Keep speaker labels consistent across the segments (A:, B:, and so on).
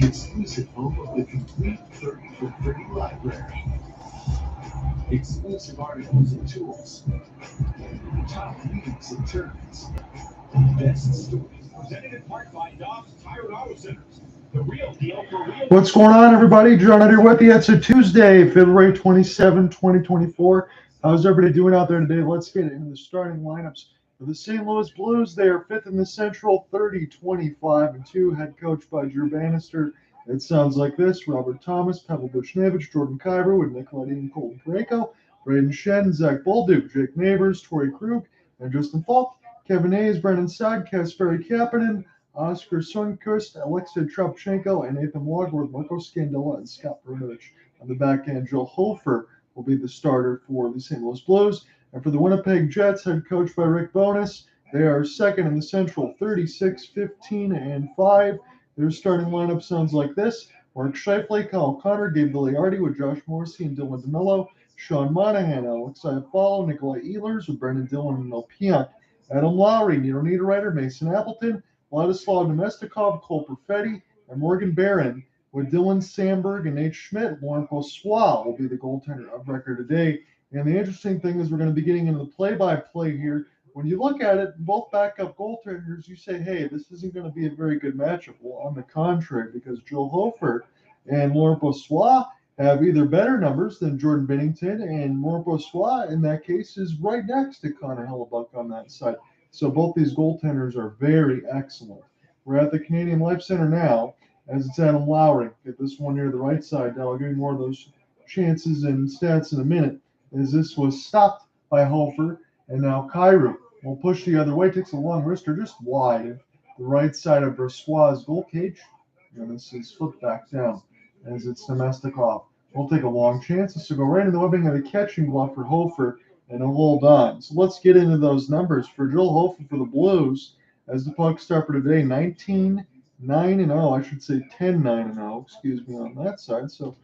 A: the exclusive home of the complete 30 for 30 library. Exclusive articles and tools. Top leagues and tournaments. Best stories. Presented in part by Dobbs Tire and Auto Centers. The real deal for real.
B: What's going on, everybody? John here with you. It's a Tuesday, February 27, 2024. How's everybody doing out there today? Let's get into the starting lineups for the St. Louis Blues. They are fifth in the Central, 30-25-2, head coach by Drew Bannister. It sounds like this: Robert Thomas, Pavel Buchnevich, Jordan Kyrou, with Nikolaj and Colton Parayko, Brayden, Schenn, Zach Bolduc, Jake Neighbours, Torey, Krug, and Justin Falk, Kevin Hayes, Brendan Saad, Kasperi Kapanen, Oscar Sundqvist, Alexei Trapchenko, and Nathan Wagworth, Marco Scandella, and Scott Buchnevich. On the back end, Joe Hofer will be the starter for the St. Louis Blues. And for the Winnipeg Jets, head coached by Rick Bowness, they are second in the Central, 36-15-5. Their starting lineup sounds like this: Mark Scheifele, Kyle Connor, Gabe Vilardi with Josh Morrissey and Dylan DeMello, Sean Monahan, Alex Iafallo, Nikolaj Ehlers with Brendan Dillon and Mel Pionk, Adam Lowry, Nino Niederreiter, Mason Appleton, Vladislav Namestnikov, Cole Perfetti, and Morgan Barron with Dylan Sandberg and Nate Schmidt. Lauren Poisson will be the goaltender of record today. And the interesting thing is we're going to be getting into the play-by-play here. When you look at it, both backup goaltenders, you say, hey, this isn't going to be a very good matchup. Well, on the contrary, because Joe Hofer and Lauren Poisson have either better numbers than Jordan Binnington, and Lauren Poisson, in that case, is right next to Connor Hellebuck on that side. So both these goaltenders are very excellent. We're at the Canadian Life Center now, as it's Adam Lowry. Get this one near the right side. Now I'll give you more of those chances and stats in a minute, as this was stopped by Hofer. And now Kyrou will push the other way, takes a long wrister just wide. The right side of Brossois' goal cage. And this is flipped back down as it's Namestnikov. We'll take a long chance. This will go right in the webbing of the catching glove for Hofer, and he'll hold on. So let's get into those numbers for Joel Hofer for the Blues as the puck start for today. 19-9-0, I should say 10-9-0, excuse me, on that side. So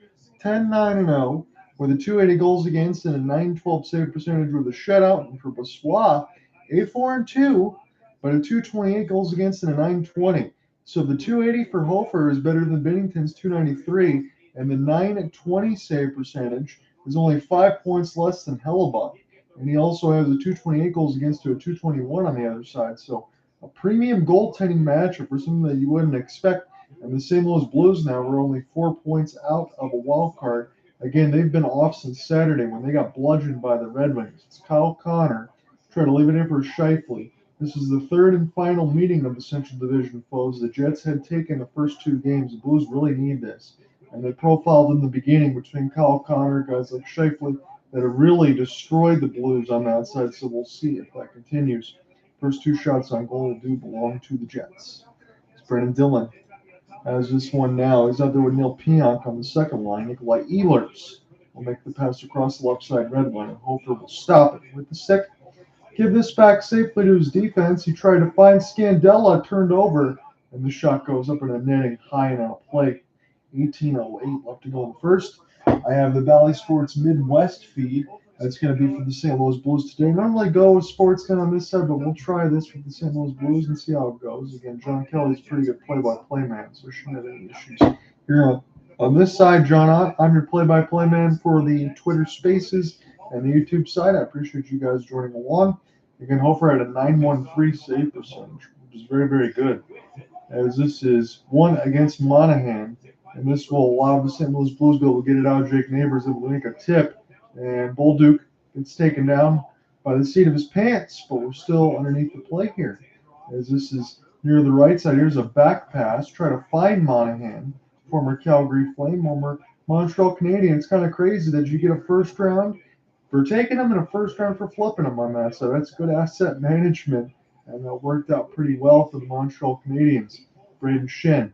B: 10-9-0. With a 280 goals against and a 912 save percentage with a shutout. And for Brossois, 8-4-2, but a 228 goals against and a 920. So the 280 for Hofer is better than Binnington's 293, and the 920 save percentage is only 5 points less than Hellebuck. And he also has a 228 goals against to a 221 on the other side. So a premium goaltending matchup for something that you wouldn't expect. And the St. Louis Blues now are only 4 points out of a wild card. Again, they've been off since Saturday when they got bludgeoned by the Red Wings. It's Kyle Connor trying to leave it in for Scheifele. This is the third and final meeting of the Central Division foes. The Jets had taken the first two games. The Blues really need this. And they profiled in the beginning between Kyle Connor, guys like Scheifele, that have really destroyed the Blues on that side. So we'll see if that continues. First two shots on goal do belong to the Jets. It's Brendan Dillon. As this one now, he's out there with Neil Pionk on the second line. Nikolaj Ehlers will make the pass across the left side red line, and Hofer will stop it with the stick. Give this back safely to his defense. He tried to find Scandella, turned over, and the shot goes up in a netting high and on a plate. 18:08 left to go in the first. I have the Bally Sports Midwest feed. That's going to be for the St. Louis Blues today. Normally go with Sportsnet on this side, but we'll try this with the St. Louis Blues and see how it goes. Again, John Kelly's a pretty good play-by-play man, so shouldn't have any issues. Here on this side, John, I'm your play-by-play man for the Twitter Spaces and the YouTube side. I appreciate you guys joining along. Again, Hofer had a 913 save percentage, which is very, very good, as this is one against Monahan, and this will allow the St. Louis Blues to be able to get it out. Jake Neighbours able to make a tip. And Bolduc gets taken down by the seat of his pants, but we're still underneath the play here. As this is near the right side, here's a back pass. Try to find Monahan, former Calgary Flame, former Montreal Canadian. It's kind of crazy that you get a first round for taking him and a first round for flipping him on that. So that's good asset management, and that worked out pretty well for the Montreal Canadiens. Brayden Schenn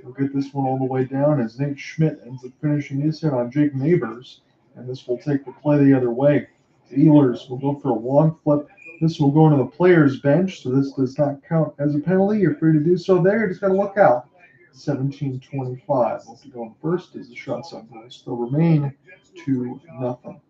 B: will get this one all the way down as Nate Schmidt ends up finishing his hit on Jake Neighbours. And this will take the play the other way. Ehlers will go for a long flip. This will go into the player's bench, so this does not count as a penalty. You're free to do so there. You just got to look out. 17-25. We'll be going first as the shots on goal still remain 2-0.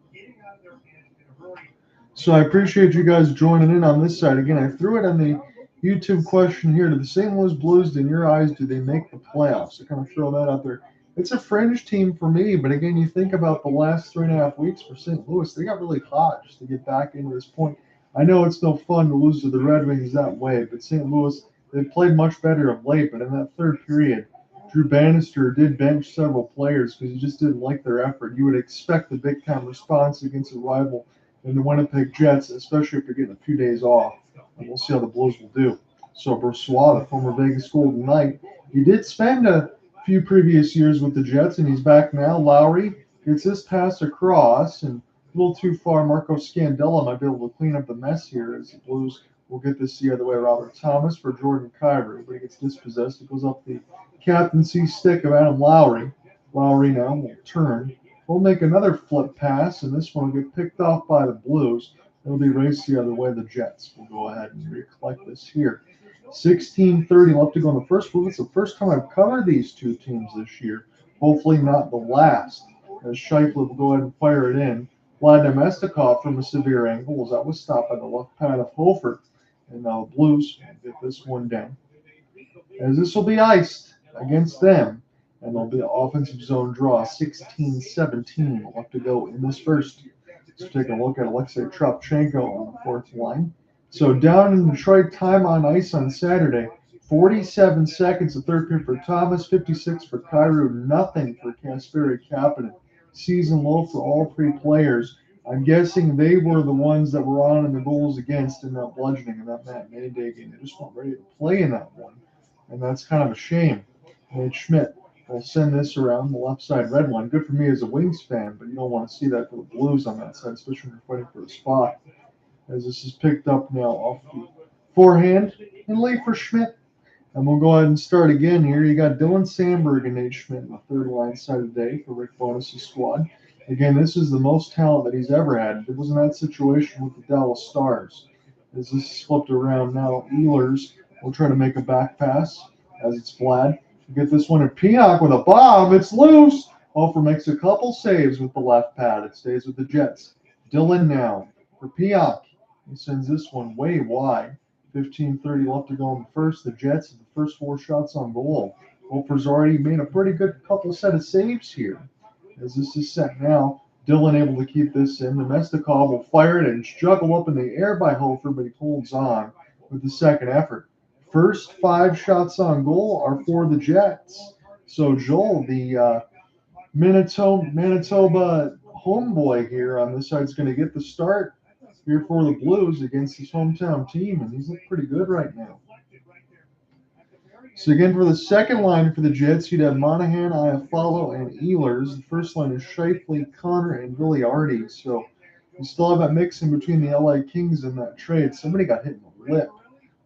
B: So I appreciate you guys joining in on this side. Again, I threw it on the YouTube question here. Do the St. Louis Blues, in your eyes, do they make the playoffs? I kind of throw that out there. It's a fringe team for me, but again, you think about the last 3.5 weeks for St. Louis, they got really hot just to get back into this point. I know it's no fun to lose to the Red Wings that way, but St. Louis, they've played much better of late, but in that third period, Drew Bannister did bench several players because he just didn't like their effort. You would expect the big-time response against a rival in the Winnipeg Jets, especially if you're getting a few days off. And we'll see how the Blues will do. So Brossoit, the former Vegas Golden Knight, he did spend a few previous years with the Jets, and he's back now. Lowry gets this pass across, and a little too far. Marco Scandella might be able to clean up the mess here as the Blues will get this the other way. Robert Thomas for Jordan Kyrou, but he gets dispossessed. It goes up the captaincy stick of Adam Lowry. Lowry now will turn. We'll make another flip pass, and this one will get picked off by the Blues. It'll be raced the other way. The Jets will go ahead and recollect this here. 16:30 left to go in the first move. It's the first time I've covered these two teams this year. Hopefully not the last, as Scheifele will go ahead and fire it in. Namestnikov from a severe angle, as that was stopped by the left pad of Hofer. And now the Blues get this one down. As this will be iced against them, and there'll be an offensive zone draw. 16-17 left to go in this first. So take a look at Alexei Tropchenko on the fourth line. So down in Detroit, time on ice on Saturday. 47 seconds, the third period for Thomas, 56 for Kyrou, nothing for Kasperi Kapanen. Season low for all three players. I'm guessing they were the ones that were on in the goals against in that bludgeoning in that Matt Mayday game. They just weren't ready to play in that one. And that's kind of a shame. Nate Schmidt will send this around the left side red line. Good for me as a Wings fan, but you don't want to see that for the Blues on that side, especially when you're fighting for a spot. As this is picked up now off the forehand and late for Schmidt. And we'll go ahead and start again here. You got Dylan Sandberg and Nate Schmidt in the third line side of the day for Rick Bowness' squad. Again, this is the most talent that he's ever had. It was in that situation with the Dallas Stars. As this is flipped around now, Ehlers will try to make a back pass as it's Vlad. Get this one at Pionk with a bomb. It's loose. Hofer makes a couple saves with the left pad. It stays with the Jets. Dylan now for Pionk. He sends this one way wide. 15:30 left to go in the first. The Jets have the first 4 shots on goal. Hofer's already made a pretty good couple set of saves here. As this is set now, Dylan able to keep this in. Namestnikov will fire it and juggle up in the air by Hofer, but he holds on with the second effort. First 5 shots on goal are for the Jets. So Joel, the Manitoba homeboy here on this side, is going to get the start here for the Blues against his hometown team, and he's looking pretty good right now. So again, for the second line for the Jets, you'd have Monahan, Iafallo, and Ehlers. The first line is Scheifele, Connor, and Vilardi. So you still have that mix in between the LA Kings and that trade. Somebody got hit in the lip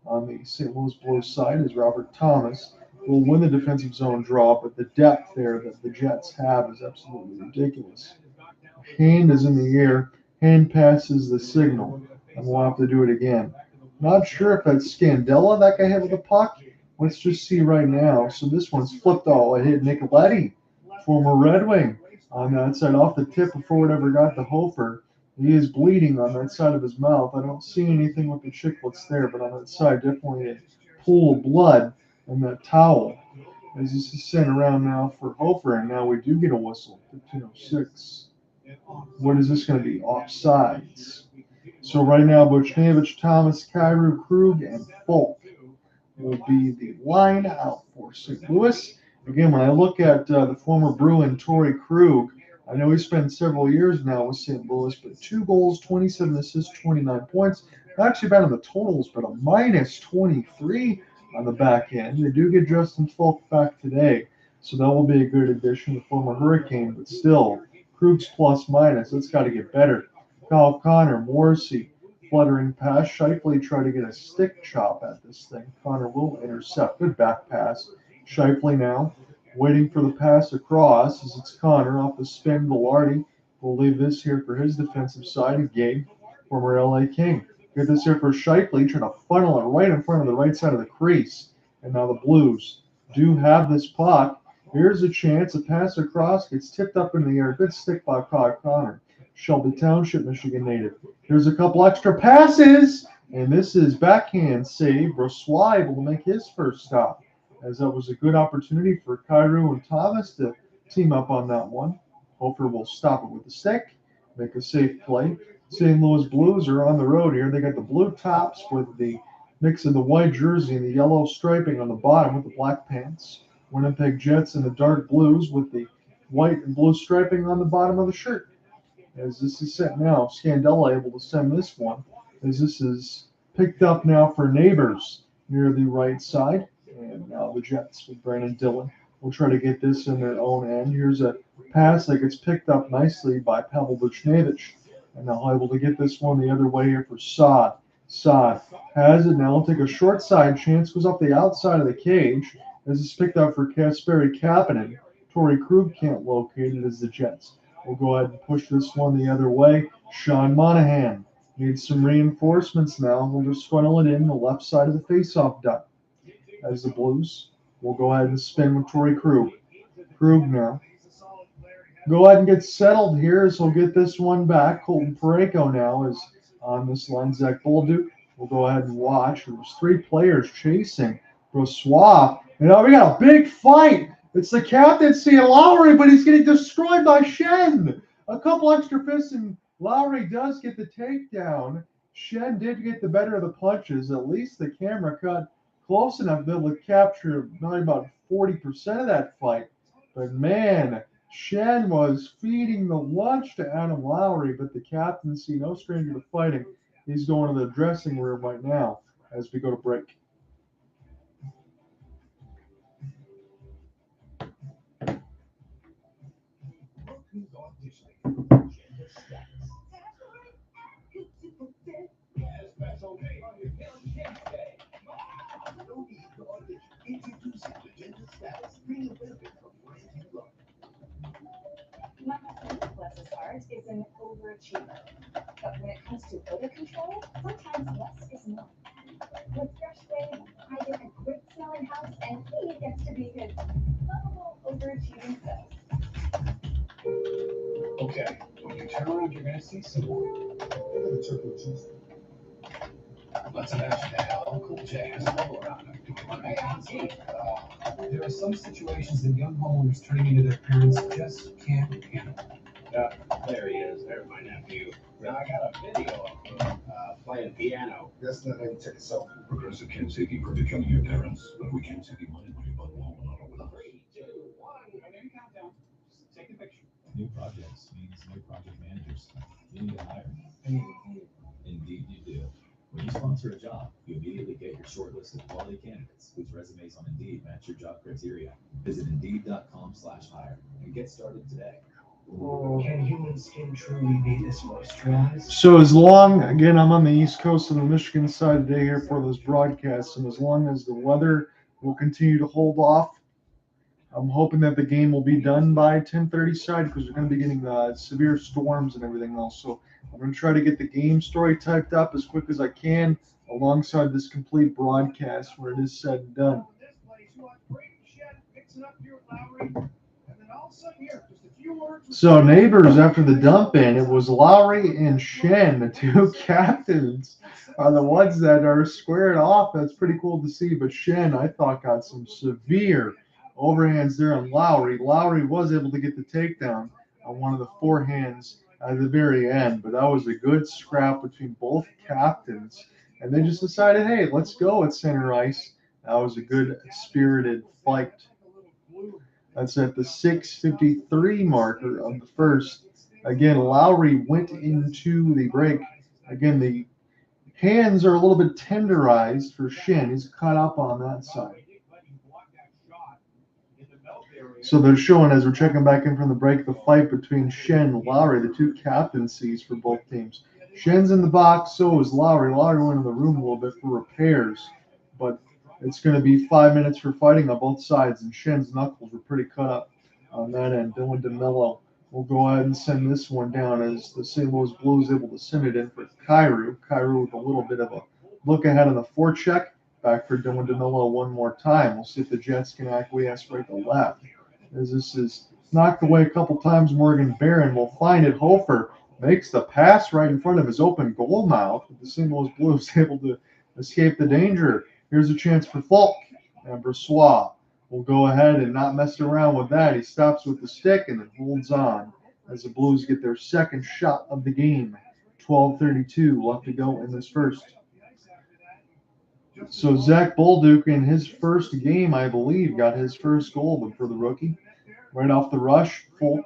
B: on the St. Louis Blues side is Robert Thomas. Will win the defensive zone draw, but the depth there that the Jets have is absolutely ridiculous. Hand is in the air. Hand passes the signal, and we'll have to do it again. Not sure if that's Scandella that guy hit with the puck. Let's just see right now. So this one's flipped all. It hit Nikolaj, former Red Wing, on that side off the tip before it ever got to Hofer. He is bleeding on that side of his mouth. I don't see anything with the chiclets there, but on that side, definitely a pool of blood in that towel. As this is sent around now for Hofer, and now we do get a whistle. 15:06. What is this going to be? Offsides. So right now, Buchnevich, Thomas, Kyrou, Krug, and Folk will be the line out for St. Louis. Again, when I look at the former Bruin, Torey Krug, I know he spent several years now with St. Louis, but 2 goals, 27 assists, 29 points. Not actually bad on the totals, but a minus 23 on the back end. They do get Justin Folk back today, so that will be a good addition, the former Hurricane, but still, Krug's plus minus. That's got to get better. Kyle Connor, Morrissey, fluttering pass. Scheifele try to get a stick chop at this thing. Connor will intercept. Good back pass. Scheifele now waiting for the pass across as it's Connor off the spin. Vilardi will leave this here for his defensive side. Gabe, former LA King. Get this here for Scheifele, trying to funnel it right in front of the right side of the crease. And now the Blues do have this puck. Here's a chance. A pass across gets tipped up in the air. Good stick by Kyle Connor. Shelby Township, Michigan native. Here's a couple extra passes. And this is backhand save. Brossois able to make his first stop, as that was a good opportunity for Kyrou and Thomas to team up on that one. Hofer will stop it with the stick, make a safe play. St. Louis Blues are on the road here. They got the blue tops with the mix of the white jersey and the yellow striping on the bottom with the black pants. Winnipeg Jets in the dark blues with the white and blue striping on the bottom of the shirt. As this is set now, Scandella able to send this one, as this is picked up now for Neighbours near the right side. And now the Jets with Brayden Dillon will try to get this in their own end. Here's a pass that gets picked up nicely by Pavel Buchnevich. And now able to get this one the other way here for Saad. Saad has it now. Will take a short side chance. Goes up the outside of the cage. As it's picked up for Kasperi Kapanen. Torey Krug can't locate it as the Jets. We'll go ahead and push this one the other way. Sean Monahan needs some reinforcements now. We'll just funnel it in the left side of the faceoff dot. As the Blues will go ahead and spin with Torey Krug. Krug now. Go ahead and get settled here as we'll get this one back. Colton Parayko now is on this line. Zach Bolduc will go ahead and watch. There's 3 players chasing Brossois. And now we got a big fight. It's the captaincy of Lowry, but he's getting destroyed by Schenn. A couple extra fists, and Lowry does get the takedown. Schenn did get the better of the punches. At least the camera cut close enough to be able to capture probably about 40% of that fight. But man, Schenn was feeding the lunch to Adam Lowry, but the captaincy, no stranger to fighting, he's going to the dressing room right now as we go to break.
C: Is an overachiever. But when it comes to odor control, sometimes less is more. With Fresh Wave, I get a great smelling house, and he gets to be his lovable overachieving self.
A: Okay, when you turn around, you're gonna see some more. Look at the turkey cheese. Let's imagine that Uncle Jay has a roll around him doing what they see. There are some situations that young homeowners turning into their parents just can't handle.
D: Yeah, there he is. There's my nephew. Now I got a video of him playing piano.
A: That's not how you take a selfie.
E: Progressive can't save you from becoming your parents, but we can save you money when you bundle home and auto with us.
A: 3, 2, 1. I know you count down. Just take the picture.
F: New projects means new project managers. You need to hire. Indeed, you do. When you sponsor a job, you immediately get your short list of quality candidates whose resumes on Indeed match your job criteria. Visit Indeed.com/hire and get started today.
G: Can human skin truly be this moisturized?
B: So as long, again, I'm on the east coast of the Michigan side today here for this broadcast, and as long as the weather will continue to hold off, I'm hoping that the game will be done by 10:30 side, because we're going to be getting severe storms and everything else. So I'm going to try to get the game story typed up as quick as I can alongside this complete broadcast where it is said and done. So Neighbours, after the dump in, it was Lowry and Schenn, the 2 captains, are the ones that are squared off. That's pretty cool to see. But Schenn, I thought, got some severe overhands there on Lowry. Lowry was able to get the takedown on one of the forehands at the very end, but that was a good scrap between both captains. And they just decided, hey, let's go at center ice. That was a good spirited fight. That's at the 6:53 marker of the first. Again, Lowry went into the break. Again, the hands are a little bit tenderized for Schenn. He's caught up on that side. So they're showing, as we're checking back in from the break, the fight between Schenn and Lowry, the 2 captaincies for both teams. Schenn's in the box, so is Lowry. Lowry went in the room a little bit for repairs, but it's going to be 5 minutes for fighting on both sides, and Schenn's knuckles were pretty cut up on that end. Dylan DeMello will go ahead and send this one down as the St. Louis Blues able to send it in for Kyrou. Kyrou with a little bit of a look ahead on the forecheck. Back for Dylan DeMello one more time. We'll see if the Jets can acquiesce right to left. As this is knocked away a couple times, Morgan Barron will find it. Hofer makes the pass right in front of his open goal mouth. But the St. Louis Blues able to escape the danger. Here's a chance for Falk. And Brossois will go ahead and not mess around with that. He stops with the stick and then holds on as the Blues get their second shot of the game. 12:32 left to go in this first. So Zach Bolduc in his first game, I believe, got his first goal for the rookie. Right off the rush, Falk,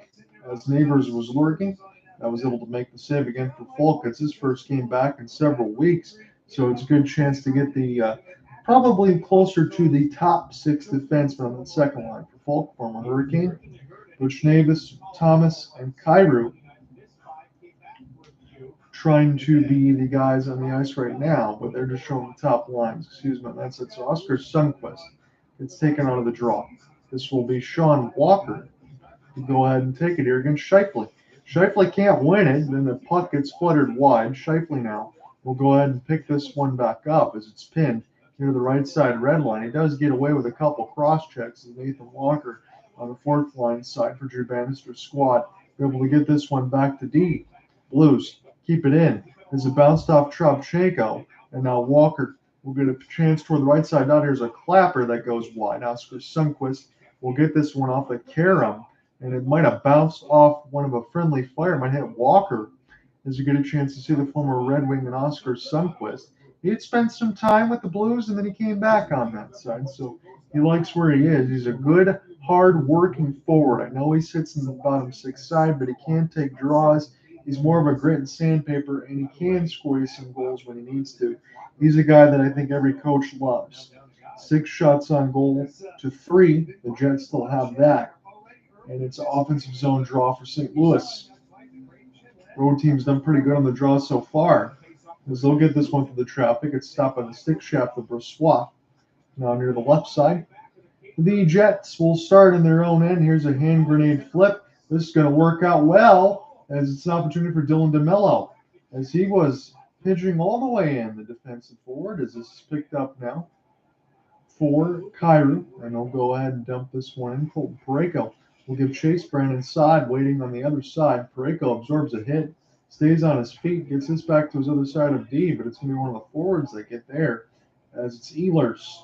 B: as Neighbours was lurking, I was able to make the save again for Falk. It's his first game back in several weeks, so it's a good chance to get the probably closer to the top 6 defensemen on the second line for Falk, former Hurricane. Buchnevich, Thomas, and Kyrou trying to be the guys on the ice right now, but they're just showing the top lines. Excuse me, that's it. So Oscar Sundqvist gets taken out of the draw. This will be Sean Walker to go ahead and take it here against Scheifele. Scheifele can't win it, then the puck gets fluttered wide. Scheifele now will go ahead and pick this one back up as it's pinned near the right side red line. He does get away with a couple cross checks as Nathan Walker on the fourth line side for Drew Bannister's squad. Be able to get this one back to D. Blues keep it in as it bounced off Trubchenko, and now Walker will get a chance toward the right side. Now here's a clapper that goes wide. Oscar Sundqvist will get this one off the Kyrou, and it might have bounced off one of a friendly fire. It might hit Walker as you get a chance to see the former Red Wing and Oscar Sundqvist. He had spent some time with the Blues, and then he came back on that side, so he likes where he is. He's a good, hard-working forward. I know he sits in the bottom 6 side, but he can take draws. He's more of a grit and sandpaper, and he can score you some goals when he needs to. He's a guy that I think every coach loves. 6 shots on goal to 3. The Jets still have that. And it's an offensive zone draw for St. Louis. Road team's done pretty good on the draw so far, as they'll get this one for the traffic. It's stopped by the stick shaft of Brossois. Now near the left side. The Jets will start in their own end. Here's a hand grenade flip. This is going to work out well, as it's an opportunity for Dylan DeMello, as he was pitching all the way in, the defensive forward, as this is picked up now for Kyrou, and he'll go ahead and dump this one in. Colton Parayko will give chase. Brandon Saad waiting on the other side. Parayko absorbs a hit, stays on his feet, gets this back to his other side of D, but it's going to be one of the forwards that get there, as it's Ehlers.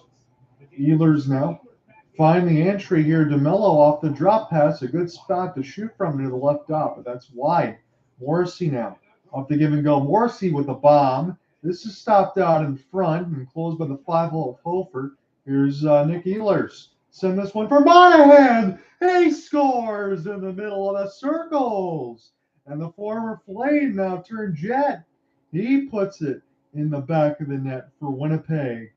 B: Ehlers now find the entry here. DeMello off the drop pass. A good spot to shoot from near the left dot, but that's wide. Morrissey now off the give and go. Morrissey with a bomb. This is stopped out in front and closed by the 5-hole of Hofer. Here's Nick Ehlers. Send this one for Monahan. He scores in the middle of the circles. And the former Flame now turned Jet. He puts it in the back of the net for Winnipeg.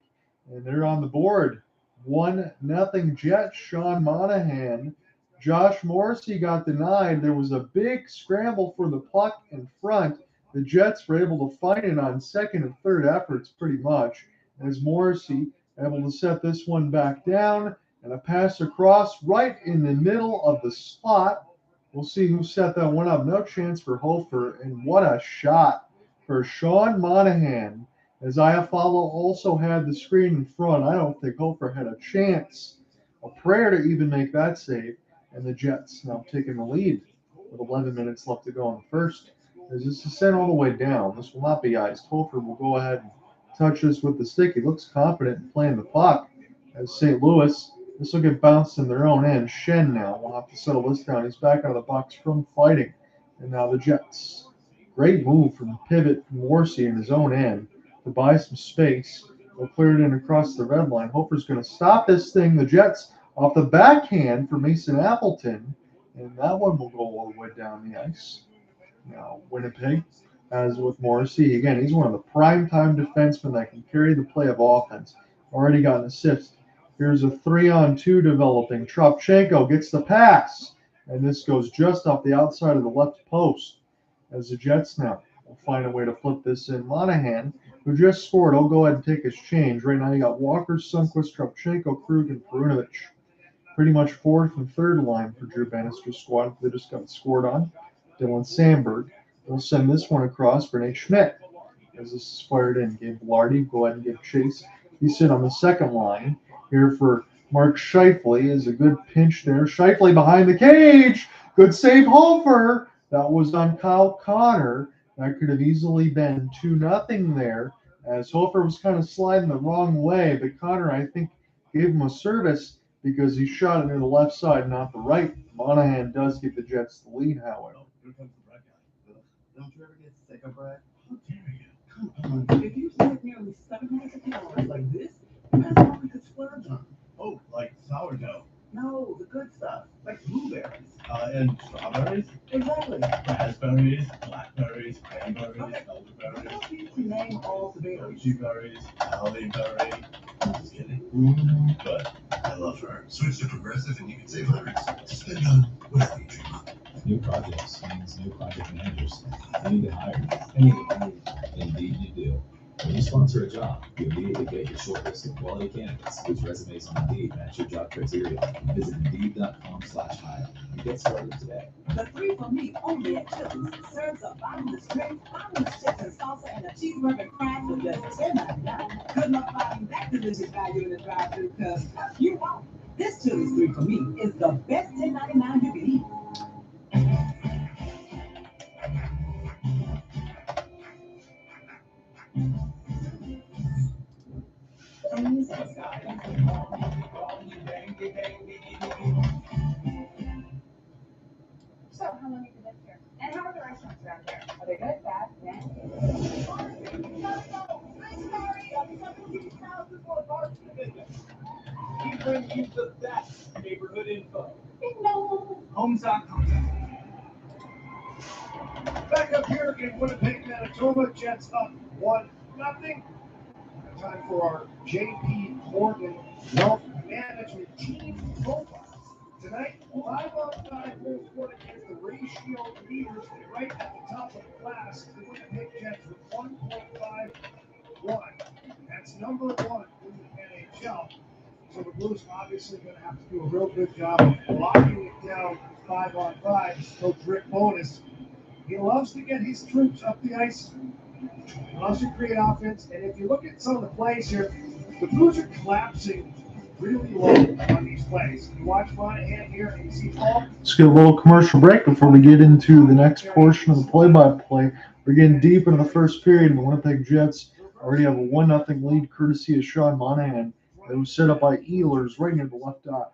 B: And they're on the board. 1-0 Jets. Sean Monahan. Josh Morrissey got denied. There was a big scramble for the puck in front. The Jets were able to find it on second and third efforts pretty much, as Morrissey able to set this one back down, and a pass across right in the middle of the slot. We'll see who set that one up. No chance for Hofer, and what a shot for Sean Monahan, as Iafallo also had the screen in front. I don't think Hofer had a chance, a prayer to even make that save, and the Jets now taking the lead with 11 minutes left to go in the first. As this is sent all the way down, this will not be iced. Hofer will go ahead and touch this with the stick. He looks confident in playing the puck, as St. Louis, this will get bounced in their own end. Schenn now will have to settle this down. He's back out of the box from fighting. And now the Jets. Great move from the pivot from Morrissey in his own end to buy some space. They'll clear it in across the red line. Hofer's going to stop this thing. The Jets off the backhand for Mason Appleton. And that one will go all the way down the ice. Now Winnipeg, as with Morrissey, again, he's one of the prime-time defensemen that can carry the play of offense. Already got an assist. Here's a 3-on-2 developing. Trubchenko gets the pass, and this goes just off the outside of the left post, as the Jets now will find a way to flip this in. Monahan, who just scored, will go ahead and take his change. Right now you got Walker, Sundqvist, Trubchenko, Krug, and Buchnevich. Pretty much fourth and third line for Drew Bannister's squad. They just got scored on. Dylan Sandberg will send this one across for Nate Schmidt. As this is fired in, Gabe Vilardi go ahead and give chase. He's sitting on the second line here for Mark Scheifele. Is a good pinch there. Scheifele behind the cage. Good save, Hofer. That was on Kyle Connor. That could have easily been 2-0 there, as Hofer was kind of sliding the wrong way, but Connor, I think, gave him a service because he shot it near the left side, not the right. Monahan does give the Jets the lead, however.
H: Here comes the Brett guy. Don't you ever get sick of Brett? How dare you? Come on. If you spent nearly 700 calories like this, you have something to splurge on. Oh, like sourdough. No, the good stuff, like blueberries. And strawberries? Exactly. Raspberries, blackberries, cranberries, elderberries. I don't need to name all the berries. Goji berries, halle berry. I'm just kidding. But I love her.
E: Switch to Progressive and you can save hundreds. Spend on whatever you dream of.
F: New projects means new project managers. You need to hire. Indeed, you do. When you sponsor a job, you immediately get your short list of quality candidates whose resumes on Indeed match your job criteria. Visit Indeed.com/hire and get started today.
I: The 3 for Me only at Chili's serves a bottomless drink, bottomless chips and salsa, and a cheeseburger fries for just $10.99. Good luck finding that delicious value in the drive-thru, because you won't. This Chili's 3 for Me is the best $10.99 you can eat.
C: So, how long have you lived here? And how are the restaurants around here? Are they good, bad,
A: We bring you the best neighborhood info.
C: No.
A: Homes.com. Back up here in Winnipeg, Manitoba, Jets up 1-0. Time for our JP Morgan Wealth Management Team Profiles. Tonight, 5-on-5 goals scored against the ratio leaders right at the top of the class. The Winnipeg Jets with 1.51. That's number 1 in the NHL. So the Blues obviously going to have to do a real good job of locking it down 5-on-5. Coach Rick Bowness, he loves to get his troops up the ice. He loves to create offense. And if you look at some of the plays here, the Blues are collapsing really low on these plays. You watch Monahan here and you see Paul.
B: Let's get a little commercial break before we get into the next portion of the play-by-play. We're getting deep into the first period, and the Winnipeg Jets already have a 1-0 lead courtesy of Sean Monahan. It was set up by Ehlers right near the left dot.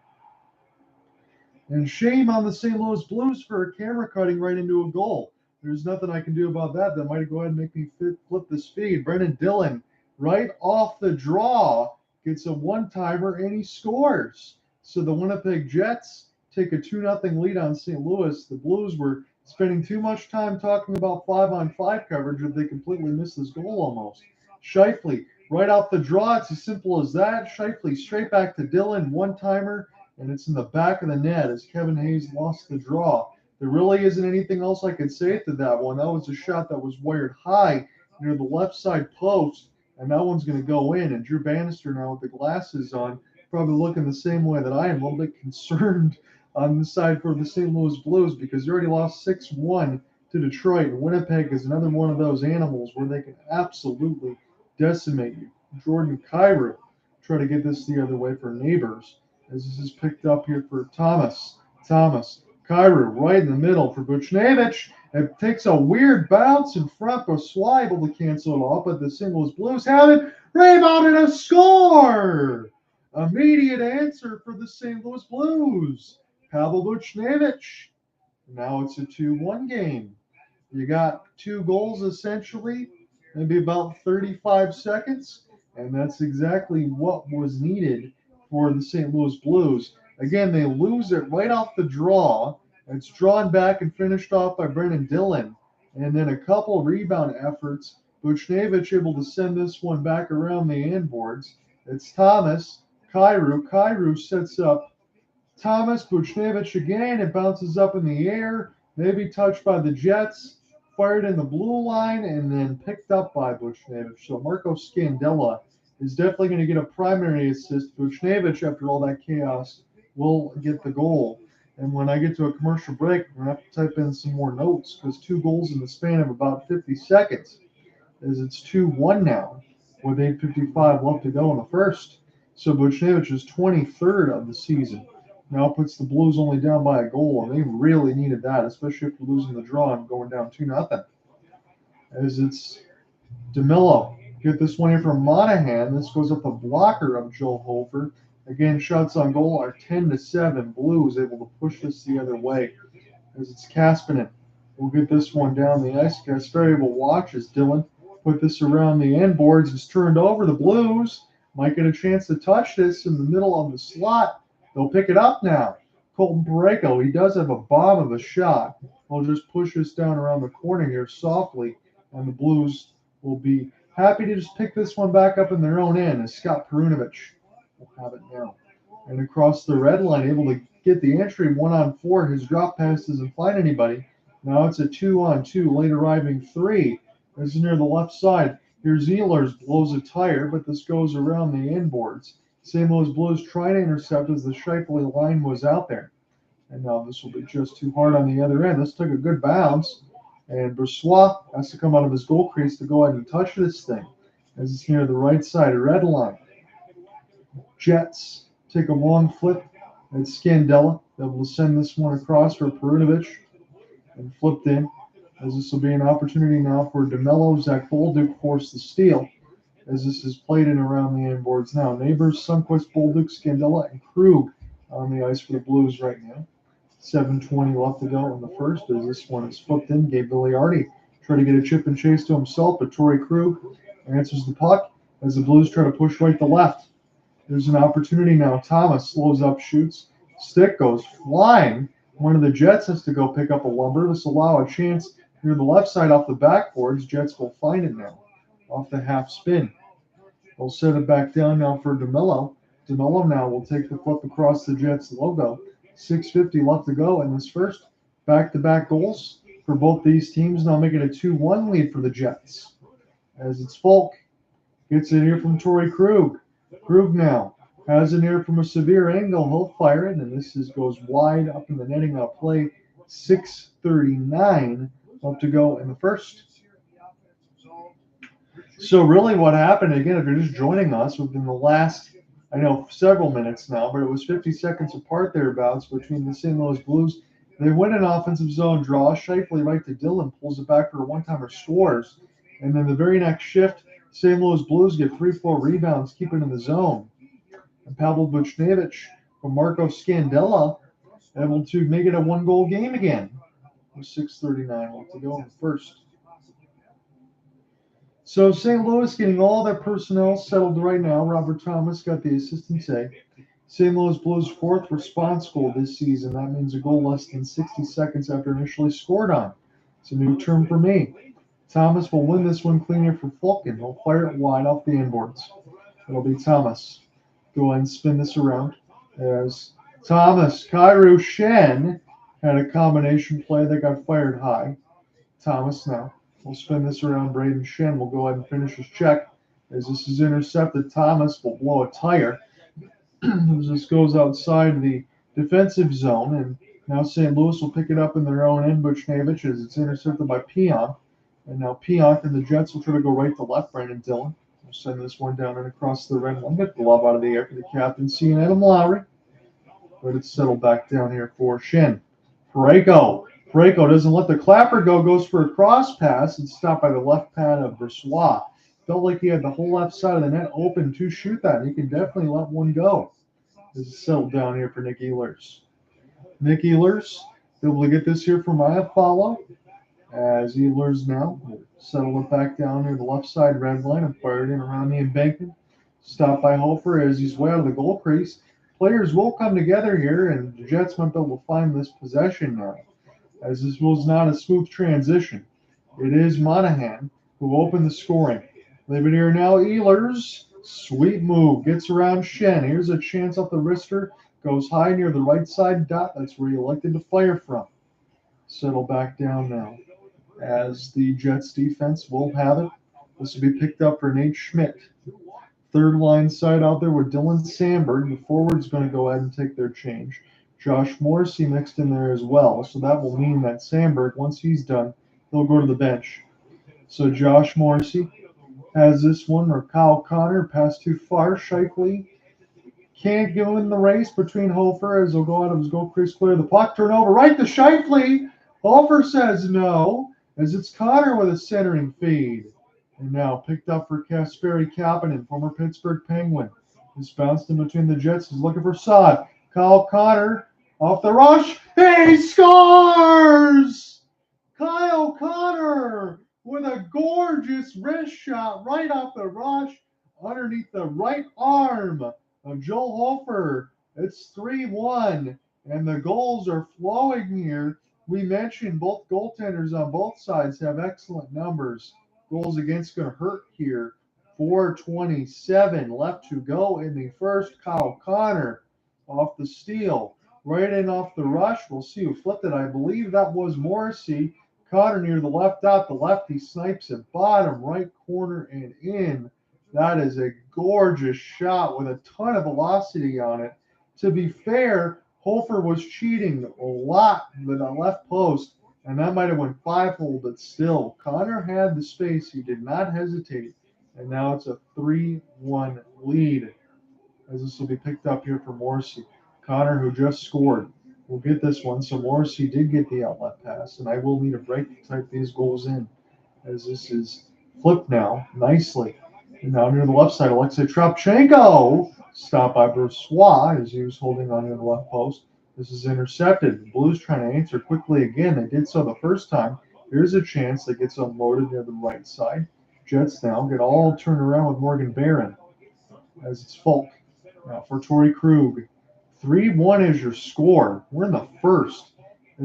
B: And shame on the St. Louis Blues for a camera cutting right into a goal. There's nothing I can do about that. That might go ahead and make me flip the speed. Brendan Dillon, right off the draw, gets a one-timer, and he scores. So the Winnipeg Jets take a 2-0 lead on St. Louis. The Blues were spending too much time talking about 5-on-5 coverage that they completely missed this goal almost. Scheifele, right off the draw, it's as simple as that. Scheifele straight back to Dillon, one-timer, and it's in the back of the net as Kevin Hayes lost the draw. There really isn't anything else I could say to that one. That was a shot that was wired high near the left side post, and that one's going to go in. And Drew Bannister now with the glasses on, probably looking the same way that I am, a little bit concerned on the side for the St. Louis Blues because they already lost 6-1 to Detroit. And Winnipeg is another one of those animals where they can absolutely decimate you. Jordan Kyrou try to get this the other way for Neighbours as this is picked up here for Thomas. Kyrou right in the middle for Buchnevich. It takes a weird bounce in front, but Sly able to cancel it off, but the St. Louis Blues have it. Rebounded a score! Immediate answer for the St. Louis Blues. Pavel Buchnevich. Now it's a 2-1 game. You got 2 goals essentially, maybe about 35 seconds, and that's exactly what was needed for the St. Louis Blues. Again, they lose it right off the draw. It's drawn back and finished off by Brendan Dillon. And then a couple rebound efforts. Buchnevich able to send this one back around the inboards. It's Thomas, Kyrou. Kyrou sets up Thomas, Buchnevich again. It bounces up in the air. Maybe touched by the Jets. Fired in the blue line and then picked up by Buchnevich. So Marco Scandella is definitely going to get a primary assist. Buchnevich, after all that chaos, will get the goal. And when I get to a commercial break, I'm going to have to type in some more notes because 2 goals in the span of about 50 seconds as it's 2-1 now with 8:55 left to go in the first. So Buchnevich is 23rd of the season. now puts the Blues only down by a goal, and they really needed that, especially after losing the draw and going down 2-0. As it's DeMello. Get this one here from Monahan. This goes up the blocker of Joel Hofer. Again, shots on goal are 10-7. Blues able to push this the other way. As it's Kaspinen. We'll get this one down the ice. Kasperi will watch as Dylan put this around the end boards. It's turned over. The Blues might get a chance to touch this in the middle of the slot. They'll pick it up now. Colton Parayko, he does have a bomb of a shot. He'll just push this down around the corner here softly, and the Blues will be happy to just pick this one back up in their own end as Scott Perunovich will have it now. And across the red line, able to get the entry 1-on-4. His drop pass doesn't find anybody. Now it's a 2-on-2, late arriving 3. This is near the left side. Here's Ehlers, blows a tire, but this goes around the end boards. St. Louis Blues try to intercept as the Scheifele line was out there. And now this will be just too hard on the other end. This took a good bounce. And Brossoit has to come out of his goal crease to go ahead and touch this thing as it's near the right side red line. Jets take a long flip at Scandella. They'll will send this one across for Perunovich and flipped in, as this will be an opportunity now for DeMello. Zach Bolduc forced the steal as this is played in around the end boards now. Neighbours, Sundqvist, Bolduc, Scandella, and Krug on the ice for the Blues right now. 7:20 left to go in the first as this one is flipped in. Gabe Vilardi trying to get a chip and chase to himself, but Torey Krug answers the puck as the Blues try to push right to left. There's an opportunity now. Thomas slows up, shoots. Stick goes flying. One of the Jets has to go pick up a lumber. This will allow a chance near the left side off the backboards. Jets will find it now off the half spin. They'll set it back down now for DeMello. DeMello now will take the flip across the Jets logo. 6:50 left to go in this first. Back-to-back goals for both these teams, now making a 2-1 lead for the Jets. As it's Falk. Gets it here from Torey Krug. Krug now has it here from a severe angle. He'll fire it, and this goes wide up in the netting on play. 6:39 left to go in the first. So really what happened, again, if you're just joining us within the last, I know, several minutes now, but it was 50 seconds apart thereabouts between the St. Louis Blues. They win an offensive zone draw. Scheifele right to Dylan, pulls it back for a one-timer, scores. And then the very next shift, St. Louis Blues get 3-4 rebounds, keep it in the zone. And Pavel Buchnevich from Marco Scandella able to make it a one-goal game again. With 6:39 left to go in the first. So St. Louis getting all their personnel settled right now. Robert Thomas got the assistant say. St. Louis Blues' fourth response goal this season. That means a goal less than 60 seconds after initially scored on. It's a new term for me. Thomas will win this one clean here for Fulkin. He'll fire it wide off the inboards. It'll be Thomas. Go ahead and spin this around. As Thomas, Kyrou, Schenn had a combination play that got fired high. Thomas now. We'll spin this around. Brayden Schenn will go ahead and finish his check. As this is intercepted, Thomas will blow a tire. As this goes outside the defensive zone, and now St. Louis will pick it up in their own end. Buchnevich as it's intercepted by Pionk. And now Pionk and the Jets will try to go right to left. Brandon Dillon will send this one down and across the red line. Get the glove out of the air for the captaincy and Adam Lowry. But it's settled back down here for Schenn. Parayko. Parayko doesn't let the clapper go, goes for a cross pass and stopped by the left pad of Brossoit. Felt like he had the whole left side of the net open to shoot that, and he can definitely let one go. This is settled down here for Nick Ehlers. Nick Ehlers able to get this here from Iafallo, as Ehlers now will settle it back down near the left side red line and fired in around the embankment. Stopped by Hofer as he's way out of the goal crease. Players will come together here, and the Jets might be able to find this possession now, as this was not a smooth transition. It is Monahan who opened the scoring. Leave it here now, Ehlers. Sweet move. Gets around Schenn. Here's a chance off the wrister. Goes high near the right side dot. That's where he elected to fire from. Settle back down now, as the Jets defense will have it. This will be picked up for Nate Schmidt. Third line side out there with Dylan Sandberg. The forward's going to go ahead and take their change. Josh Morrissey mixed in there as well. So that will mean that Sandberg, once he's done, he'll go to the bench. So Josh Morrissey has this one, or Kyle Connor, pass too far. Scheifele Can't go in the race between Hofer as he'll go out of his goal crease, clear the puck, turnover right to Scheifele. Hofer says no, as it's Connor with a centering feed. And now picked up for Kasperi Kapanen, former Pittsburgh Penguin. He's bounced in between the Jets. He's looking for Saad. Kyle Connor off the rush. He scores! Kyle Connor with a gorgeous wrist shot right off the rush underneath the right arm of Joel Hofer. It's 3-1, and the goals are flowing here. We mentioned both goaltenders on both sides have excellent numbers. Goals against going to hurt here. 4:27 left to go in the first. Kyle Connor off the steal. Right in off the rush. We'll see who flipped it. I believe that was Morrissey. Connor near the left dot. The lefty snipes it bottom right corner and in. That is a gorgeous shot with a ton of velocity on it. To be fair, Hofer was cheating a lot with a left post, and that might have went 5-hole, but still, Connor had the space. He did not hesitate, and now it's a 3-1 lead, as this will be picked up here for Morrissey. Connor, who just scored, will get this one. So Morrissey did get the outlet pass, and I will need a break to type these goals in, as this is flipped now nicely. And now near the left side, Alexei Trapchenko. Stopped by Brossois as he was holding on to the left post. This is intercepted. The Blues trying to answer quickly again. They did so the first time. Here's a chance that gets unloaded near the right side. Jets now get all turned around with Morgan Barron as it's Folk. Now for Torey Krug. 3-1 is your score. We're in the first.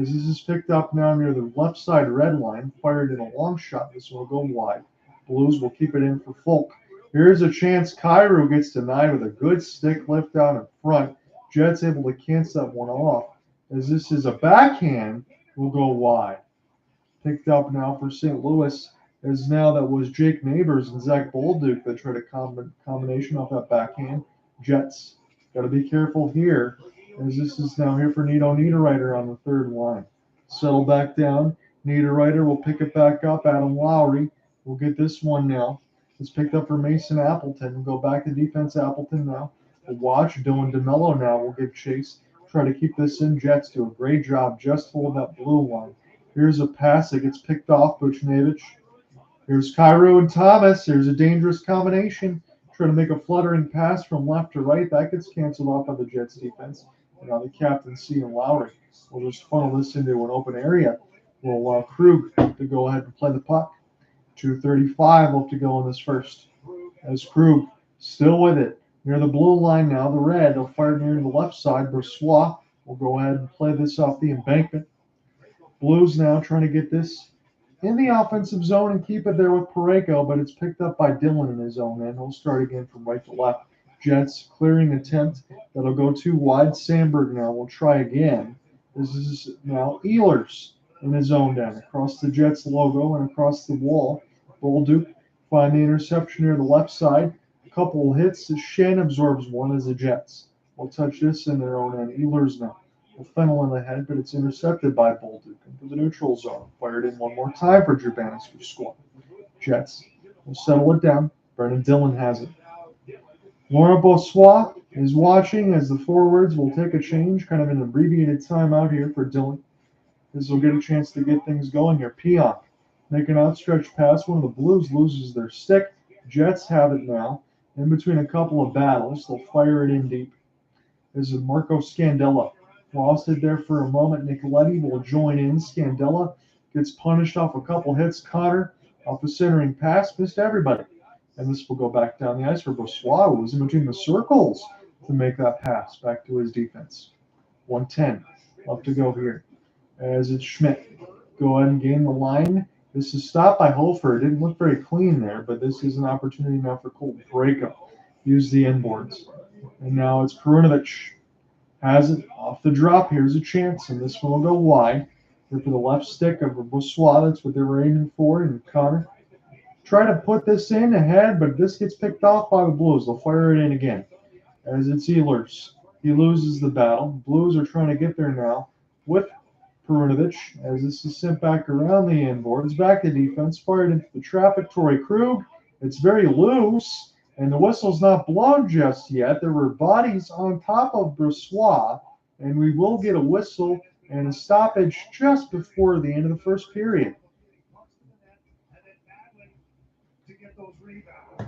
B: As this is picked up now near the left side red line. Fired in a long shot. This will go wide. Blues will keep it in for Folk. Here's a chance. Kyrou gets denied with a good stick lift out in front. Jets able to cancel that one off. As this is a backhand, will go wide. Picked up now for St. Louis. As now that was Jake Neighbours and Zach Bolduc that tried a combination off that backhand. Jets. Got to be careful here. As this is now here for Nino Niederreiter on the third line. Settle back down. Niederreiter will pick it back up. Adam Lowry will get this one now. It's picked up for Mason Appleton. We'll go back to defense. Appleton now. We'll watch. Dylan DeMello now will give chase. Try to keep this in. Jets do a great job. Just hold that blue line. Here's a pass that gets picked off. Buchnevich. Here's Kyrou and Thomas. There's a dangerous combination. Try to make a fluttering pass from left to right. That gets canceled off by the Jets defense. And now the captaincy and Lowry will just funnel this into an open area. We'll allow Krug to go ahead and play the puck. 2:35 left to go in this first. As Krug still with it. Near the blue line now, the red. They'll fire near the left side. Brossois will go ahead and play this off the embankment. Blues now trying to get this in the offensive zone and keep it there with Parayko, but it's picked up by Dylan in his own end. He'll start again from right to left. Jets clearing attempt. That'll go too wide. Sandberg now will try again. This is now Ehlers in his own end, across the Jets logo and across the wall. Bolduc find the interception near the left side. A couple of hits. Schenn absorbs one as the Jets will touch this in their own end. Ehlers now will funnel in the head, but it's intercepted by Bolduc into the neutral zone. Fired in one more time for Drew Bannister's squad. Jets will settle it down. Brendan Dillon has it. Laurent Brossois is watching as the forwards will take a change, kind of an abbreviated timeout here for Dillon. This will get a chance to get things going here. Pionk make an outstretched pass. One of the Blues loses their stick. Jets have it now. In between a couple of battles, they'll fire it in deep. This is Marco Scandella. Lost it there for a moment. Nikolaj will join in. Scandella gets punished off a couple hits. Connor off a centering pass. Missed everybody. And this will go back down the ice for Brossois, who was in between the circles to make that pass back to his defense. 1:10 left to go here. As it's Schmidt. Go ahead and gain the line. This is stopped by Hofer. It didn't look very clean there, but this is an opportunity now for Colton Parayko. Use the inboards. And now it's Perunovich. Has it off the drop. Here's a chance, and this one will go wide. Here for the left stick of Brossois. That's what they were aiming for. And Connor try to put this in ahead, but this gets picked off by the Blues. They'll fire it in again. As it's Ehlers. He loses the battle. Blues are trying to get there now with Perunovich, as this is sent back around the inboards. Back to defense. Fired into the traffic. Torey Krug. It's very loose. And the whistle's not blown just yet. There were bodies on top of Brossois, and we will get a whistle and a stoppage just before the end of the first period.
A: To get those rebounds.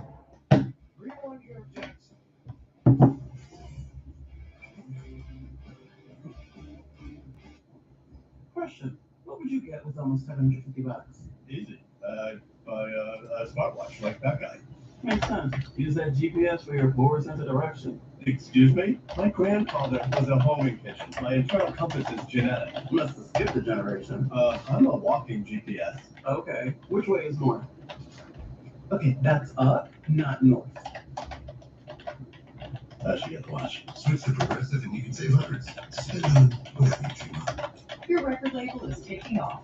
A: 3-1 here, Jets.
H: Question: what would you get with almost $750?
J: Easy. Buy a smartwatch like that guy.
H: Makes sense. Use that GPS for your forward sense of direction.
J: Excuse me? My grandfather was a homing pigeon. My internal compass is genetic.
H: You must have skipped a generation.
J: I'm a walking GPS.
H: Okay. Which way is north? Okay, that's up, not north.
J: I should get the watch.
E: Switch to Progressive and you can save hundreds. Spend on whatever you dream of.
I: Your record label is taking off,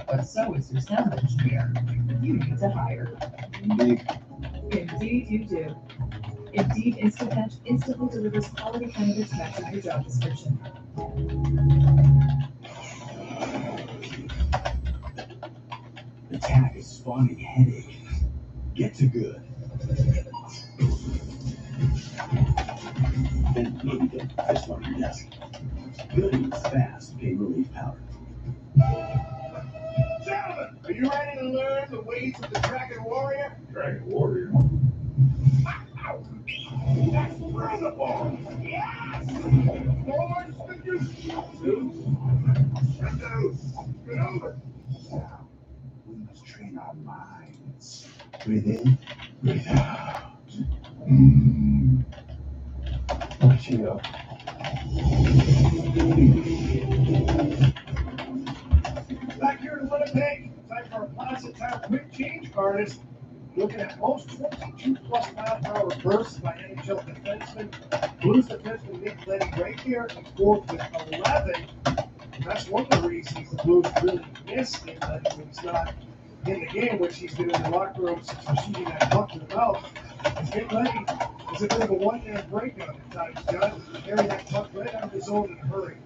I: but so is your sound engineer. You need to hire.
B: Indeed.
I: Indeed, you do. Indeed instantly delivers quality candidates matching your job description.
H: Attack is spawning headache. Get to good. And maybe get this one on your desk. Good is fast pain relief powder.
A: Gentlemen, are you ready to learn the ways of the Dragon Warrior?
E: Dragon Warrior.
A: That's throw the ball. Yes! Forward, stickers. Get over.
H: Now, we must train our minds. Breathe in, breathe out.
B: Look at you.
A: Back here in Winnipeg, time for a Plaza Town quick change artist. Looking at most 22+ mile-per-hour bursts by NHL defensemen. Blues defenseman Nikolaj right here in fourth with 11. That's one of the reasons the Blues really miss Nikolaj when he's not in the game, which he's been in the locker room since receiving that puck to the mouth. Nikolaj is a bit of a one-man breakout at times, John. Carry that puck right out of his zone in a hurry.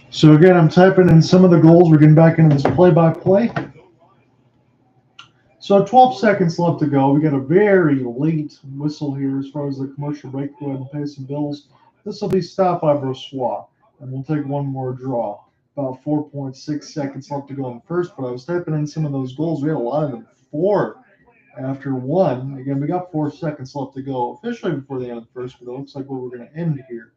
B: So again, I'm typing in some of the goals. We're getting back into this play-by-play. So 12 seconds left to go. We got a very late whistle here as far as the commercial break. Go ahead and pay some bills. This will be stopped by Brossois, and we'll take one more draw. About 4.6 seconds left to go in the first, but I was typing in some of those goals. We had a lot of them. 4 after 1. Again, we got 4 seconds left to go officially before the end of the first, but it looks like where we're going to end here.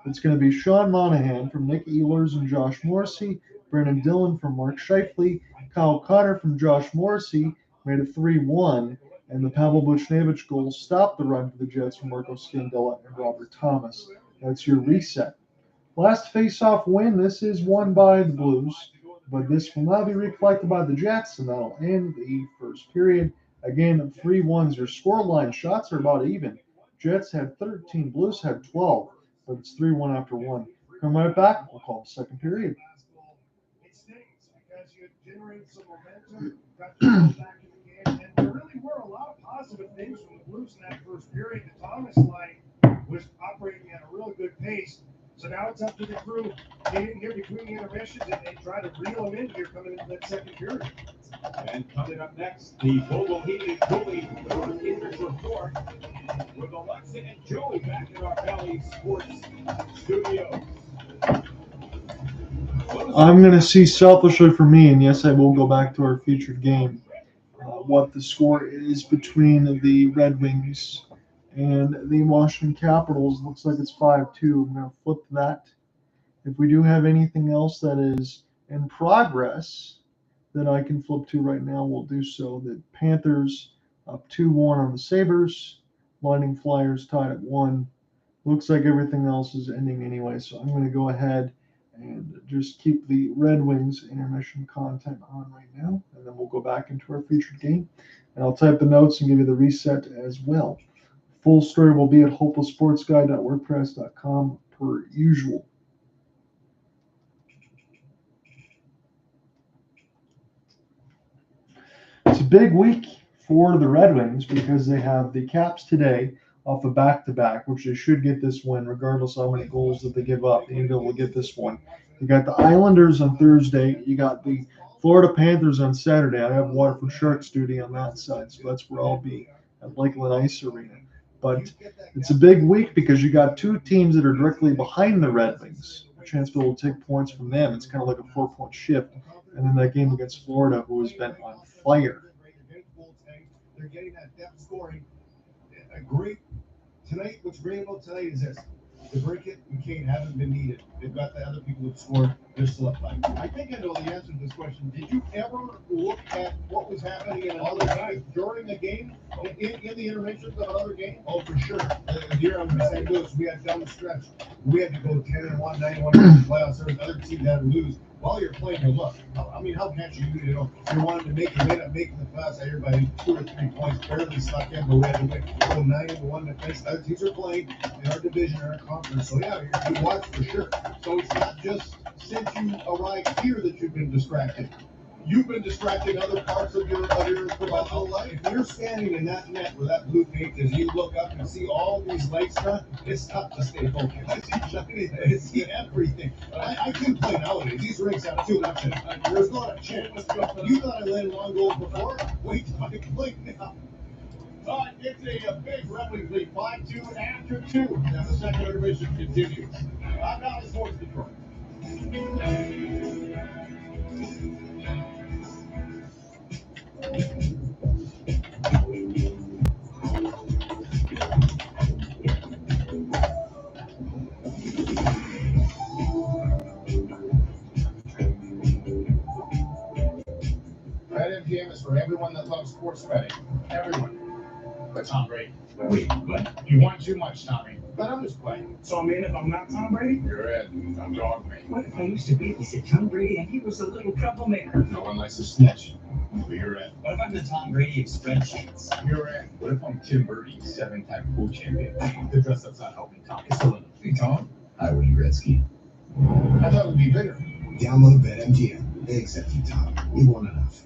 B: It's going to be Sean Monahan from Nick Ehlers and Josh Morrissey, Brandon Dillon from Mark Scheifele, Kyle Cotter from Josh Morrissey, made it 3-1, and the Pavel Buchnevich goal stopped the run for the Jets from Marco Scandella and Robert Thomas. That's your reset. Last face-off win, this is won by the Blues, but this will now be reflected by the Jets, and that'll end the first period. Again, 3-1 is your scoreline. Shots are about even. Jets had 13, Blues had 12, but it's 3-1 after 1. Come right back, we'll call the second period.
A: It stings because you generate some momentum, got the ball back in the game, and there really were a lot of positive things from the Blues in that first period. The Thomas line was operating at a really good pace. So now it's up to the crew. Get in here between the intermissions and they try to reel them in here coming into that second period.
F: And coming up next, the Bobo Heating Cooling Injuries Report with Alexa and Joey back in our Bally Sports studio.
B: I'm going to see selfishly for me, and yes, I will go back to our featured game, what the score is between the Red Wings and the Washington Capitals. Looks like it's 5-2. I'm going to flip that. If we do have anything else that is in progress that I can flip to right now, we'll do so. The Panthers up 2-1 on the Sabres. Lightning Flyers tied at 1. Looks like everything else is ending anyway, so I'm going to go ahead and just keep the Red Wings intermission content on right now, and then we'll go back into our featured game. And I'll type the notes and give you the reset as well. Full story will be at hopelesssportsguy.wordpress.com per usual. It's a big week for the Red Wings because they have the Caps today off a back-to-back, which they should get this win regardless of how many goals that they give up. They need to be able to get this one. You got the Islanders on Thursday. You got the Florida Panthers on Saturday. I have Waterford Sharks duty on that side, so that's where I'll be at Lakeland Ice Arena. But it's a big week because you got two teams that are directly behind the Red Wings. Chancellor will take points from them. It's kind of like a 4-point shift. And then that game against Florida, who has been on fire.
J: They're getting that depth scoring. Great. Tonight, what's great about tonight is this. The Brickett and Kane haven't been needed. They've got the other people who've scored. They're still up by. I think I know the answer to this question. Did you ever look at what was happening in another game during the game, in the intermissions of another game? Oh, for sure. Here on St. Louis, we had down the stretch. We had to go 10-1, 9-1 in the playoffs. There was other teams that had to lose. While you're playing your luck, I mean, how can't you do it? You wanted to make, you ended up making the playoffs out here by 2 or 3 points, barely snuck in, but we had to win. Go 9-1 to finish. Other teams are playing in our division or our conference, so yeah, you watch for sure. So it's not just since you arrived here that you've been distracted. You've been distracting other parts of your professional life. If you're standing in that net where that blue paint is, you look up and see all these lights run, it's tough to stay focused. I see everything. I can play nowadays. These rings have 2 options. There's not a chance. You thought I let long goals before? Wait till I play now. It's a big Rebels lead, 5-2 after 2. Now the second intermission continues. I'm Valley Sports Detroit. BetMGM is for everyone that loves sports betting. Everyone. But Tom Brady. Wait, what? You want too much, Tommy. But I'm just playing. So I mean, if I'm not Tom Brady, you're in. I'm dog me.
G: What if I used to babysit Tom Brady and he was a little troublemaker?
J: No one likes to snitch. You're in.
G: What if I'm the Tom Brady of spreadsheets?
J: You're in.
F: What if I'm Tim Birdie, 7-time pool champion? The dress up's not helping Tom. It's still in the Hey, Tom?
A: Hi, Wayne Gretzky.
J: I thought it would be bigger.
A: Download BetMGM. They accept you, Tom. We want enough.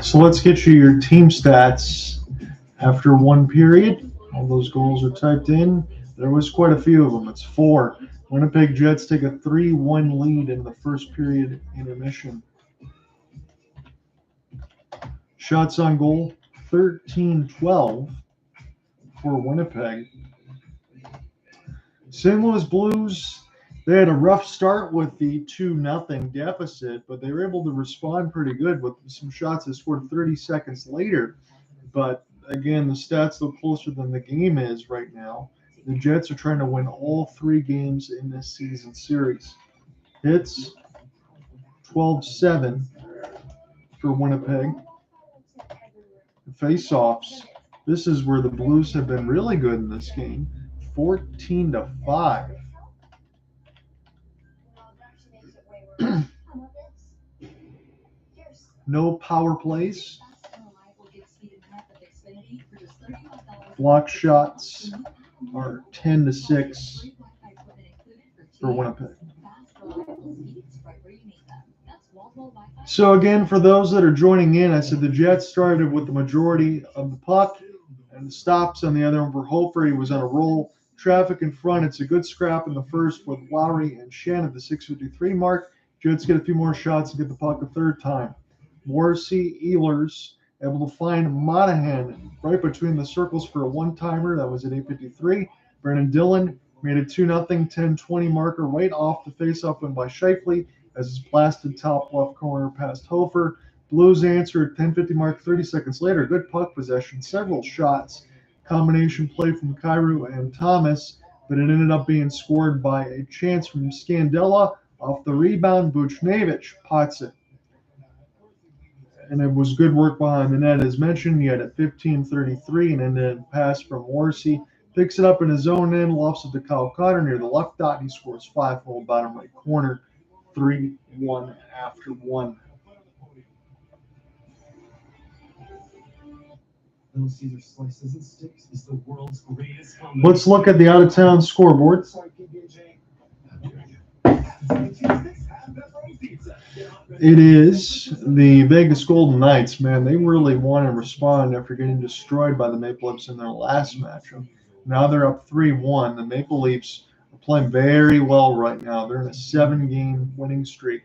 B: So let's get you your team stats after one period. All those goals are typed in. There was quite a few of them. It's 4. Winnipeg Jets take a 3-1 lead in the first period intermission. Shots on goal, 13-12 for Winnipeg. St. Louis Blues, they had a rough start with the 2-0 deficit, but they were able to respond pretty good with some shots that scored 30 seconds later. But again, the stats look closer than the game is right now. The Jets are trying to win all 3 games in this season series. Hits, 12-7 for Winnipeg. Face-offs, this is where the Blues have been really good in this game, 14-5. No power plays. Block shots are 10-6 for Winnipeg. So again, for those that are joining in, I said the Jets started with the majority of the puck and the stops on the other one for Hofer. He was on a roll. Traffic in front. It's a good scrap in the first with Lowry and Schenn at the 6:53 mark. Jets get a few more shots and get the puck a third time. Morrissey, Ehlers, able to find Monahan right between the circles for a one-timer. That was at 8:53. Brandon Dillon made a 2-0 10-20 marker right off the face-off win by Scheifele as it's blasted top left corner past Hofer. Blues answer at 10:50 mark 30 seconds later. Good puck possession, several shots. Combination play from Kyrou and Thomas, but it ended up being scored by a chance from Scandella off the rebound. Buchnevich pots it. And it was good work behind the net. As mentioned, he had a 15:33 and ended a pass from Morrissey. Picks it up in his own end, lofts it to Kyle Cotter near the left dot. He scores 5 from the bottom right corner. 3-1 after 1.
G: Little Caesar slices and sticks is the world's greatest combination.
B: Let's look at the out-of-town scoreboard. It is the Vegas Golden Knights, man. They really want to respond after getting destroyed by the Maple Leafs in their last matchup. Now they're up 3-1. The Maple Leafs are playing very well right now. They're in a 7-game winning streak.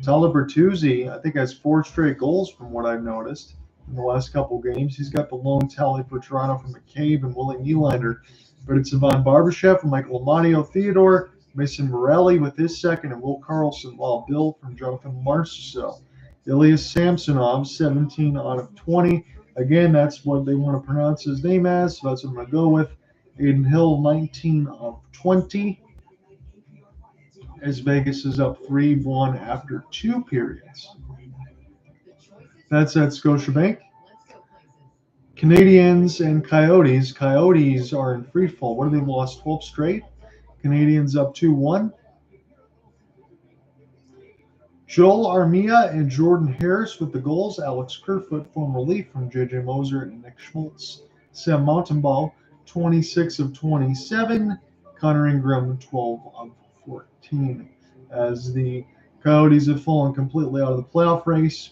B: Tyler Bertuzzi, I think, has 4 straight goals from what I've noticed in the last couple games. He's got the lone tally for Toronto from McCabe and Willie Nylander. But it's Ivan Barbashev from Michael Amadio Theodore, Mason Morelli with his second, and Will Carlson, while Bill from Jonathan Marchessault. Ilya Samsonov, 17 out of 20. Again, that's what they want to pronounce his name as, so that's what I'm going to go with. Aiden Hill, 19 of 20. As Vegas is up 3-1 after 2 periods. That's at Scotiabank. Canadiens and Coyotes. Coyotes are in free fall. What have they lost? 12 straight. Canadiens up 2-1. Joel Armia and Jordan Harris with the goals. Alex Kerfoot, former Leaf from J.J. Moser and Nick Schmaltz. Sam Montembeault, 26 of 27. Connor Ingram, 12 of 14. As the Coyotes have fallen completely out of the playoff race.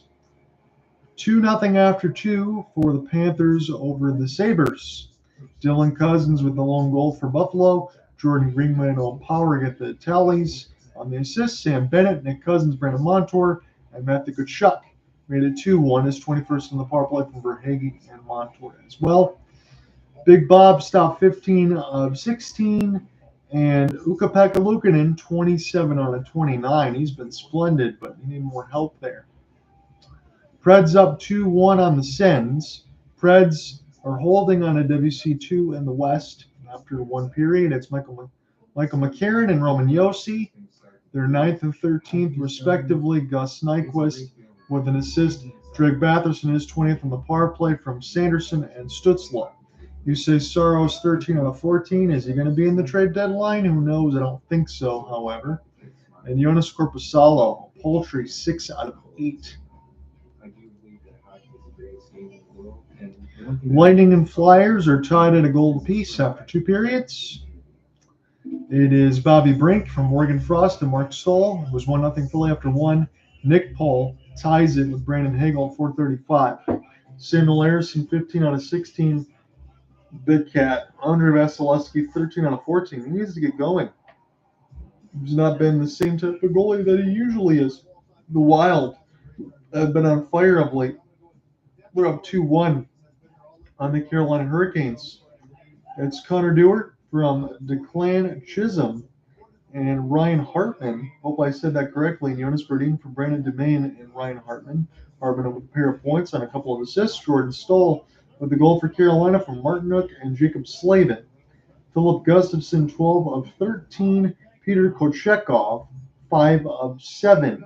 B: 2-0 after 2 for the Panthers over the Sabres. Dylan Cousins with the lone goal for Buffalo. Jordan Greenway and Owen Power get the tallies. On the assists, Sam Bennett, Nick Cousins, Brandon Montour, and Matthew Tkachuk made it 2-1. His 21st in the power play from Verhaeghe and Montour as well. Big Bob stopped 15 of 16. And Ukko-Pekka Luukkonen, 27 out of 29. He's been splendid, but you need more help there. Preds up 2-1 on the Sens. Preds are holding on a WC2 in the West after 1 period. It's Michael McCarron and Roman Josi. They're 9th and 13th, respectively. Gus Nyquist with an assist. Drake Batherson is 20th on the power play from Sanderson and Stutzla. You say Saros 13 out of 14. Is he going to be in the trade deadline? Who knows? I don't think so, however. And Jonas Korpisalo, poultry, 6 out of 8. Lightning and Flyers are tied at a goal apiece after 2 periods. It is Bobby Brink from Morgan Frost and Mark Stoll. It was 1-0 Philly after 1. Nick Paul ties it with Brandon Hagel at 4:35. Samuel Larison, 15 out of 16. Big Cat. Andre Vasilevsky, 13 out of 14. He needs to get going. He's not been the same type of goalie that he usually is. The Wild have been on fire of late. They're up 2-1 on the Carolina Hurricanes. It's Connor Dewar from Declan Chisholm and Ryan Hartman. Hope I said that correctly. And Jonas Berdine from Brandon Domain and Ryan Hartman. Hartman with a pair of points on a couple of assists. Jordan Stoll with the goal for Carolina from Martin Nook and Jacob Slavin. Philip Gustafson, 12 of 13. Peter Kochekov, 5 of 7.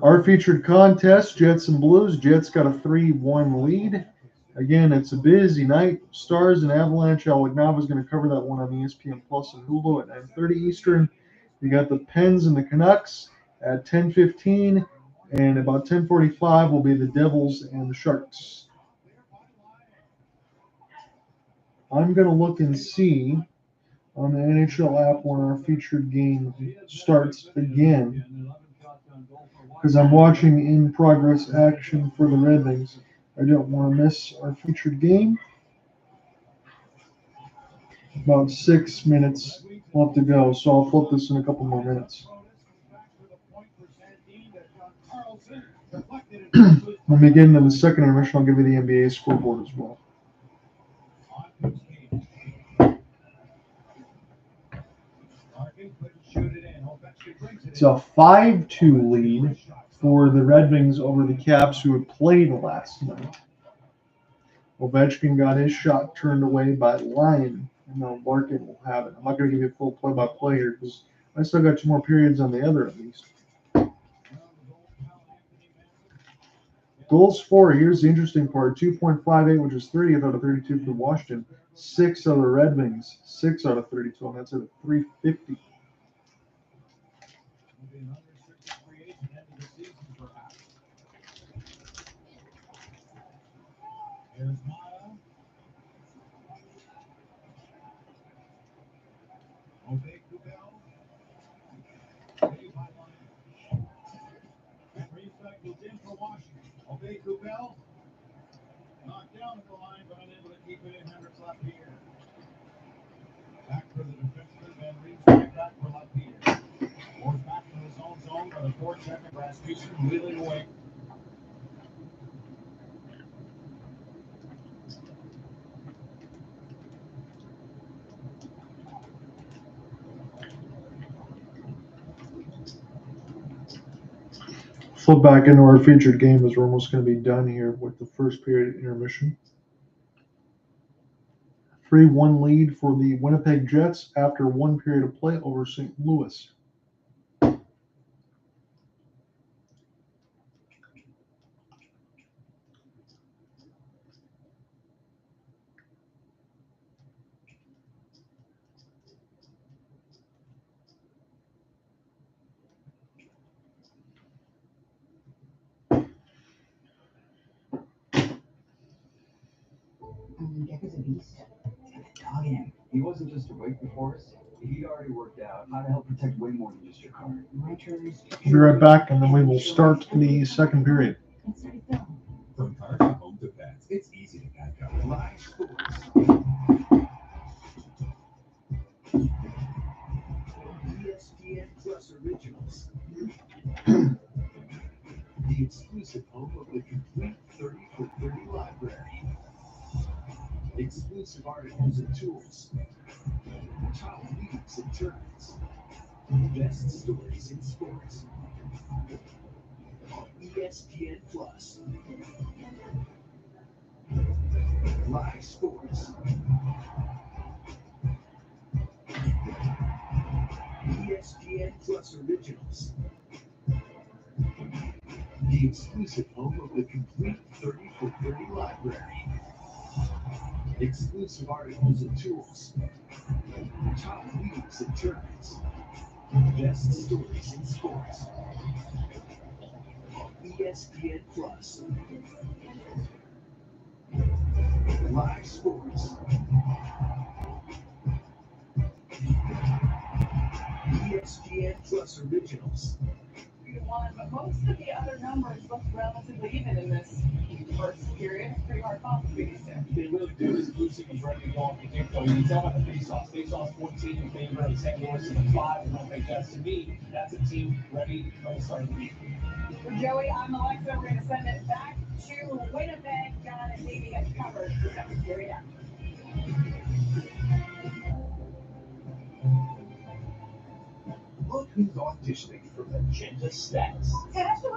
B: Our featured contest, Jets and Blues. Jets got a 3-1 lead. Again, it's a busy night. Stars and Avalanche. Alec Nava's going to cover that one on ESPN Plus and Hulu at 9:30 Eastern. You got the Pens and the Canucks at 10:15, and about 10:45 will be the Devils and the Sharks. I'm going to look and see on the NHL app when our featured game starts again, because I'm watching in progress action for the Red Wings. I don't want to miss our featured game. About 6 minutes left to go, so I'll flip this in a couple more minutes. When we get into the second intermission, I'll give you the NBA scoreboard as well. It's a 5-2 lead for the Red Wings over the Caps, who had played last night. Ovechkin got his shot turned away by Lyon, and now Larkin will have it. I'm not going to give you a full play-by-play here because I still got 2 more periods on the other at least. Goals for, here's the interesting part, 2.58, which is 30th out of 32 for Washington. 6 out of the Red Wings, 6 out of 32, and that's at a 350.
J: Obey Kubel. Reflect was in for Washington. Obey Kubel. Knocked down at the line, but unable to keep it in. Hendricks left here. Back for the defenseman, Van Riemsdyk back for Lapierre. Or back to his own zone by the forechecker, Rasmussen wheeling away.
B: Flip back into our featured game as we're almost going to be done here with the first period intermission. 3-1 lead for the Winnipeg Jets after one period of play over St. Louis.
K: Decker's a beast. He's got a dog in him. He wasn't just a wake before us. He'd already worked out how to help protect way more than just your car. Renters.
B: We'll be right back, and then we will start the second period.
F: From car to home to pets, it's easy to pack up.
H: Live sports. ESPN Plus Originals. The exclusive home of the complete 30 for 30 library. Exclusive articles and tools. Top leagues and tournaments. Best stories in sports. On ESPN Plus. Live sports. ESPN Plus Originals. The exclusive home of the complete 30 for 30 library. Exclusive articles and tools. Top leagues and tournaments. Best stories in sports. On ESPN Plus. Live sports. ESPN Plus Originals.
I: One, but most of the other numbers look relatively even in this first period. It's pretty hard fought for Bannister.
A: They really do. This blue team is ready to go off the get-go. You can tell by the face-offs. Face-offs 14 in favor of St. Louis and 5 in Winnipeg Jets. To me, that's a team ready to start the league.
I: For Joey, I'm Alexa. We're going to send it back to Winnipeg. John and Davey have covered the second period.
H: Look who's auditioning for Magenta Status.
A: Yeah, special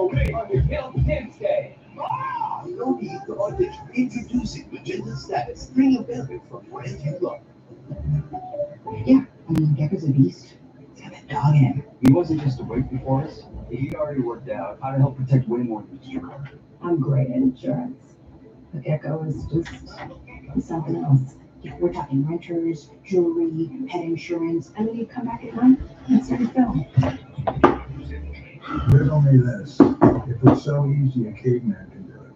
A: rate on your Kids Day.
H: Ah, no need to audition. Introducing Magenta Status. Bring a benefit from brands you love.
K: Yeah, Decker's a beast. He's got a dog in him. He wasn't just a wake before us. He'd already worked out how to help protect way more than just your car.
L: I'm great at insurance. The gecko is just something else. We're talking renters, jewelry, pet insurance, and then you come back at night and start a film.
M: There's only this. If it's so easy, a caveman can do it.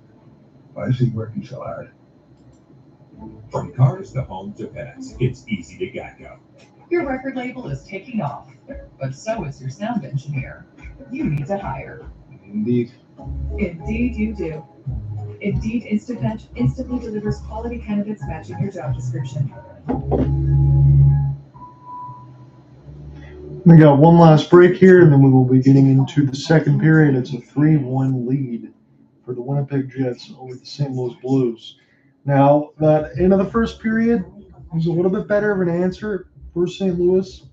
M: Why is he working so hard?
F: From cars to home to pets, it's easy to Geico.
N: Your record label is taking off, but so is your sound engineer. You need to hire.
M: Indeed.
N: Indeed you do. Indeed Instant Match instantly delivers quality candidates matching your job description.
B: We got one last break here, and then we will be getting into the second period. It's a 3-1 lead for the Winnipeg Jets over the St. Louis Blues. Now, that end of the first period was a little bit better of an answer for St. Louis,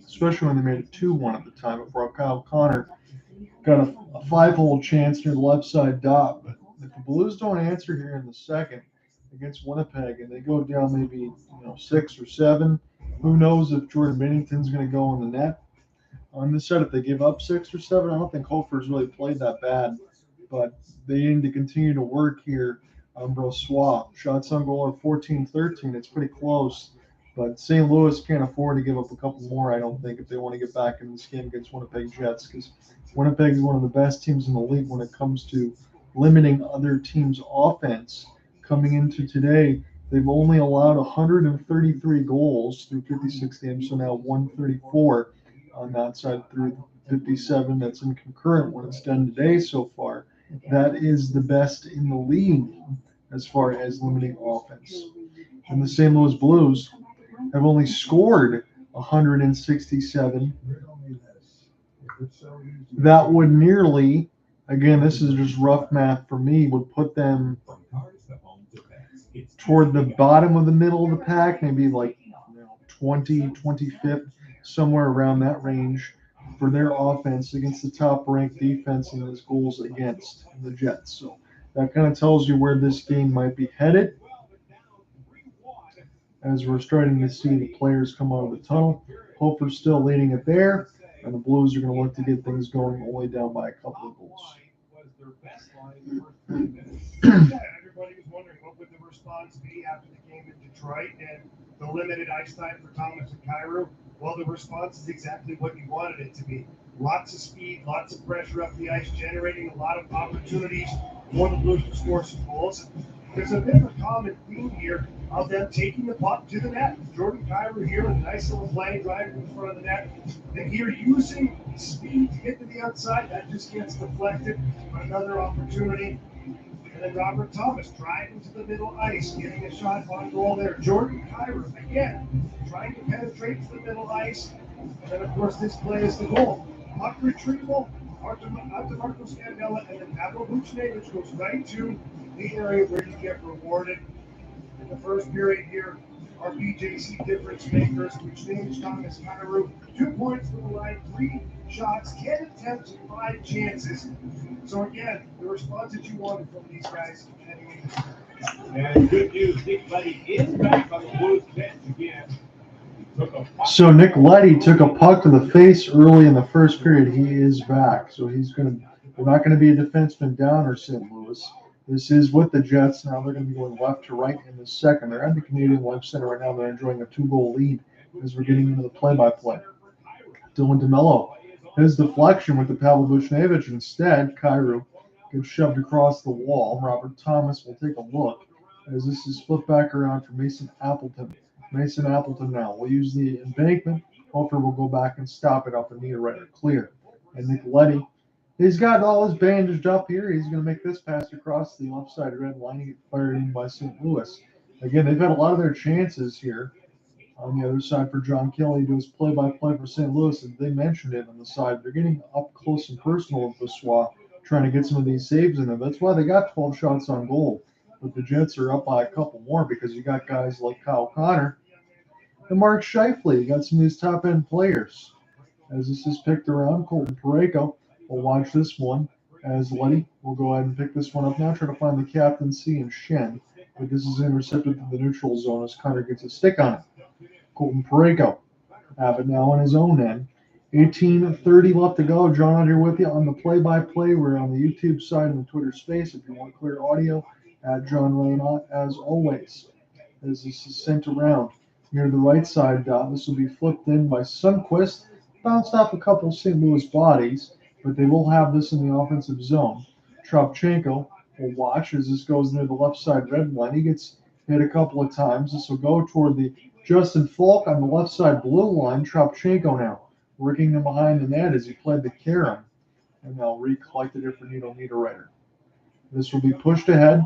B: especially when they made it 2-1 at the time before Kyle Connor got a 5-hole chance near the left side dot. But if the Blues don't answer here in the second against Winnipeg and they go down maybe 6 or 7, who knows if Jordan Bennington's going to go in the net. On this side, if they give up 6 or 7, I don't think Hofer's really played that bad, but they need to continue to work here on Brossois. Shots on goal are 14-13. It's pretty close, but St. Louis can't afford to give up a couple more, I don't think, if they want to get back in this game against Winnipeg Jets, because Winnipeg is one of the best teams in the league when it comes to limiting other teams' offense. Coming into today, They've only allowed 133 goals through 56 games, so now 134 on that side through 57. That's in concurrent when it's done today so far. That is the best in the league as far as limiting offense. And the St. Louis Blues have only scored 167. That would nearly, again, this is just rough math for me, would put them toward the bottom of the middle of the pack, maybe like 20, 25th, somewhere around that range for their offense against the top-ranked defense and those goals against the Jets. So that kind of tells you where this game might be headed as we're starting to see the players come out of the tunnel. Hofer's still leading it there, and the Blues are going to look to get things going only down by a couple of goals.
J: Everybody was wondering what would the response be after the game in Detroit and the limited ice time for Thomas and Kyrou. Well, the response is exactly what you wanted it to be. Lots of speed, lots of pressure up the ice, generating a lot of opportunities for the Blues to score some goals. There's a bit of a common theme here of them taking the puck to the net. Jordan Kyrou here with a nice little play right in front of the net. And here using speed to get to the outside, that just gets deflected. Another opportunity. And then Robert Thomas driving to the middle ice, getting a shot on goal there. Jordan Kyrou, again, trying to penetrate to the middle ice. And then, of course, this play is the goal. Puck retrieval, out to Marco Scandella, and then Pavel Buchnevich goes right to the area where you get rewarded. In the first period here, our BJC difference makers, Buchnevich, Thomas, Kyrou, 2 points from the line, 3 shots, 10 attempts, 5 chances. So again, the response that you wanted from these guys heading in.
D: And good news, Nick Leddy is back on the Blues bench again.
B: So Nick Leddy took a puck to the face early in the first period. He is back. So they're not going to be a defenseman down or St. Louis. This is with the Jets. Now they're going to be going left to right in the second. They're at the Canadian Life Center right now. They're enjoying a 2-goal lead as we're getting into the play-by-play. Dylan DeMello, his deflection with the Pavel Buchnevich. Instead, Kyrou gets shoved across the wall. Robert Thomas will take a look as this is flipped back around for Mason Appleton. Mason Appleton now will use the embankment. Hofer will go back and stop it off the Niederreiter clear. And Nick Leddy, he's got all his bandaged up here. He's going to make this pass across the left side red line and get fired in by St. Louis. Again, they've had a lot of their chances here. On the other side for John Kelly, does play-by-play for St. Louis, and they mentioned it on the side. They're getting up close and personal with Boissois, trying to get some of these saves in them. That's why they got 12 shots on goal. But the Jets are up by a couple more because you got guys like Kyle Connor and Mark Scheifele. You got some of these top-end players. As this is picked around, Colton Parayko will watch this one as Leddy will go ahead and pick this one up now, try to find the captaincy and Schenn. But this is intercepted to the neutral zone as Connor gets a stick on it. Colton Parayko have it now on his own end. 18:30 left to go. John out here with you on the play-by-play. We're on the YouTube side and the Twitter space. If you want clear audio, at John Raynaud, as always. As this is sent around near the right side dot, this will be flipped in by Sundqvist. Bounced off a couple of St. Louis bodies, but they will have this in the offensive zone. Tropchenko will watch as this goes near the left side red line. He gets hit a couple of times. This will go toward the Justin Falk on the left side blue line. Tropchenko now working him behind the net as he played the carom. And they'll recollect it here for Nino Niederreiter. This will be pushed ahead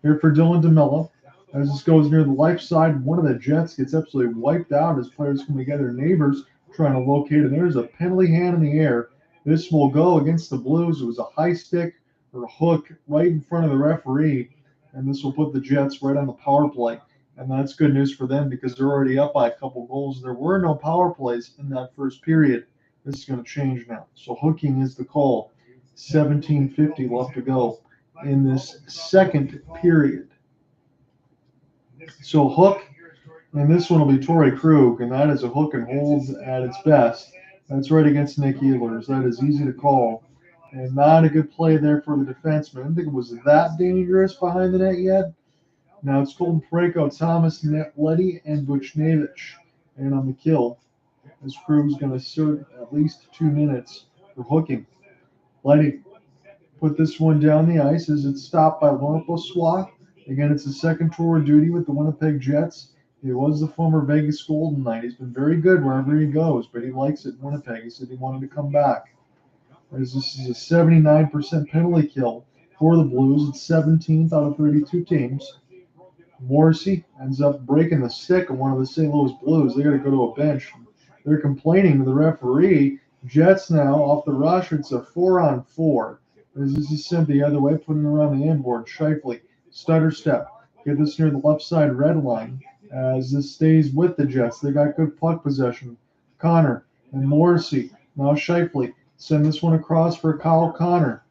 B: here for Dylan DeMello. As this goes near the left side, one of the Jets gets absolutely wiped out as players come together. Neighbours trying to locate it. There's a penalty hand in the air. This will go against the Blues. It was a high stick or a hook right in front of the referee. And this will put the Jets right on the power play. And that's good news for them because they're already up by a couple goals. There were no power plays in that first period. This is going to change now. So hooking is the call. 17:50 left to go in this second period. So hook, and this one will be Torey Krug, and that is a hook and hold at its best. That's right against Nick Ehlers. That is easy to call. And not a good play there for the defenseman. I don't think it was that dangerous behind the net yet. Now it's Colton Parayko, Thomas, Leddy, and Buchnevich. And on the kill, as Krug's going to serve at least 2 minutes for hooking. Leddy put this one down the ice as it's stopped by Laurent Boissois. Again, it's his second tour of duty with the Winnipeg Jets. He was the former Vegas Golden Knight. He's been very good wherever he goes, but he likes it in Winnipeg. He said he wanted to come back. As this is a 79% penalty kill for the Blues. It's 17th out of 32 teams. Morrissey ends up breaking the stick of one of the St. Louis Blues. They got to go to a bench. They're complaining to the referee. Jets now off the rush. It's a 4-on-4. As this is sent the other way, putting it around the inboard. Scheifele, stutter step. Get this near the left side red line as this stays with the Jets. They got good puck possession. Connor and Morrissey. Now Scheifele. Send this one across for Kyle Connor.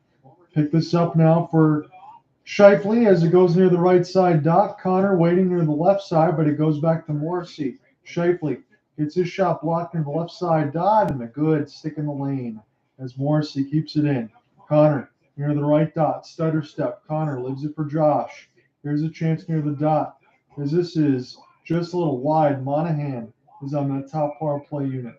B: Pick this up now for Scheifele as it goes near the right side dot. Connor waiting near the left side, but it goes back to Morrissey. Scheifele gets his shot blocked near the left side dot, and a good stick in the lane as Morrissey keeps it in. Connor near the right dot. Stutter step. Connor leaves it for Josh. Here's a chance near the dot. As this is just a little wide. Monahan is on that top power play unit.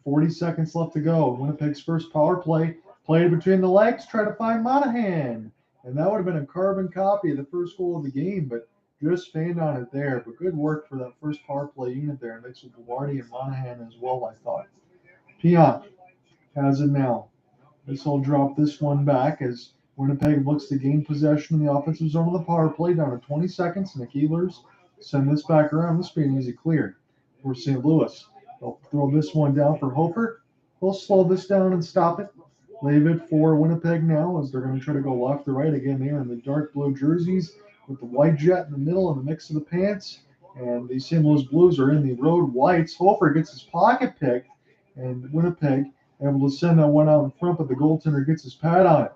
B: 40 seconds left to go. Winnipeg's first power play. Played between the legs. Try to find Monahan. And that would have been a carbon copy of the first goal of the game, but just fanned on it there. But good work for that first power play unit there. Mixed with Vilardi and Monahan as well, I thought. Pionk has it now. This will drop this one back as Winnipeg looks to gain possession in the offensive zone of the power play down to 20 seconds. Nick Ehlers send this back around. This being easy clear for St. Louis. They'll throw this one down for Hofer. They'll slow this down and stop it. Leave it for Winnipeg now as they're going to try to go left to right again there in the dark blue jerseys with the white jet in the middle and the mix of the pants. And the St. Louis Blues are in the road whites. Hofer gets his pocket picked, and Winnipeg able to send that one out in front, but the goaltender gets his pad on it.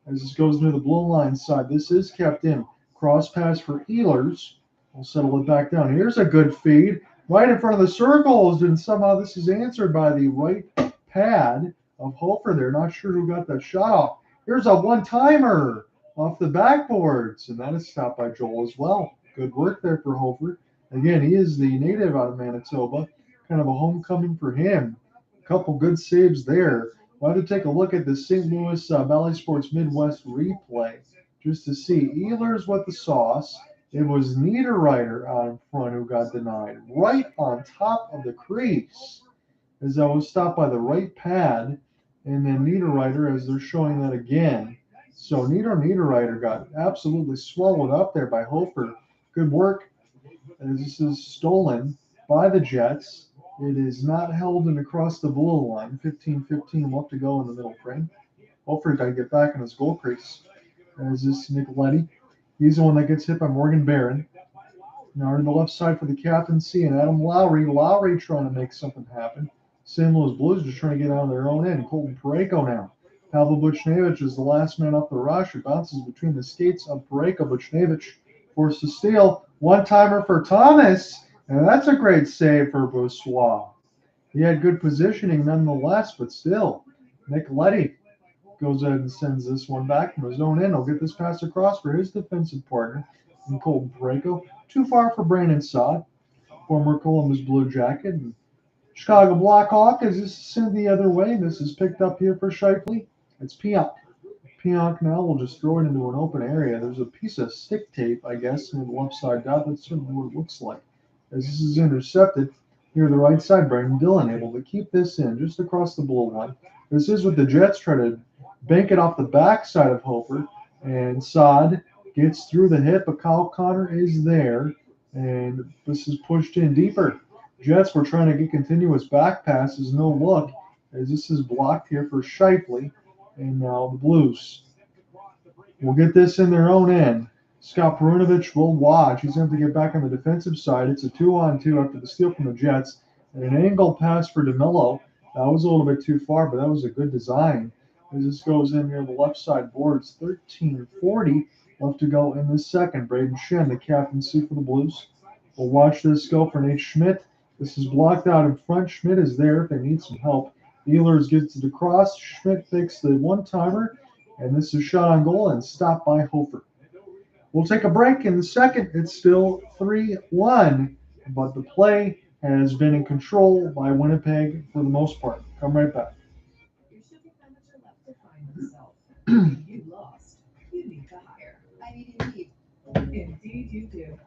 B: As this goes near the blue line side, this is kept in. Cross pass for Ehlers. We'll settle it back down. Here's a good feed right in front of the circles, and somehow this is answered by the right pad of Hofer there. Not sure who got that shot off. Here's a one-timer off the backboards, and that is stopped by Joel as well. Good work there for Hofer. Again, he is the native out of Manitoba. Kind of a homecoming for him. A couple good saves there. We'll have to take a look at the St. Louis Bally Sports Midwest replay just to see. Ehlers with the sauce. It was Niederreiter out in front who got denied. Right on top of the crease as that was stopped by the right pad. And then Niederreiter as they're showing that again. So Niederreiter got absolutely swallowed up there by Hofer. Good work as this is stolen by the Jets. It is not held and across the blue line. 15-15 left to go in the middle frame. Hofer got to get back in his goal crease. As this Leddy. He's the one that gets hit by Morgan Barron. Now on the left side for the captaincy and Adam Lowry. Lowry trying to make something happen. St. Louis Blues just trying to get out of their own end. Colton Parayko now. Pavel Buchnevich is the last man up the rush. It bounces between the skates of Parayko. Buchnevich forced to steal. One-timer for Thomas. And that's a great save for Boussois. He had good positioning nonetheless, but still. Leddy goes ahead and sends this one back from his own end. He'll get this pass across for his defensive partner in Colton Parayko. Too far for Brandon Saad, former Columbus Blue Jacket. And Chicago Blackhawk as this is sent the other way. This is picked up here for Scheifele. It's Pionk. Pionk now will just throw it into an open area. There's a piece of stick tape, I guess, in the left side dot. That's certainly what it looks like. As this is intercepted, here the right side, Brayden Dillon able to keep this in just across the blue line. This is what the Jets try to bank it off the backside of Hofer, and Saad gets through the hit, but Kyle Connor is there, and this is pushed in deeper. Jets were trying to get continuous back passes, no look, as this is blocked here for Scheifele, and now the Blues will get this in their own end. Scott Perunovich will watch. He's going to get back on the defensive side. It's a 2-on-2 after the steal from the Jets. And an angle pass for DeMello. That was a little bit too far, but that was a good design. As this goes in near the left side boards, 13:40 left to go in the second. Brayden Schenn, the captaincy for the Blues. We'll watch this go for Nate Schmidt. This is blocked out in front. Schmidt is there if they need some help. Ehlers gets it across. Schmidt takes the one-timer, and this is shot on goal and stopped by Hofer. We'll take a break in the second. It's still 3-1, but the play has been in control by Winnipeg for the most part. Come right back.
N: Your shipping manager left to find himself. You lost. You need to hire.
O: I need Indeed.
N: Indeed you do.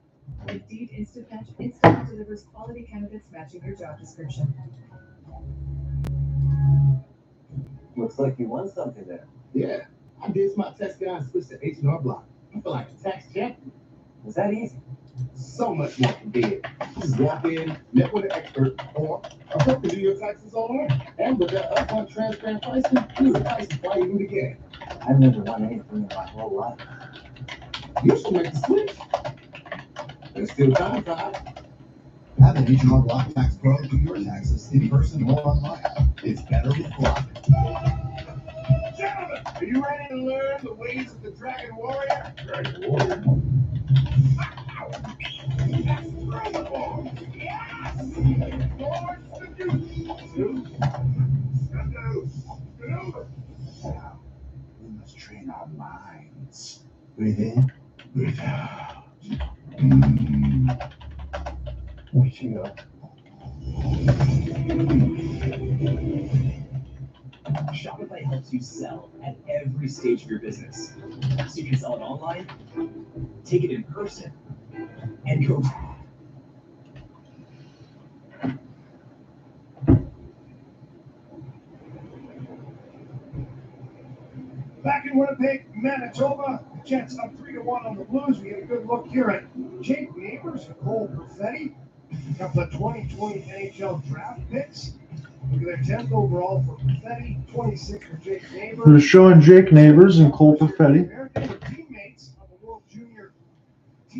N: Indeed Instant Match instantly delivers quality candidates matching your job description.
O: Looks like you won something there.
J: Yeah, I did my test guy and switched to H&R Block. I feel like a tax champion.
O: Was that easy?
J: So much more convenient. Just walk in, met with an expert, or a book to do your taxes online. And with that upfront transparent pricing, here's the prices why you do it again.
O: I've never won anything in my whole life.
J: You should make the switch. There's still time, Todd.
A: Have an H&R Block Tax Pro do your taxes in person or online. It's better with Block.
J: Gentlemen, are you ready to learn the ways of the Dragon Warrior? Dragon Warrior? That's incredible! Yes! Force the deuce! Maneuver!
A: Now, we must train our minds. Breathe in, breathe out.
O: Reaching up.
F: Shopify helps you sell at every stage of your business. So you can sell it online, take it in person, and go.
J: Back in Winnipeg, Manitoba, the Jets up 3-1 on the Blues. We get a good look here at Jake Neighbours and Cole Perfetti. A couple of 2020 NHL draft picks. Look at their 10th overall for Perfetti, 26 for Jake Neighbours.
B: They're showing Jake Neighbours and Cole Perfetti.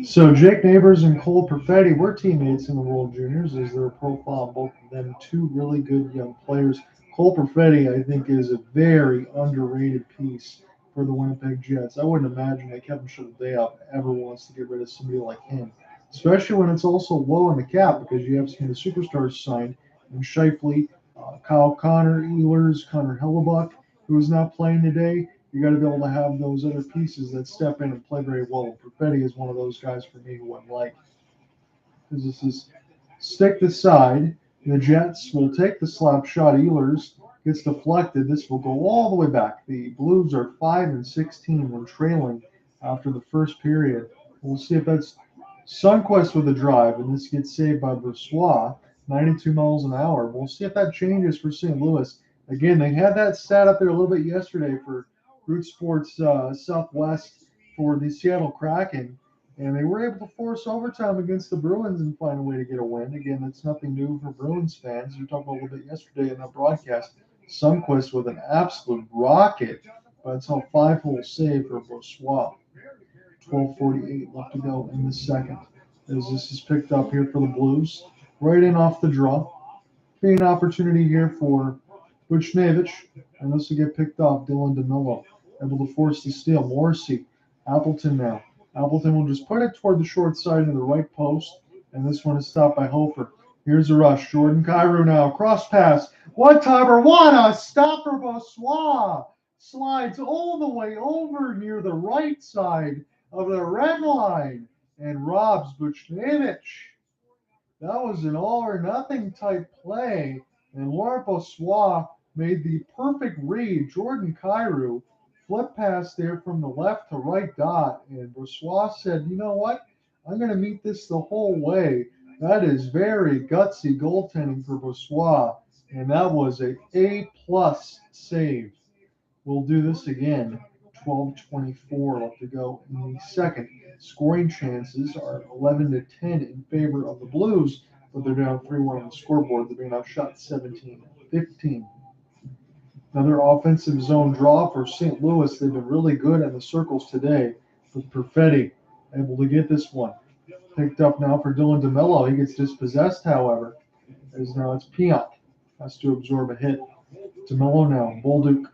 B: So Jake Neighbours and Cole Perfetti were teammates in the World Juniors, as their profile, both of them, two really good young players. Cole Perfetti, I think, is a very underrated piece for the Winnipeg Jets. I wouldn't imagine that Kevin Shildea ever wants to get rid of somebody like him, especially when it's also low in the cap because you have some of the superstars signed, and Scheifele, Kyle Connor, Ehlers, Connor Hellebuck, who is not playing today. You got to be able to have those other pieces that step in and play very well. Perfetti is one of those guys for me who I'd like. Because this is stick the side. The Jets will take the slap shot. Ehlers gets deflected. This will go all the way back. The Blues are 5-16 when trailing after the first period. We'll see if that's Sundqvist with a drive, and this gets saved by Brossois, 92 miles an hour. We'll see if that changes for St. Louis. Again, they had that stat up there a little bit yesterday for Root Sports Southwest for the Seattle Kraken. And they were able to force overtime against the Bruins and find a way to get a win. Again, that's nothing new for Bruins fans. We talked about a little bit yesterday in that broadcast. Sundqvist with an absolute rocket, but it's a 5-hole save for Brossois. 12:48 left to go in the second. As this is picked up here for the Blues. Right in off the draw. Be an opportunity here for Buchnevich. And this will get picked off. Dylan DeMello able to force the steal. Morrissey. Appleton now. Appleton will just put it toward the short side of the right post, and this one is stopped by Hofer. Here's a rush. Jordan Kyrou now. Cross pass. One-timer. What a stop for Brossois. Slides all the way over near the right side of the red line and robs Buchnevich. That was an all-or-nothing type play, and Laurent Brossois made the perfect read. Jordan Kyrou flip pass there from the left to right dot, and Brossois said, you know what? I'm going to meet this the whole way. That is very gutsy goaltending for Brossois, and that was a A-plus save. We'll do this again. 12:24 left to go in the second. Scoring chances are 11-10 in favor of the Blues, but they're down 3-1 on the scoreboard. They're being outshot 17-15. Another offensive zone draw for St. Louis. They've been really good in the circles today with Perfetti able to get this one. Picked up now for Dylan DeMello. He gets dispossessed, however, as now it's Piot. Has to absorb a hit. DeMello now. Bolduc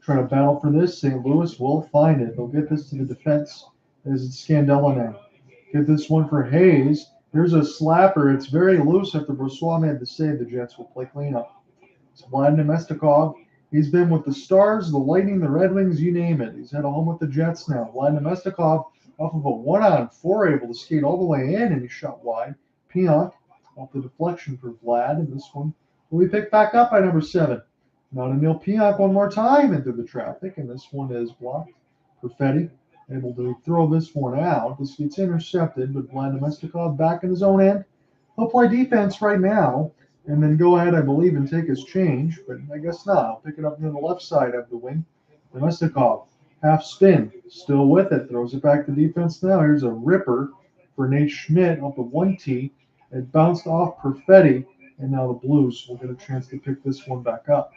B: trying to battle for this. St. Louis will find it. They'll get this to the defense as it's Scandella now. Get this one for Hayes. Here's a slapper. It's very loose after Brossois made the save. The Jets will play cleanup. It's Vlad Namestnikov. He's been with the Stars, the Lightning, the Red Wings, you name it. He's had a home with the Jets now. Vlad Namestnikov off of a 1-on-4, able to skate all the way in, and he shot wide. Piot off the deflection for Vlad, and this one will be picked back up by number 7. Not a nil. Piot one more time into the traffic, and this one is blocked. Perfetti able to throw this one out. This gets intercepted, but Namestnikov back in his own end. He'll play defense right now and then go ahead, I believe, and take his change, but I guess not. I'll pick it up near the left side of the wing. Namestnikov, half spin, still with it, throws it back to defense now. Here's a ripper for Nate Schmidt off the 1T. It bounced off Perfetti, and now the Blues will get a chance to pick this one back up.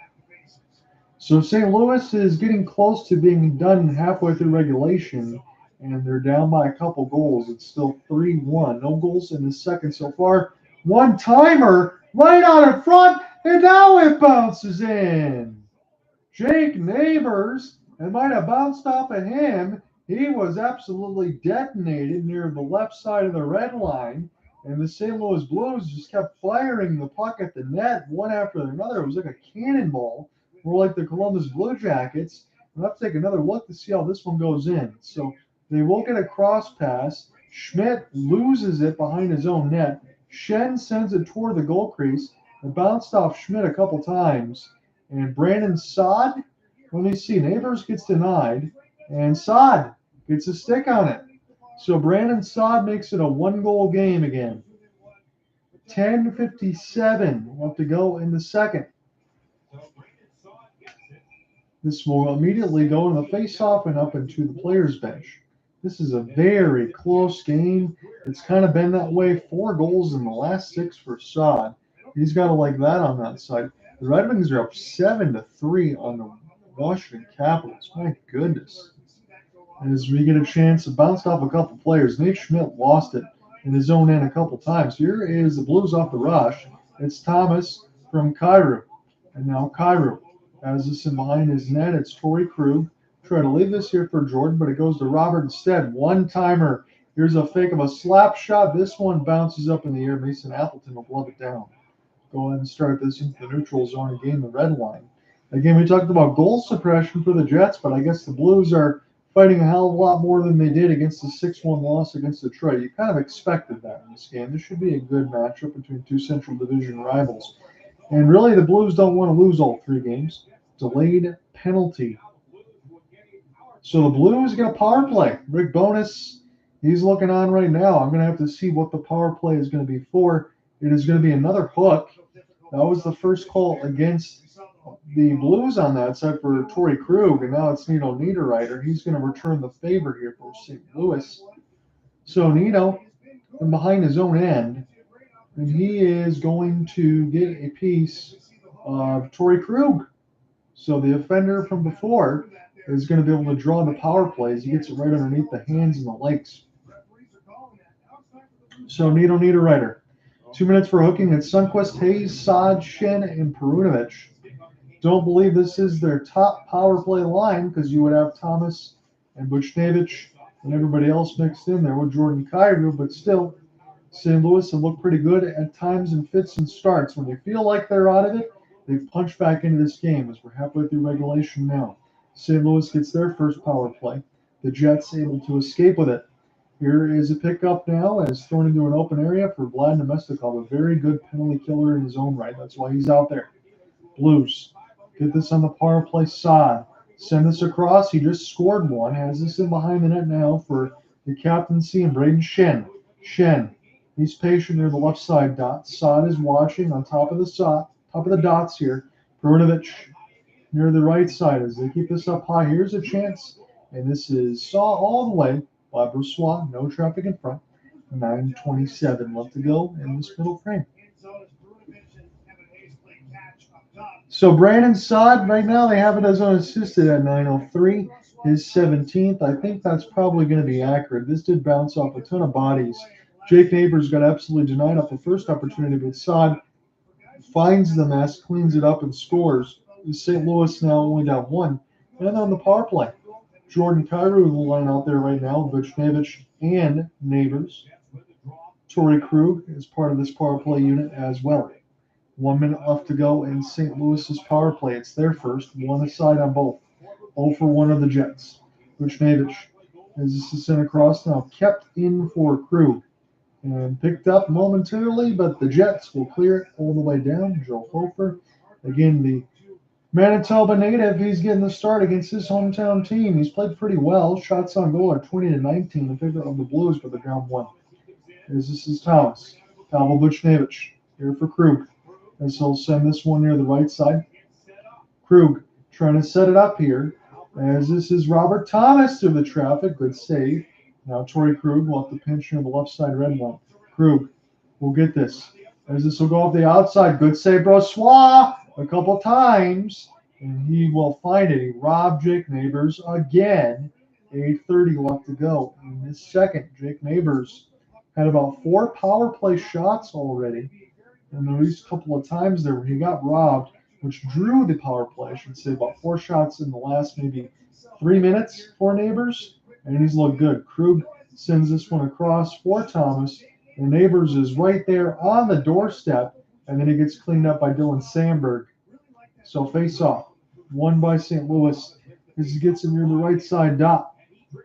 B: So St. Louis is getting close to being done halfway through regulation, and they're down by a couple goals. It's still 3-1. No goals in the second so far. One-timer right out in front, and now it bounces in. Jake Neighbours, it might have bounced off of him. He was absolutely detonated near the left side of the red line, and the St. Louis Blues just kept firing the puck at the net one after another. It was like a cannonball, more like the Columbus Blue Jackets. We'll have to take another look to see how this one goes in. So they will get a cross pass. Schmidt loses it behind his own net. Schenn sends it toward the goal crease. It bounced off Schmidt a couple times. And Brandon Saad, let me see, Neighbours gets denied. And Saad gets a stick on it. So Brandon Saad makes it a one-goal game again. 10:57 left to go in the second. This will immediately go in the face-off and up into the players' bench. This is a very close game. It's kind of been that way. 4 goals in the last 6 for Saad. He's got to like that on that side. The Red Wings are up 7-3 on the Washington Capitals. My goodness. As we get a chance, it bounced off a couple players. Nate Schmidt lost it in his own end a couple times. Here is the Blues off the rush. It's Thomas from Kyrou. And now Kyrou has this in behind his net. It's Torey Krug. Try to leave this here for Jordan, but it goes to Robert instead. One-timer. Here's a fake of a slap shot. This one bounces up in the air. Mason Appleton will glove it down. Go ahead and start this into the neutral zone again, the red line. Again, we talked about goal suppression for the Jets, but I guess the Blues are fighting a hell of a lot more than they did against the 6-1 loss against Detroit. You kind of expected that in this game. This should be a good matchup between two Central Division rivals. And really, the Blues don't want to lose all 3 games. Delayed penalty. So the Blues get a power play. Rick Bowness, he's looking on right now. I'm going to have to see what the power play is going to be for. It is going to be another hook. That was the first call against the Blues on that side for Torey Krug, and now it's Nino Niederreiter. He's going to return the favor here for St. Louis. So Nino from behind his own end, and he is going to get a piece of Torey Krug. So the offender from before is going to be able to draw the power plays. He gets it right underneath the hands and the legs. So Nino Niederreiter. 2 minutes for hooking. It's Sundqvist, Hayes, Saad, Schenn, and Perunovich. Don't believe this is their top power play line because you would have Thomas and Buchnevich and everybody else mixed in there with Jordan Kyrou, but still, St. Louis have looked pretty good at times in fits and starts. When they feel like they're out of it, they punch back into this game as we're halfway through regulation now. St. Louis gets their first power play. The Jets able to escape with it. Here is a pickup now as thrown into an open area for Vlad Namestnikov, a very good penalty killer in his own right. That's why he's out there. Blues get this on the power play. Saad send this across. He just scored one. Has this in behind the net now for the captaincy and Brayden Schenn. Schenn, he's patient near the left side dot. Saad is watching on top of the dots here. Perunovich near the right side as they keep this up high. Here's a chance, and this is saw all the way by Brossois. No traffic in front. 9:27 left to go in this middle frame. So Brandon Saad, right now they have it as unassisted at 9:03. His 17th. I think that's probably going to be accurate. This did bounce off a ton of bodies. Jake Neighbours got absolutely denied off the first opportunity, but Saad finds the mess, cleans it up, and scores. St. Louis now only down 1. And on the power play, Jordan Kyrou will line out there right now, Buchnevich and Neighbours. Torey Krug is part of this power play unit as well. 1 minute left to go in St. Louis's power play. It's their first, 1 aside on both. 0 for 1 of the Jets. Buchnevich as this is sent across now, kept in for Krug. And picked up momentarily, but the Jets will clear it all the way down. Joe Hofer. Again, the Manitoba native, he's getting the start against his hometown team. He's played pretty well. Shots on goal are 20-19 in favor of the Blues, but they're down 1. As this is Thomas. Pavel Buchnevich here for Krug. As he'll send this one near the right side. Krug trying to set it up here. As this is Robert Thomas through the traffic. Good save. Now Torey Krug will have to pinch near the left side red line. Krug will get this. As this will go off the outside. Good save, Brossois, a couple times. And he will find it. He robbed Jake Neighbours again. 8:30 left to go in this second. Jake Neighbours had about 4 power play shots already. And there was a couple of times there where he got robbed, which drew the power play, I should say, about 4 shots in the last maybe 3 minutes for Neighbours. And he's looked good. Krug sends this one across for Thomas. And Neighbours is right there on the doorstep. And then he gets cleaned up by Dylan Sandberg. So face off. Won by St. Louis. As he gets it near the right side dot.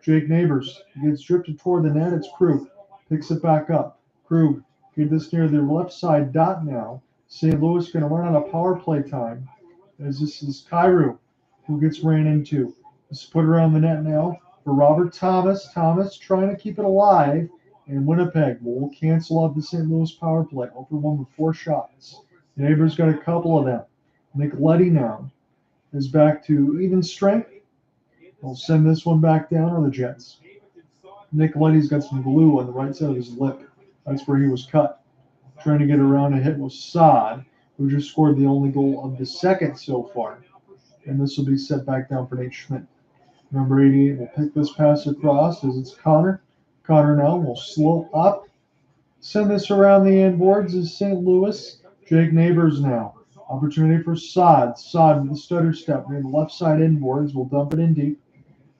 B: Jake Neighbours gets drifted toward the net. It's Krug. Picks it back up. Krug get this near the left side dot now. St. Louis going to run out of power play time. As this is Kyrou who gets ran into. Let's put it around the net now for Robert Thomas. Thomas trying to keep it alive. And Winnipeg will cancel out the St. Louis power play. Over 1 with 4 shots. Neighbours got a couple of them. Leddy now is back to even strength. We'll send this one back down on the Jets. Leddy's got some glue on the right side of his lip. That's where he was cut. Trying to get around a hit was Saad, who just scored the only goal of the second so far. And this will be set back down for Nate Schmidt. Number 88 will pick this pass across as it's Connor. Connor now will slow up. Send this around the end boards is St. Louis. Jake Neighbours now. Opportunity for Saad. Saad with the stutter step near the left side end boards. Will dump it in deep.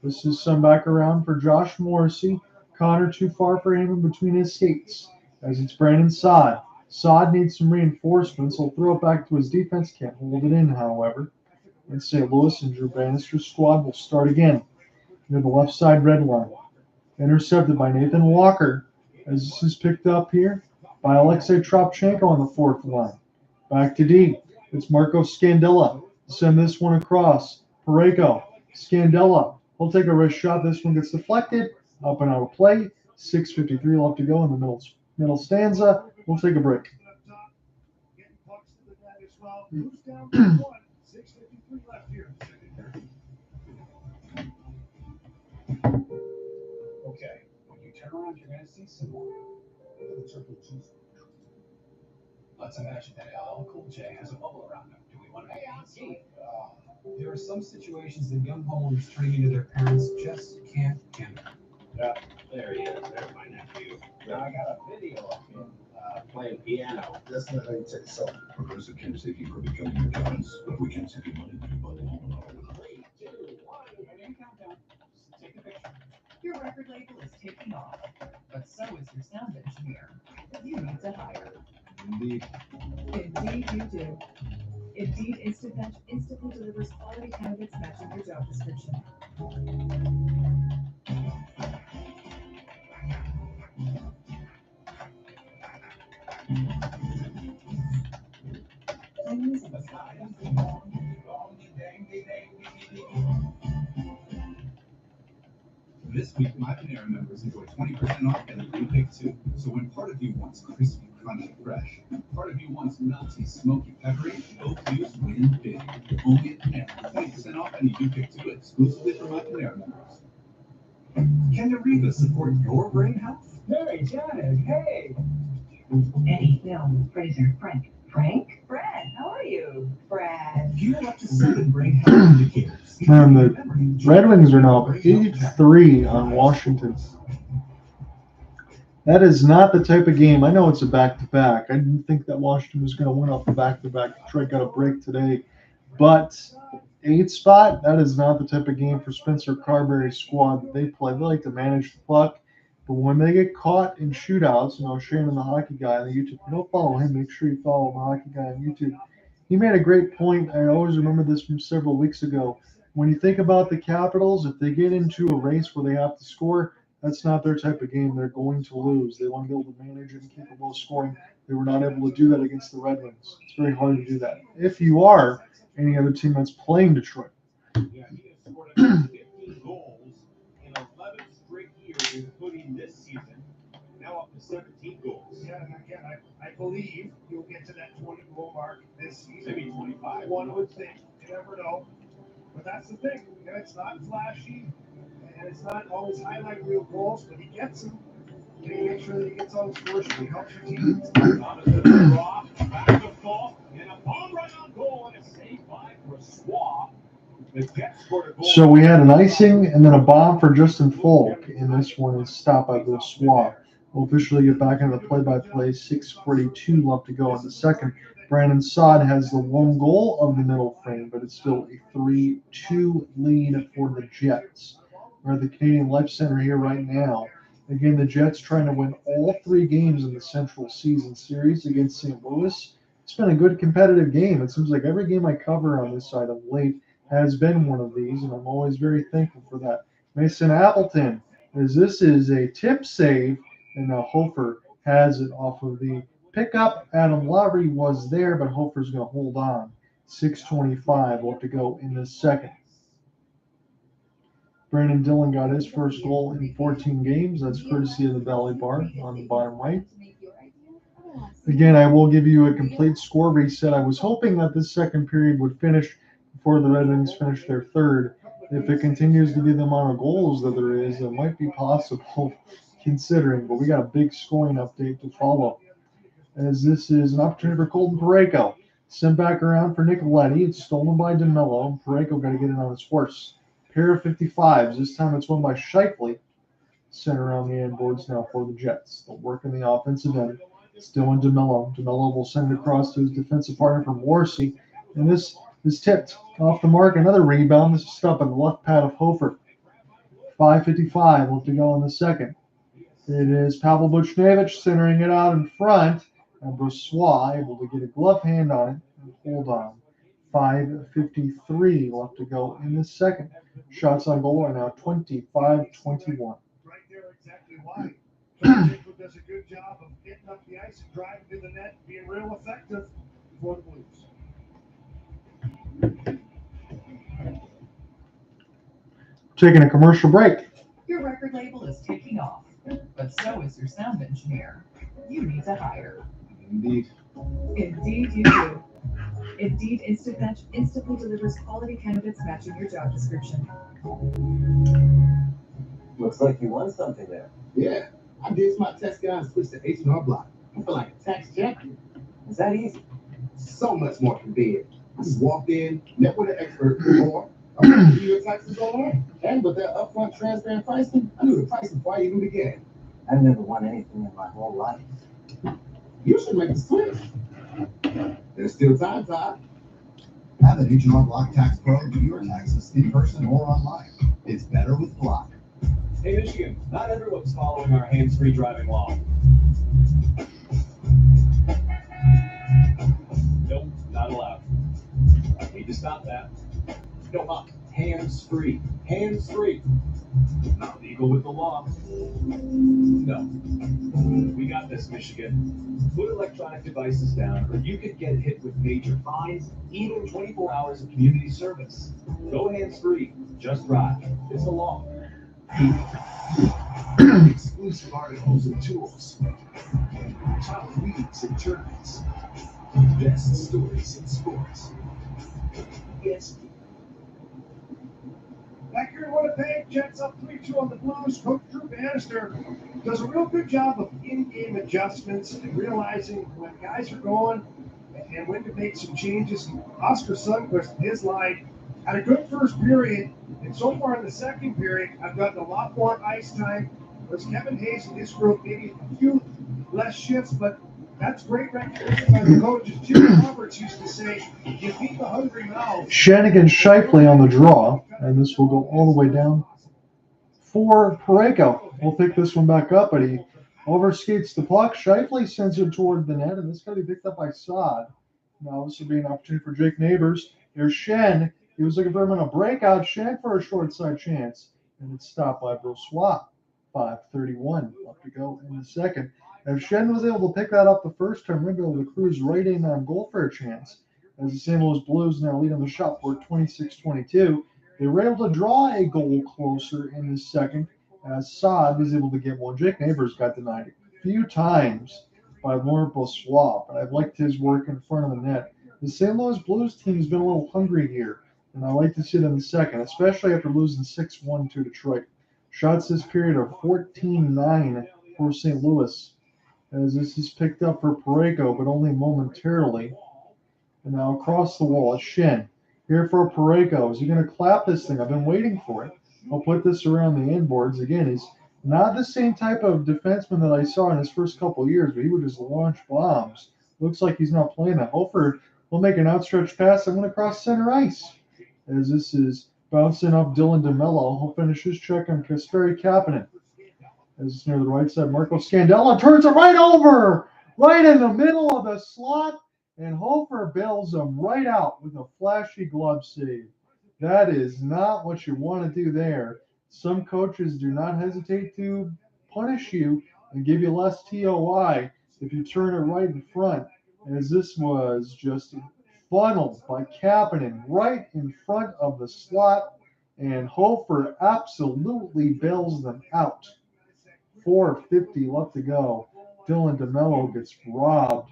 B: This is sent back around for Josh Morrissey. Connor too far for him in between his skates. As it's Brandon Saad. Saad needs some reinforcements. He'll throw it back to his defense. Can't hold it in, however. And St. Louis and Drew Bannister's squad will start again near the left side red line. Intercepted by Nathan Walker. As this is picked up here by Alexei Tropchenko on the 4th line. Back to D. It's Marco Scandella. Send this one across. Parayko. Scandella. He'll take a wrist shot. This one gets deflected. Up and out of play. 6:53 left to go in the middle stanza. We'll take a break.
A: Okay, when you turn around, you're going to see some more. Let's imagine that LL Cool J has a bubble around him. Do we want to make it easy? There are some situations that young homeowners turning into their parents just can't handle.
D: Yeah, there he is. There's my nephew. Now I got a video of him playing piano.
J: That's not how you take something.
E: Progressive can't save you from becoming your parents, but we can save you money when you buy the home loan.
D: 3, 2, 1, and countdown. Just take a picture.
N: Your record label is taking off, but so is your sound engineer. You need to hire.
F: Indeed.
N: Indeed you do. Indeed instantly delivers quality candidates matching your job description.
P: This week, my Panera members enjoy 20% off and a free pick too. So when part of you wants crispy, crunchy, fresh, and part of you wants melty, smoky, peppery, both views win big. Only at Panera. 20% off and you pick two exclusively for my Panera members. Can Eureka support your brain health?
I: Hey, Janet, hey.
L: Eddie, Bill, Fraser, Frank. Frank?
I: Brad, how are you? Brad.
P: You have up to 7 brain health indicators.
B: And the Red Wings are now 83 on Washington. That is not the type of game. I know it's a back-to-back. I didn't think that Washington was going to win off the back-to-back. Detroit got a break today. But 8th spot, that is not the type of game for Spencer Carberry's squad that they play. They like to manage the puck. But when they get caught in shootouts, Shannon, the hockey guy on YouTube, if you don't follow him, make sure you follow the hockey guy on YouTube. He made a great point. I always remember this from several weeks ago. When you think about the Capitals, if they get into a race where they have to score, that's not their type of game. They're going to lose. They want to be able to manage and keep a low scoring. They were not able to do that against the Red Wings. It's very hard to do that. If you are any other team that's playing Detroit.
Q: Yeah, he has scored 15 goals in 11 straight years, including this season. Now up to 17 goals.
J: Yeah, and again, I believe you'll get to that 20-goal mark this season.
Q: Maybe 25.
J: One would think. You never know. But that's the thing. It's not flashy, and it's not always highlight reel goals, but he gets them. And he makes sure that he gets on his first, and he helps your team.
Q: Thomas to the draw, back to the ball, and a bomb right on goal, and a save by Brayden. The Jets scored a goal.
B: So we had an icing and then a bomb for Justin Falk, and this one is stopped by Brayden. We'll officially get back into the play-by-play. 6:42 left to go in the second. Brandon Saad has the one goal of the middle frame, but it's still a 3-2 lead for the Jets. We're at the Canadian Life Center here right now. Again, the Jets trying to win all 3 games in the Central Season Series against St. Louis. It's been a good competitive game. It seems like every game I cover on this side of late has been one of these, and I'm always very thankful for that. Mason Appleton, as this is a tip save, and now Hofer has it off of the pickup. Adam Lowry was there, but Hofer's going to hold on. 6:25 left to go in the second. Brandon Dillon got his first goal in 14 games. That's courtesy of the Bally bar on the bottom right. Again, I will give you a complete score reset. I was hoping that this second period would finish before the Red Wings finish their third. If it continues to be the amount of goals that there is, it might be possible considering, but we got a big scoring update to follow. As this is an opportunity for Colton Parayko. Sent back around for Nikolaj. It's stolen by DeMello. Parayko got to get it on his horse. Pair of 55s. This time it's won by Scheifele. Center around the end boards now for the Jets. They'll work in the offensive end. Still in DeMello. DeMello will send it across to his defensive partner from Morrissey. And this is tipped off the mark. Another rebound. This is stopped by the left pad of Hofer. 5:55 left to go in the second. It is Pavel Buchnevich centering it out in front. And Brayden able to get a glove hand on it and hold on. 5:53 left to go in the second. Shots on goal are now 25-21.
J: Right there, exactly why. Jacob does a good job of getting up the ice and driving to the net, being real effective for the Blues.
B: Taking a commercial break.
R: Your record label is taking off, but so is your sound engineer. You need to hire.
P: Indeed.
N: Indeed you do. Indeed Instant Match instantly delivers quality candidates matching your job description.
O: Looks like you won something there.
H: Yeah, I did my test guy and switched to H&R Block. I feel like a tax champion.
O: Is that easy?
H: So much more convenient. I just walked in, met with an expert, or I'm going to do your taxes online. And with that upfront transparent pricing, I knew the price before I even began.
O: I've never won anything in my whole life.
H: You should make the switch. There's still time, Todd.
S: Have an H&R Block Tax Pro do your taxes in person or online. It's better with Block.
F: Hey, Michigan, not everyone's following our hands-free driving law. Nope, not allowed. I need to stop that. No, hands-free. Hands-free. Not legal with the law. No. We got this, Michigan. Put electronic devices down, or you could get hit with major fines, even 24 hours of community service. Go hands-free. Just drive. It's the law.
S: Exclusive articles and tools. Top leagues and tournaments. Best stories in sports. Yes.
J: Back here in Winnipeg, Jets up 3-2 on the Blues. Coach Bannister does a real good job of in-game adjustments and realizing when guys are going and when to make some changes. Oscar Sundqvist, his line, had a good first period, and so far in the second period, I've gotten a lot more ice time. There's Kevin Hayes and his group, maybe a few less shifts, but that's great recognition by the coaches. Jim Roberts used to say, you feed the hungry mouth.
B: Schenn against Scheifele on the draw, and this will go all the way down for Parayko. We'll pick this one back up, but he overskates the puck. Scheifele sends it toward the net, and this got to be picked up by Saad. Now this will be an opportunity for Jake Neighbours. Here's Schenn. He was looking for him on a breakout. Schenn for a short side chance, and it's stopped by Brayden. 5:31 left to go in the second. If Schenn was able to pick that up the first time, we're going to be able to cruise right in on goal for a chance. as the St. Louis Blues now lead on the shot board 26-22. They were able to draw a goal closer in the second as Saad was able to get one. Jake Neighbours got denied a few times by Laurent Brossoit, but I've liked his work in front of the net. The St. Louis Blues team has been a little hungry here, and I like to see it in the second, especially after losing 6-1 to Detroit. Shots this period are 14-9 for St. Louis, as this is picked up for Parayko, but only momentarily. And now across the wall is Schenn. Here for Parayko. Is he going to clap this thing? I've been waiting for it. I'll put this around the inboards. Again, he's not the same type of defenseman that I saw in his first couple of years, but he would just launch bombs. Looks like he's not playing that. Hofer will make an outstretched pass and went across center ice. As this is bouncing off Dylan DeMello. He'll finish his check on Kasperi Kapanen. As it's near the right side, Marco Scandella turns it right over, right in the middle of the slot, and Hofer bails him right out with a flashy glove save. That is not what you want to do there. Some coaches do not hesitate to punish you and give you less TOI if you turn it right in front, as this was just funneled by Kapanen right in front of the slot, and Hofer absolutely bails them out. 4:50 left to go. Dylan DeMello gets robbed.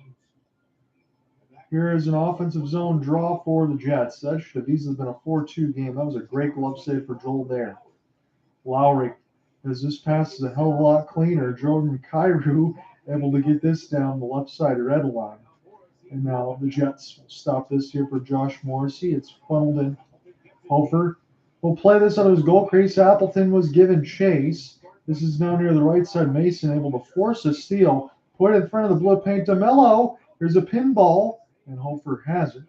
B: Here is an offensive zone draw for the Jets. That should have easily been a 4-2 game. That was a great glove save for Joel there. Lowry, as this pass is a hell of a lot cleaner. Jordan Kyrou able to get this down the left side red line. And now the Jets will stop this here for Josh Morrissey. It's funneled in. Hofer will play this out of his goal crease. Appleton was given chase. This is now near the right side. Mason able to force a steal. Put it in front of the blue paint. DeMello. There's a pinball. And Hofer has it.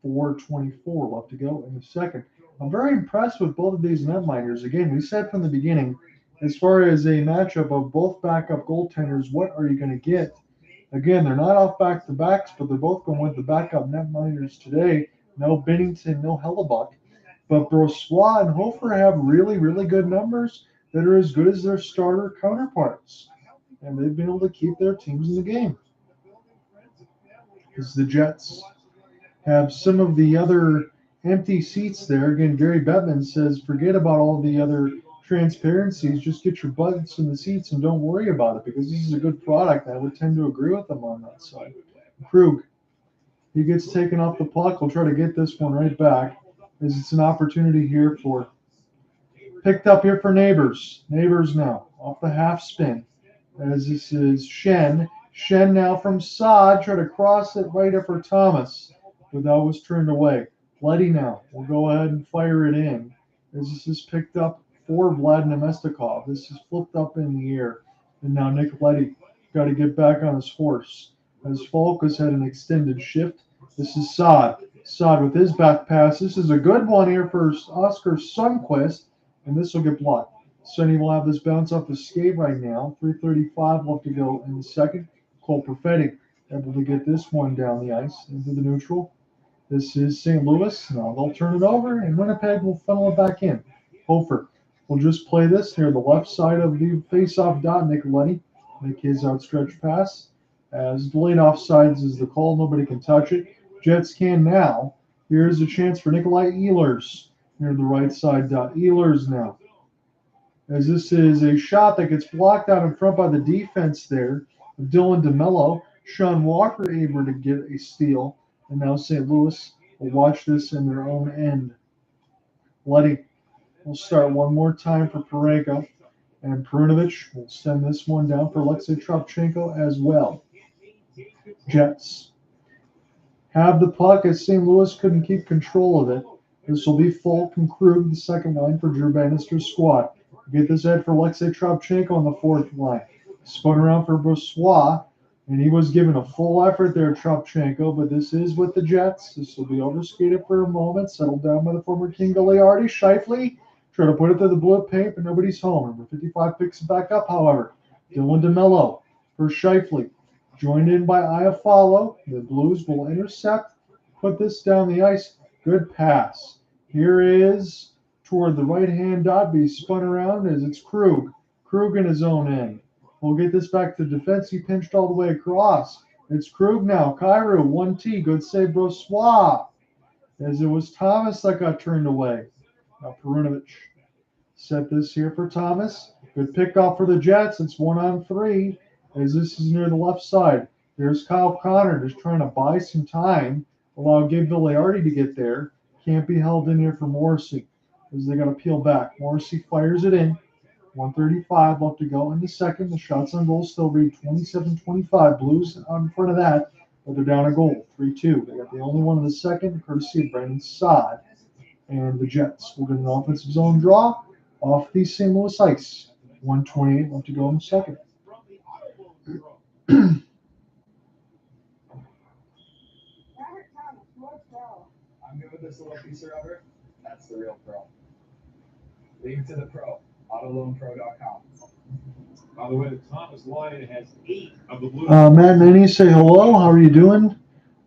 B: 4:24 left to go in the second. I'm very impressed with both of these netminders. Again, we said from the beginning, as far as a matchup of both backup goaltenders, what are you going to get? Again, they're not off back-to-backs, but they're both going with the backup netminders today. No Binnington, no Hellebuck. But Brossoit and Hofer have really, really good numbers that are as good as their starter counterparts. And they've been able to keep their teams in the game. As the Jets have some of the other empty seats there. Again, Gary Bettman says, forget about all the other transparencies. Just get your butts in the seats and don't worry about it, because this is a good product. I would tend to agree with them on that side. Krug, he gets taken off the puck. We'll try to get this one right back, as it's an opportunity here for picked up here for Neighbours. Neighbours now off the half spin, as this is Schenn. Schenn now from Saad, try to cross it right up for Thomas, but that was turned away. Leddy now will go ahead and fire it in, as this is picked up for Vlad Namestnikov. This is flipped up in the air, and now Leddy got to get back on his horse, as Falk has had an extended shift. This is Saad. Saad with his back pass. This is a good one here for Oscar Sundqvist, and this will get blocked. Sonny will have this bounce off the skate right now. 3:35 left to go in the second. Cole Perfetti able to get this one down the ice into the neutral. This is St. Louis. Now they'll turn it over, and Winnipeg will funnel it back in. Hofer will just play this near the left side of the face-off dot. Nikolaj make his outstretched pass. As delayed offsides is the call. Nobody can touch it. Jets can now. Here's a chance for Nikolaj Ehlers near the right side dot. Ehlers now, as this is a shot that gets blocked out in front by the defense there. Dylan DeMello, Sean Walker able to get a steal, and now St. Louis will watch this in their own end. Leddy will start one more time for Parayko, and Perunovich will send this one down for Alexei Kravchenko as well. Jets have the puck as St. Louis couldn't keep control of it. This will be Falk and Krug, the second line for Drew Bannister's squad. Get this head for Alexei Kravchenko on the fourth line. Spun around for Brossoit, and he was given a full effort there, Kravchenko, but this is with the Jets. This will be overskated for a moment, settled down by the former King Vilardi. Scheifele try to put it through the blue paint, but nobody's home. Number 55 picks it back up, however. Dylan DeMello for Scheifele, joined in by Iafallo. The Blues will intercept, put this down the ice. Good pass. Here is toward the right-hand dot, but he's spun around as it's Krug. Krug in his own end. We'll get this back to defense. He pinched all the way across. It's Krug now. Kyrou, 1T. Good save, Brossois. As it was Thomas that got turned away. Now Perunovich set this here for Thomas. Good pickoff for the Jets. It's 1-on-3 as this is near the left side. There's Kyle Connor just trying to buy some time. Allow Gabe Vilardi to get there. Can't be held in here for Morrissey as they got to peel back. Morrissey fires it in. 1:35 left to go in the second. The shots on goal still read 27-25. Blues out in front of that, but they're down a goal, 3-2. They got the only one in the second, courtesy of Brandon Saad. And the Jets will get an offensive zone draw off the St. Louis ice. 1:28 left to go in the second.
T: I'm good with this little piece of rubber. That's the real pro. Leave it to the pro. AutoLoanPro.com.
Q: By the way, the Thomas line has 8 of the Blues.
B: Matt Nanny say hello. How are you doing?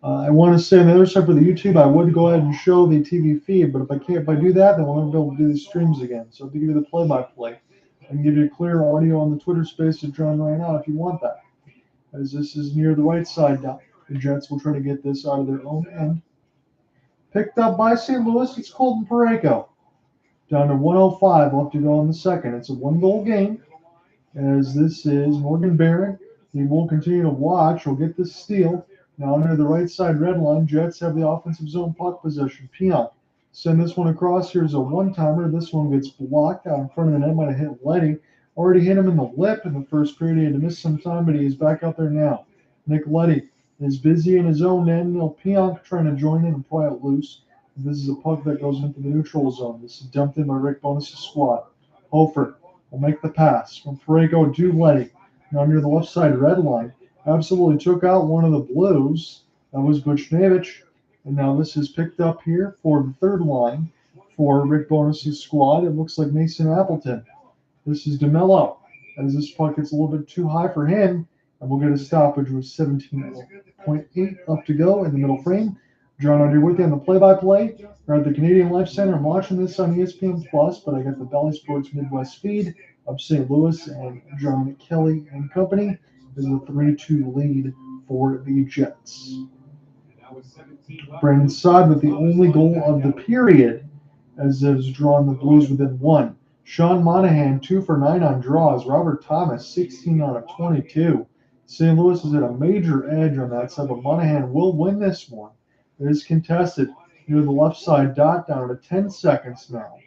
B: I want to say on the other side for the YouTube, I would go ahead and show the TV feed, but if I do that, then we'll never be able to do the streams again. So to give you the play-by-play, I can give you clear audio on the Twitter space to join right now if you want that. As this is near the right side now. The Jets will try to get this out of their own end. Picked up by St. Louis, it's Colton Parayko. Down to 1:05 left to go in the second. It's a one-goal game. As this is Morgan Barron. He will continue to watch. He'll get this steal. Now near the right side red line, Jets have the offensive zone puck possession. Pionk. Send this one across. Here's a one-timer. This one gets blocked out in front of the net. Might have hit Leddy. Already hit him in the lip in the first period. He had to miss some time, but he is back out there now. Nikolaj is busy in his own end. Pionk trying to join in and pry it loose. This is a puck that goes into the neutral zone. This is dumped in by Rick Bowness' squad. Hofer will make the pass from Parayko to Leddy. Now near the left side red line. Absolutely took out one of the Blues. That was Buchnevich. And now this is picked up here for the third line for Rick Bowness' squad. It looks like Mason Appleton. This is DeMello. As this puck gets a little bit too high for him. And we'll get a stoppage with 17.8 left to go in the middle frame. John Under with you on the play-by-play. We're at the Canadian Life Center. I'm watching this on ESPN Plus, but I got the Bally Sports Midwest feed of St. Louis and John Kelly and company. This is a 3-2 lead for the Jets. Brandon Saad with the only goal of the period as it has drawn the Blues within one. Sean Monahan, 2 for 9 on draws. Robert Thomas, 16 out of 22. St. Louis is at a major edge on that side, but Monahan will win this one. It is contested near the left side dot down to 10 seconds now.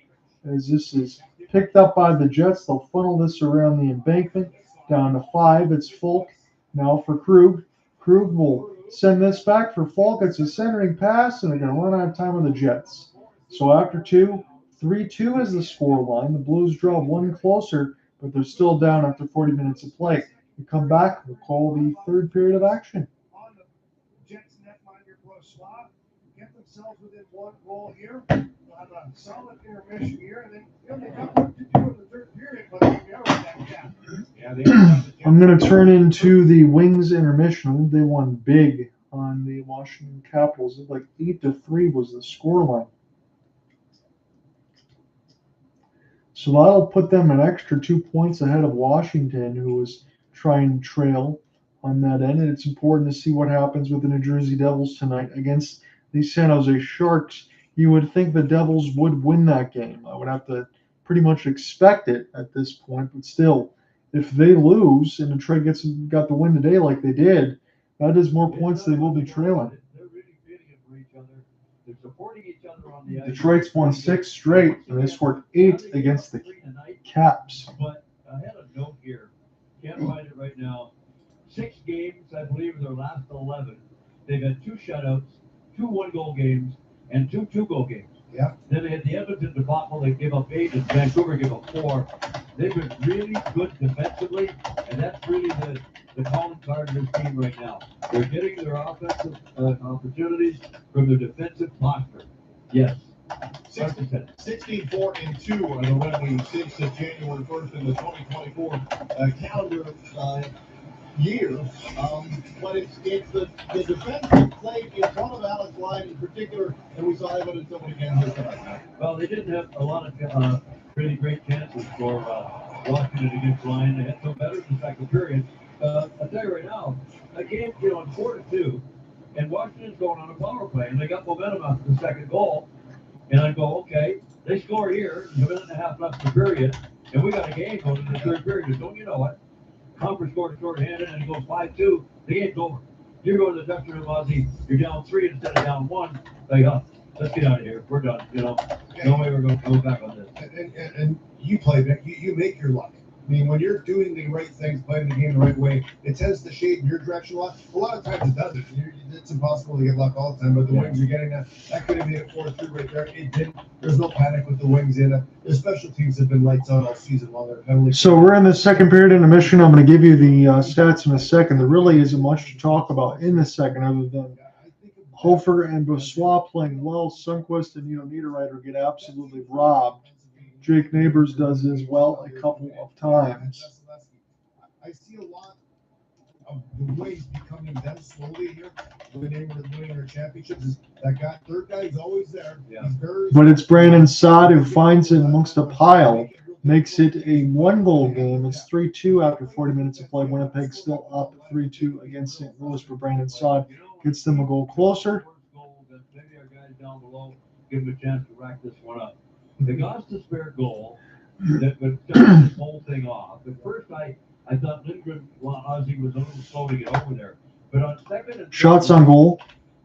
B: As this is picked up by the Jets, they'll funnel this around the embankment down to 5. It's Folk now for Krug. Krug will send this back for Folk. It's a centering pass, and they're going to run out of time with the Jets. So after 2, 3-2 is the score line. The Blues draw one closer, but they're still down after 40 minutes of play. We come back, we'll call the third period of action.
J: Jets netminder Brossois get themselves within one goal here. They'll have a solid intermission here, and then they got work to do in the third period, but they narrowed that gap.
B: I'm going to turn into the Wings intermission. I think they won big on the Washington Capitals. It was like 8-3 was the scoreline. So that'll put them an extra 2 points ahead of Washington, who was trying to trail on that end. And it's important to see what happens with the New Jersey Devils tonight against the San Jose Sharks. You would think the Devils would win that game. I would have to pretty much expect it at this point. But still, if they lose and Detroit got the win today like they did, that is more points they will be trailing.
U: They're really feeding it for each other. They're supporting each other on the ice.
B: Detroit's won 6 straight, and they scored 8 against the Caps.
U: But I had a note here. Can't find it right now. 6 games, I believe, in their last 11. They've had 2 shutouts, 2 one-goal games, and 2 two-goal games.
J: Yeah.
U: Then they had the Edmonton debacle. They gave up 8, and Vancouver gave up 4. They've been really good defensively, and that's really the calling card of this team right now. They're getting their offensive opportunities from their defensive posture. Yes.
J: 16-4-2 are the Red Wings since January 1st in the 2024 calendar year. But it's the defensive play in front of Alex Lyon in particular, and we saw evidence of it again this tonight.
U: Well, they didn't have a lot of really great chances for Washington against Lyon. They had some better in the second period, I'll tell you right now, I came, in 4-2, and Washington's going on a power play, and they got momentum after the second goal. And I go, okay, they score here, a minute and a half left in the period, and we got a game going in the third period. Don't you know what? Conference scored short-handed, and it goes 5-2. The game's over. You're going to the Dutch room, Aussie. You're down 3 instead of down 1. Like, let's get out of here. We're done. No way we're going to go back on this.
J: And you play, Vic. You make your luck. I mean, when you're doing the right things, playing the game the right way, it tends to shade in your direction a lot. A lot of times it doesn't. It's impossible to get luck all the time, but the Wings are getting that. That could have made it 4-3 right there. It didn't. There's no panic with the Wings in it. Their special teams have been lights out all season long.
B: So we're in the second period intermission. I'm going to give you the stats in a second. There really isn't much to talk about in the second other than Hofer and Boussois playing well. Sundqvist and Niederreiter get absolutely robbed. Jake Neighbours does as well a couple of times.
J: I see a lot of the Wings becoming them slowly here when they were winning their championships. That guy, third guy, is always there.
U: Yeah.
B: But it's Brandon Saad who finds it amongst a pile, makes it a 1-goal game. It's 3-2 after 40 minutes of play. Winnipeg still up 3-2 against St. Louis, but Brandon Saad gets them a goal closer.
U: Maybe our guys down below give them a chance to rack this one up. The Gosta spare goal that would start this whole thing off. At first, I thought Lindgren, Ozzy was a little slow to get over there. But on second and
B: Shots on goal.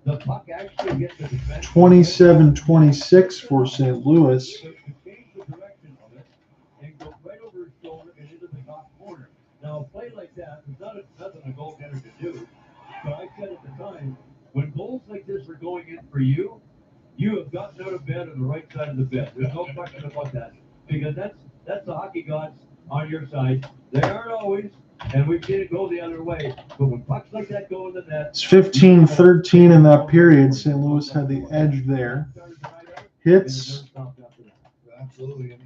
U: The puck actually gets the defense.
B: 27-26 for St. Louis.
U: To change the direction of it and go right over his shoulder and into the top corner. Now, a play like that is nothing a goaltender can do. But I said at the time, when goals like this are going in for you, you have gotten out of bed on the right side of the bed. There's no question about that. Because that's the hockey gods on your side. They aren't always, and we've seen it go the other way. But when pucks like that go in the net...
B: It's 15-13 in that period. St. Louis had the edge there. Hits.
J: Absolutely.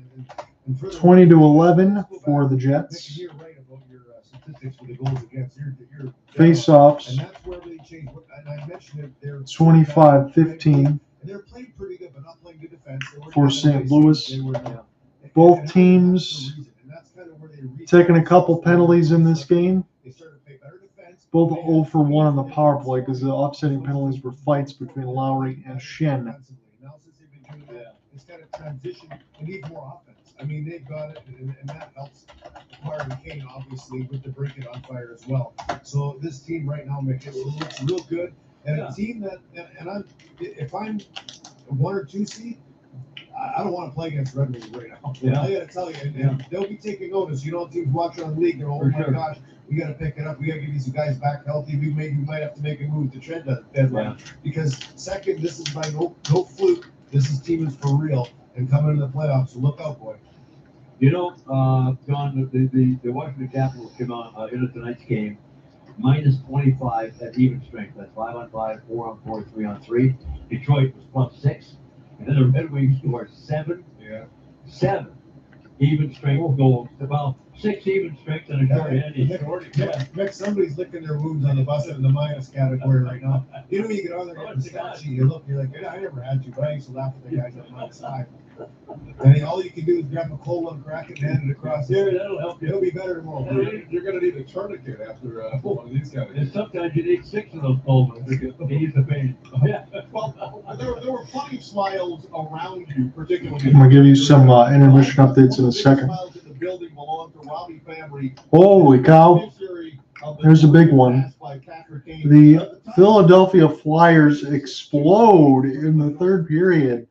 B: 20-11 for the Jets.
J: You're right about your statistics for the goals against.
B: Face-offs.
J: And that's where they changed. And I mentioned it. They're
B: 25-15.
J: They're playing pretty good, but not playing good defense.
B: For St. Louis. Both teams taking a couple penalties in this game. Both 0 for 1 on the power play because the offsetting penalties were fights between Lowry and Schenn.
J: Now since they've been doing that, it's got to transition. They need more offense. I mean, they've got it, and that helps Myron Kane, obviously, with the break it on fire as well. So this team right now, Mick, it looks real good. And a team that, if I'm a 1 or 2 seed, I don't want to play against Red Wings right now.
U: Yeah.
J: I got to tell you, and they'll be taking notice. Teams watching on the league, they're, oh my gosh, we got to pick it up. We got to get these guys back healthy. We might have to make a move to trend deadline. Because second, this is by no fluke. This is teaming for real and coming into the playoffs. So look out, boy.
U: John, the Washington Capitals came on into tonight's game. Minus 25 at even strength. That's 5-on-5, 4-on-4, 3-on-3. Detroit was +6. And then the Red Wings scored 7 even strength goals. About 6 even strength and a short-handed.
J: Mick, somebody's licking their wounds on the bus in the minus category right now. You get on there and the stat sheet, you look, you're like, I never had to, but I used to laugh at the guys at -5. And all you can do is grab a cola and crack it and hand it across.
U: There, that'll help you.
J: It'll be better tomorrow.
P: You're going to need a tourniquet after one of these guys.
U: And sometimes you need 6 of those colas to ease the pain. Yeah.
J: Well, there were plenty of smiles around you, particularly.
B: I'm going to give you some intermission updates in a second. Holy cow. There's a big one. The Philadelphia Flyers explode in the third period.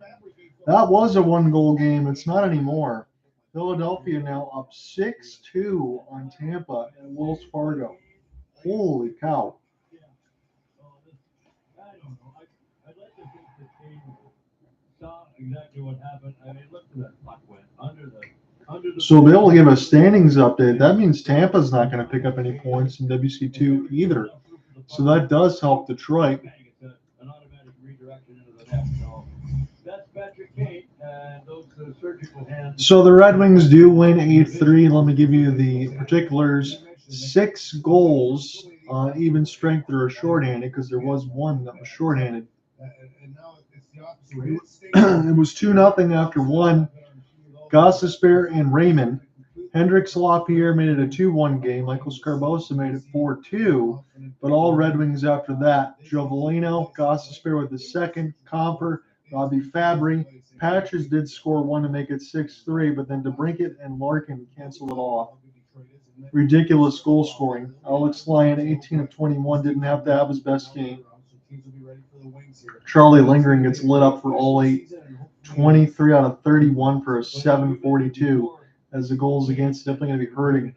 B: That was a 1-goal game. It's not anymore. Philadelphia now up 6-2 on Tampa at Wells Fargo. Holy cow.
U: I'd like to think the team saw exactly what happened. I mean, look at that puck went under the
B: So they will give a standings update. That means Tampa's not going to pick up any points in WC2 either. So that does help Detroit.
U: An automatic redirection into the net. So that's Patrick Kane and those surgical hands.
B: So the Red Wings do win 8-3. Let me give you the particulars. 6 goals on even strength or shorthanded because there was one that was shorthanded. It was 2-0 after 1. Gostisbehere and Raymond Hendricks LaPierre made it a 2-1 game. Michael Scarbosa made it 4-2. But all Red Wings after that. Giovalino, Gostisbehere with the second. Comper, Robbie Fabry. Patches did score one to make it 6-3, but then DeBrincat and Larkin canceled it off. Ridiculous goal scoring. Alex Lyon, 18 of 21, didn't have to have his best game. Charlie Lindgren gets lit up for all 8. 23 out of 31 for a 7.42, as the goals against definitely going to be hurting.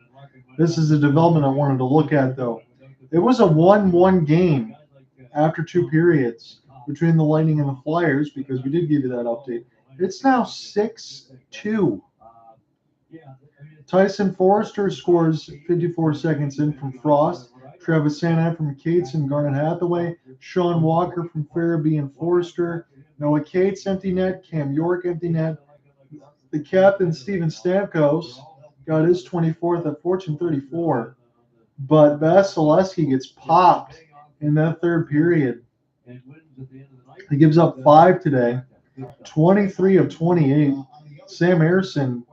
B: This is a development I wanted to look at, though. It was a 1-1 game after 2 periods between the Lightning and the Flyers, because we did give you that update. It's now 6-2. Tyson Forrester scores 54 seconds in from Frost. Travis Sanheim from Cates and Garnet Hathaway. Sean Walker from Farabee and Forrester. Noah Cates empty net. Cam York empty net. The captain, Steven Stamkos, got his 24th at Fortune 34. But Vasilevsky gets popped in that third period. He gives up 5 today. 23 of 28. Sam Harrison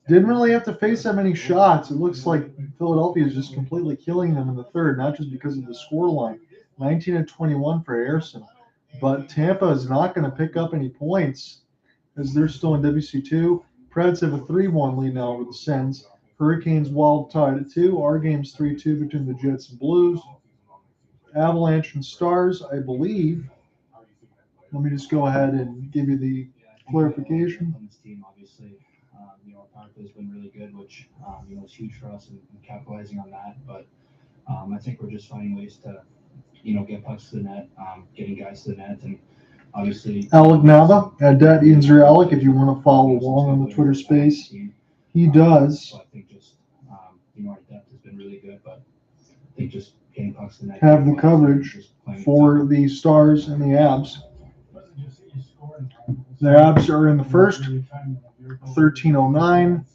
B: didn't really have to face that many shots. It looks like Philadelphia is just completely killing them in the third, not just because of the scoreline. 19 of 21 for Harrison. But Tampa is not going to pick up any points as they're still in WC2. Preds have a 3-1 lead now over the Sens. Hurricanes wild tied at 2. Our game's 3-2 between the Jets and Blues. Avalanche and Stars, I believe. Let me just go ahead and give you the clarification.
C: On this team, obviously, our power play has been really good, which is huge for us and capitalizing on that. But I think we're just finding ways to, get pucks to the net, getting guys to the net, and obviously.
B: Alec Nava at that Inzer Alec, if you want to follow along on the Twitter space, he does.
C: So I think just our depth has been really good, but I think just getting pucks to the net.
B: Have the coverage for the Stars and the Abs. The Abs are in the first, 13:09.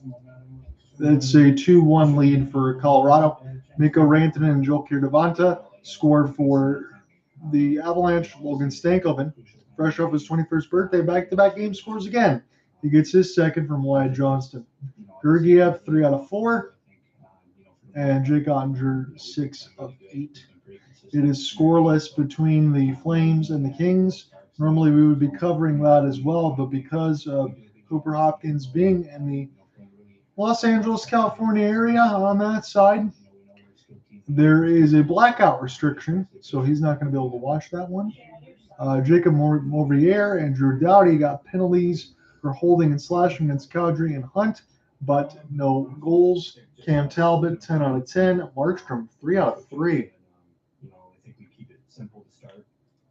B: It's a 2-1 lead for Colorado. Mikko Rantanen and Joe Kirdavanta score for the Avalanche. Logan Stankoven, fresh off his 21st birthday, back-to-back game scores again. He gets his second from Wyatt Johnston. Gergiev, 3 out of 4. And Jake Ottinger, 6 of 8. It is scoreless between the Flames and the Kings. Normally we would be covering that as well, but because of Cooper Hopkins being in the Los Angeles, California area on that side, there is a blackout restriction, so he's not going to be able to watch that one. Jacob Mauvier and Drew Doughty got penalties for holding and slashing against Kadri and Hunt, but no goals. Cam Talbot, 10 out of 10. Markstrom, 3 out of 3.
C: I think we keep it simple to start,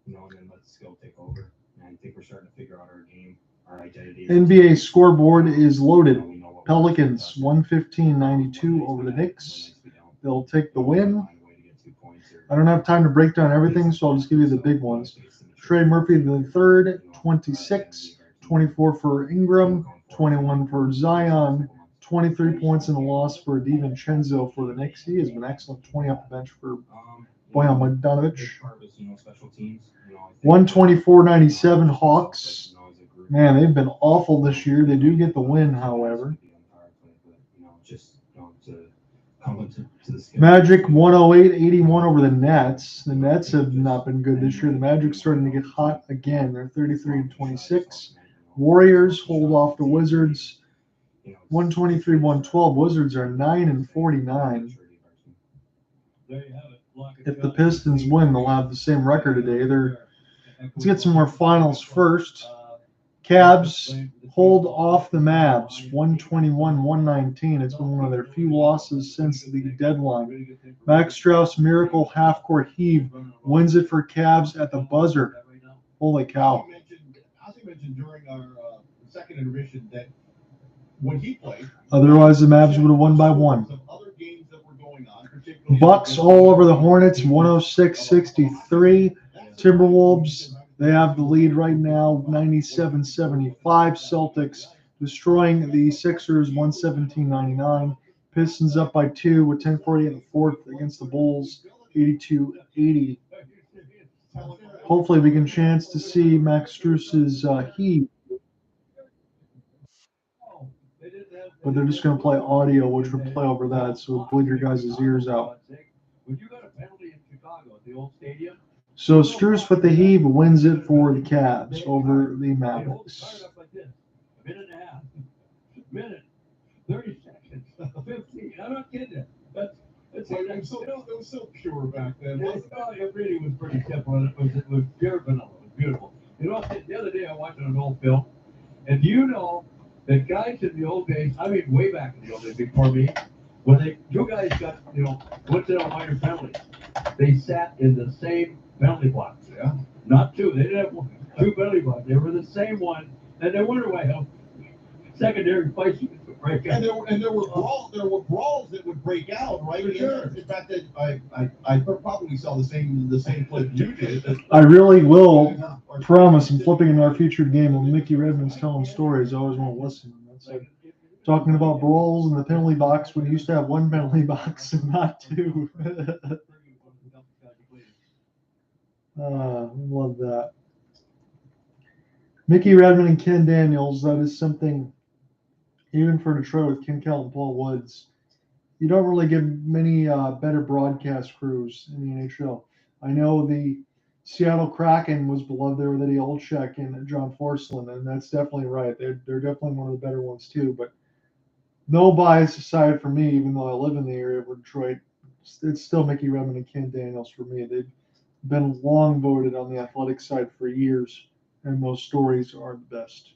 C: and then let skill take over. And I think we're starting to figure out our game, our identity.
B: NBA scoreboard is loaded. Pelicans, 115-92 over the Knicks. They'll take the win. I don't have time to break down everything, so I'll just give you the big ones. Trey Murphy the third, 26, 24 for Ingram, 21 for Zion, 23 points in the loss for DiVincenzo for the Knicks. He has been excellent, 20 off the bench for Bojan Bogdanovic. 124-97 Hawks. Man, they've been awful this year. They do get the win, however. Magic 108-81 over the Nets. The Nets have not been good this year. The Magic's starting to get hot again. They're 33-26. Warriors hold off the Wizards. 123-112. Wizards are 9-49. If the Pistons win, they'll have the same record today. Let's get some more finals first. Cavs hold off the Mavs, 121-119. It's been one of their few losses since the deadline. Max Strauss miracle half-court heave wins it for Cavs at the buzzer. Holy cow.
J: Ozzy mentioned during our second intermission that when he played,
B: otherwise the Mavs would have won by 1. Bucks all over the Hornets, 106-63. Timberwolves, they have the lead right now, 97-75. Celtics destroying the Sixers, 117-99. Pistons up by 2 with 10:40 in the fourth against the Bulls, 82-80. Hopefully we can chance to see Max Strus's heat. but they're just going to play audio, which would play over that, so it'll bleed your guys' ears out.
U: When you got a penalty in Chicago at the old stadium,
B: So Struce with the heave wins it for the Cavs over the Mavericks.
U: like this, a minute and a half, minute, 30 seconds, 15. I'm not kidding you. That's
J: It was so pure back then.
U: it really was pretty simple. It was pure vanilla. It was beautiful. You know, the other day I watched an old film, and you know that guys in the old days, I mean, way back in the old days before me, when you guys got, what's it on minor penalties, they sat in the same penalty box.
J: Yeah.
U: Not two. They didn't have two penalty boxes. They were the same one, and they wonder why secondary fights would break out.
J: And there were brawls that would break out, right?
U: For sure.
J: In fact, that I probably saw the same clip you did.
B: I really will promise I'm flipping in our featured game when Mickey Redmond's telling stories. I always want to listen. That's like talking about brawls in the penalty box when you used to have one penalty box and not two. Love that. Mickey Redmond and Ken Daniels, that is something, even for Detroit with Ken Kelton and Paul Woods, you don't really get many better broadcast crews in the NHL. I know the Seattle Kraken was beloved there with Eddie Olczyk and John Forslund, and that's definitely right. They're definitely one of the better ones too, but no bias aside for me, even though I live in the area of Detroit, it's still Mickey Redmond and Ken Daniels for me. They've been long voted on the athletic side for years, and those stories are the best.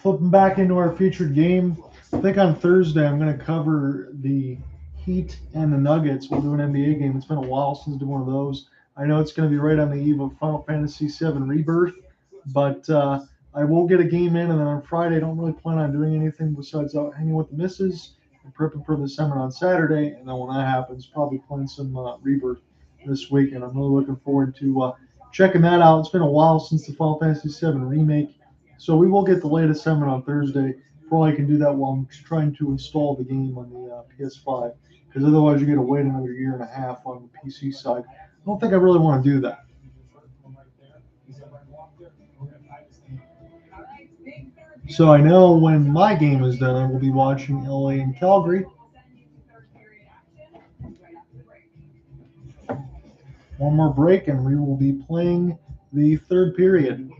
B: Flipping back into our featured game, I think on Thursday I'm going to cover the Heat and the Nuggets. We'll do an NBA game. It's been a while since I did one of those. I know it's going to be right on the eve of Final Fantasy VII Rebirth, but I will get a game in, and then on Friday I don't really plan on doing anything besides out hanging with the missus and prepping for the seminar on Saturday, and then when that happens, probably playing some Rebirth this weekend. I'm really looking forward to checking that out. It's been a while since the Final Fantasy VII Remake. So we will get the latest seminar on Thursday. Probably can do that while I'm trying to install the game on the PS5, because otherwise you're going to wait another year and a half on the PC side. I don't think I really want to do that. So I know when my game is done, I will be watching LA and Calgary. One more break, and we will be playing the third period.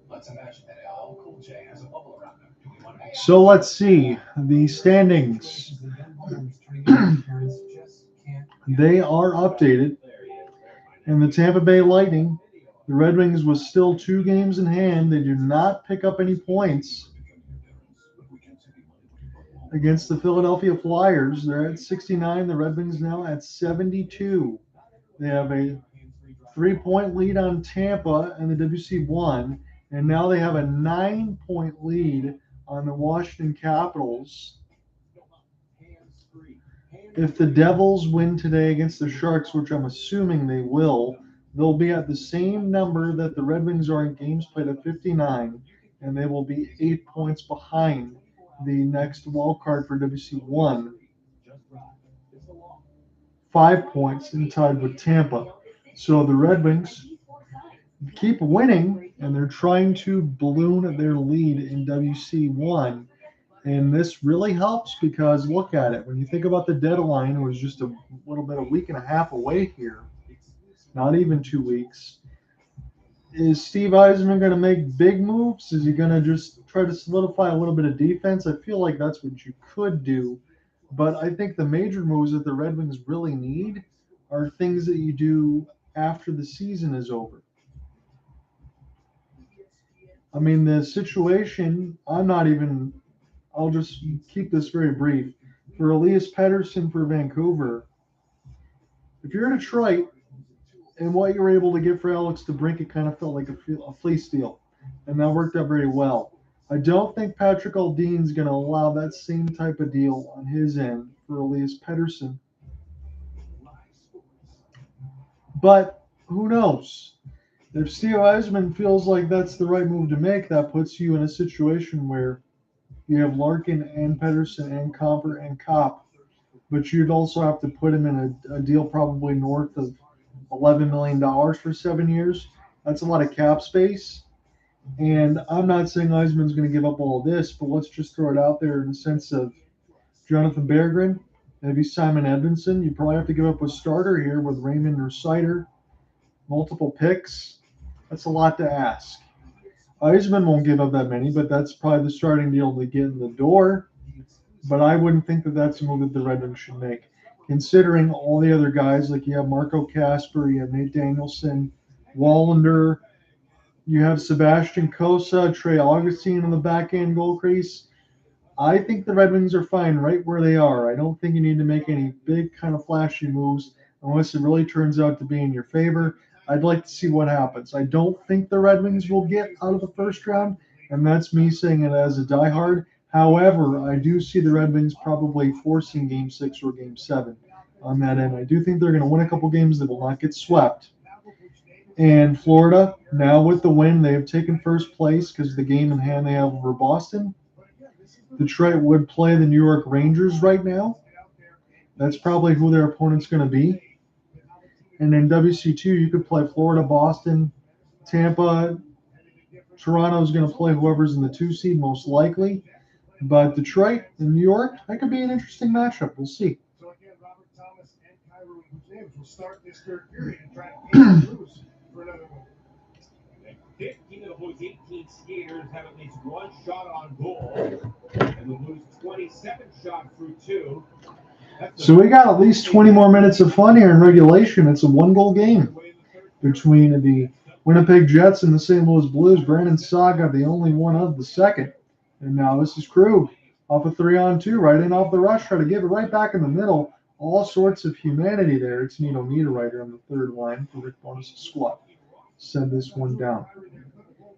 A: Let's imagine that LL Cool J has a bubble around him. Do we want to
B: So let's see the standings. They are updated. In the Tampa Bay Lightning, the Red Wings was still 2 games in hand. They do not pick up any points against the Philadelphia Flyers. They're at 69. The Red Wings now at 72. They have a 3-point lead on Tampa and the WC1, and now they have a 9-point lead on the Washington Capitals. If the Devils win today against the Sharks, which I'm assuming they will, they'll be at the same number that the Red Wings are in games played at 59, and they will be 8 points behind the next wild card for WC1. 5 points and tied with Tampa. So the Red Wings keep winning, and they're trying to balloon their lead in WC1. And this really helps because look at it. When you think about the deadline, it was just a little bit, a week and a half away here. Not even 2 weeks. Is Steve Yzerman going to make big moves? Is he going to just try to solidify a little bit of defense? I feel like that's what you could do. But I think the major moves that the Red Wings really need are things that you do after the season is over. I mean, the situation, I'll just keep this very brief. For Elias Pettersson for Vancouver, if you're Detroit and what you were able to get for Alex DeBrincat kind of felt like a fleece deal, and that worked out very well. I don't think Patrick Aldean's going to allow that same type of deal on his end for Elias Pettersson. But who knows? If Steve Yzerman feels like that's the right move to make, that puts you in a situation where you have Larkin and Pettersson and Comper and Kopp, but you'd also have to put him in a deal probably north of $11 million for 7 years. That's a lot of cap space. And I'm not saying Yzerman's going to give up all of this, but let's just throw it out there in the sense of Jonathan Berggren, maybe Simon Edmondson. You probably have to give up a starter here with Raymond or Sider, multiple picks. That's a lot to ask. Yzerman won't give up that many, but that's probably the starting deal to get in the door. But I wouldn't think that that's a move that the Red Wings should make, considering all the other guys. Like you have Marco Kasper, you have Nate Danielson, Wallander, you have Sebastian Cossa, Trey Augustine in the back end goal crease. I think the Red Wings are fine right where they are. I don't think you need to make any big kind of flashy moves unless it really turns out to be in your favor. I'd like to see what happens. I don't think the Red Wings will get out of the first round, and that's me saying it as a diehard. However, I do see the Red Wings probably forcing Game 6 or Game 7 on that end. I do think they're going to win a couple games that will not get swept. And Florida, now with the win, they have taken first place because of the game in hand they have over Boston. Detroit would play the New York Rangers right now. That's probably who their opponent's going to be. And in WC2, you could play Florida, Boston, Tampa. Toronto's going to play whoever's in the 2 seed most likely. But Detroit and New York, that could be an interesting matchup. We'll see.
J: So again, Robert Thomas and Kyrou and Buchnevich will start this third period and try to lose for another one.
Q: 15 of the Blues' 18 skaters have at least one shot on goal, and the Blues' 27 shot through 2.
B: So we got at least 20 more minutes of fun here in regulation. It's a 1-goal game between the Winnipeg Jets and the St. Louis Blues. Brandon Saad got the only one of the second. And now this is Krug off a 3-on-2, right in off the rush, try to give it right back in the middle. All sorts of humanity there. It's Nino Niederreiter on the third line for Rick Bowness' squad. Send this one down.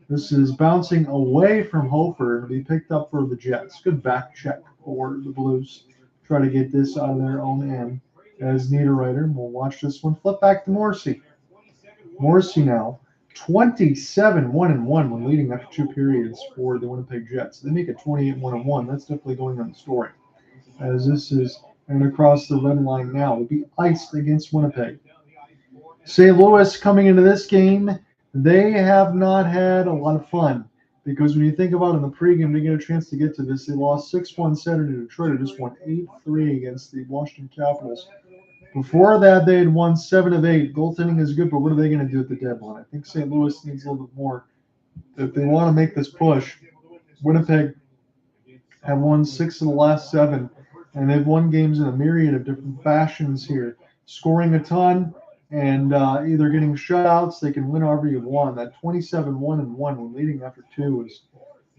B: This is bouncing away from Hofer to be picked up for the Jets. Good back check for the Blues. Try to get this out of their own end as Niederreiter. We'll watch this one flip back to Morrissey. Morrissey now 27-1-1 when leading after 2 periods for the Winnipeg Jets. They make it 28-1-1. That's definitely going on the story. As this is and across the red line now. Will be iced against Winnipeg. St. Louis coming into this game, they have not had a lot of fun. Because when you think about it in the pregame, they get a chance to get to this. They lost 6-1 Saturday to Detroit. They just won 8-3 against the Washington Capitals. Before that, they had won 7 of 8. Goaltending is good, but what are they going to do at the deadline? I think St. Louis needs a little bit more. If they want to make this push, Winnipeg have won 6 of the last 7, and they've won games in a myriad of different fashions here, scoring a ton and either getting shutouts. They can win however you want. That 27-1-1 when leading after 2 is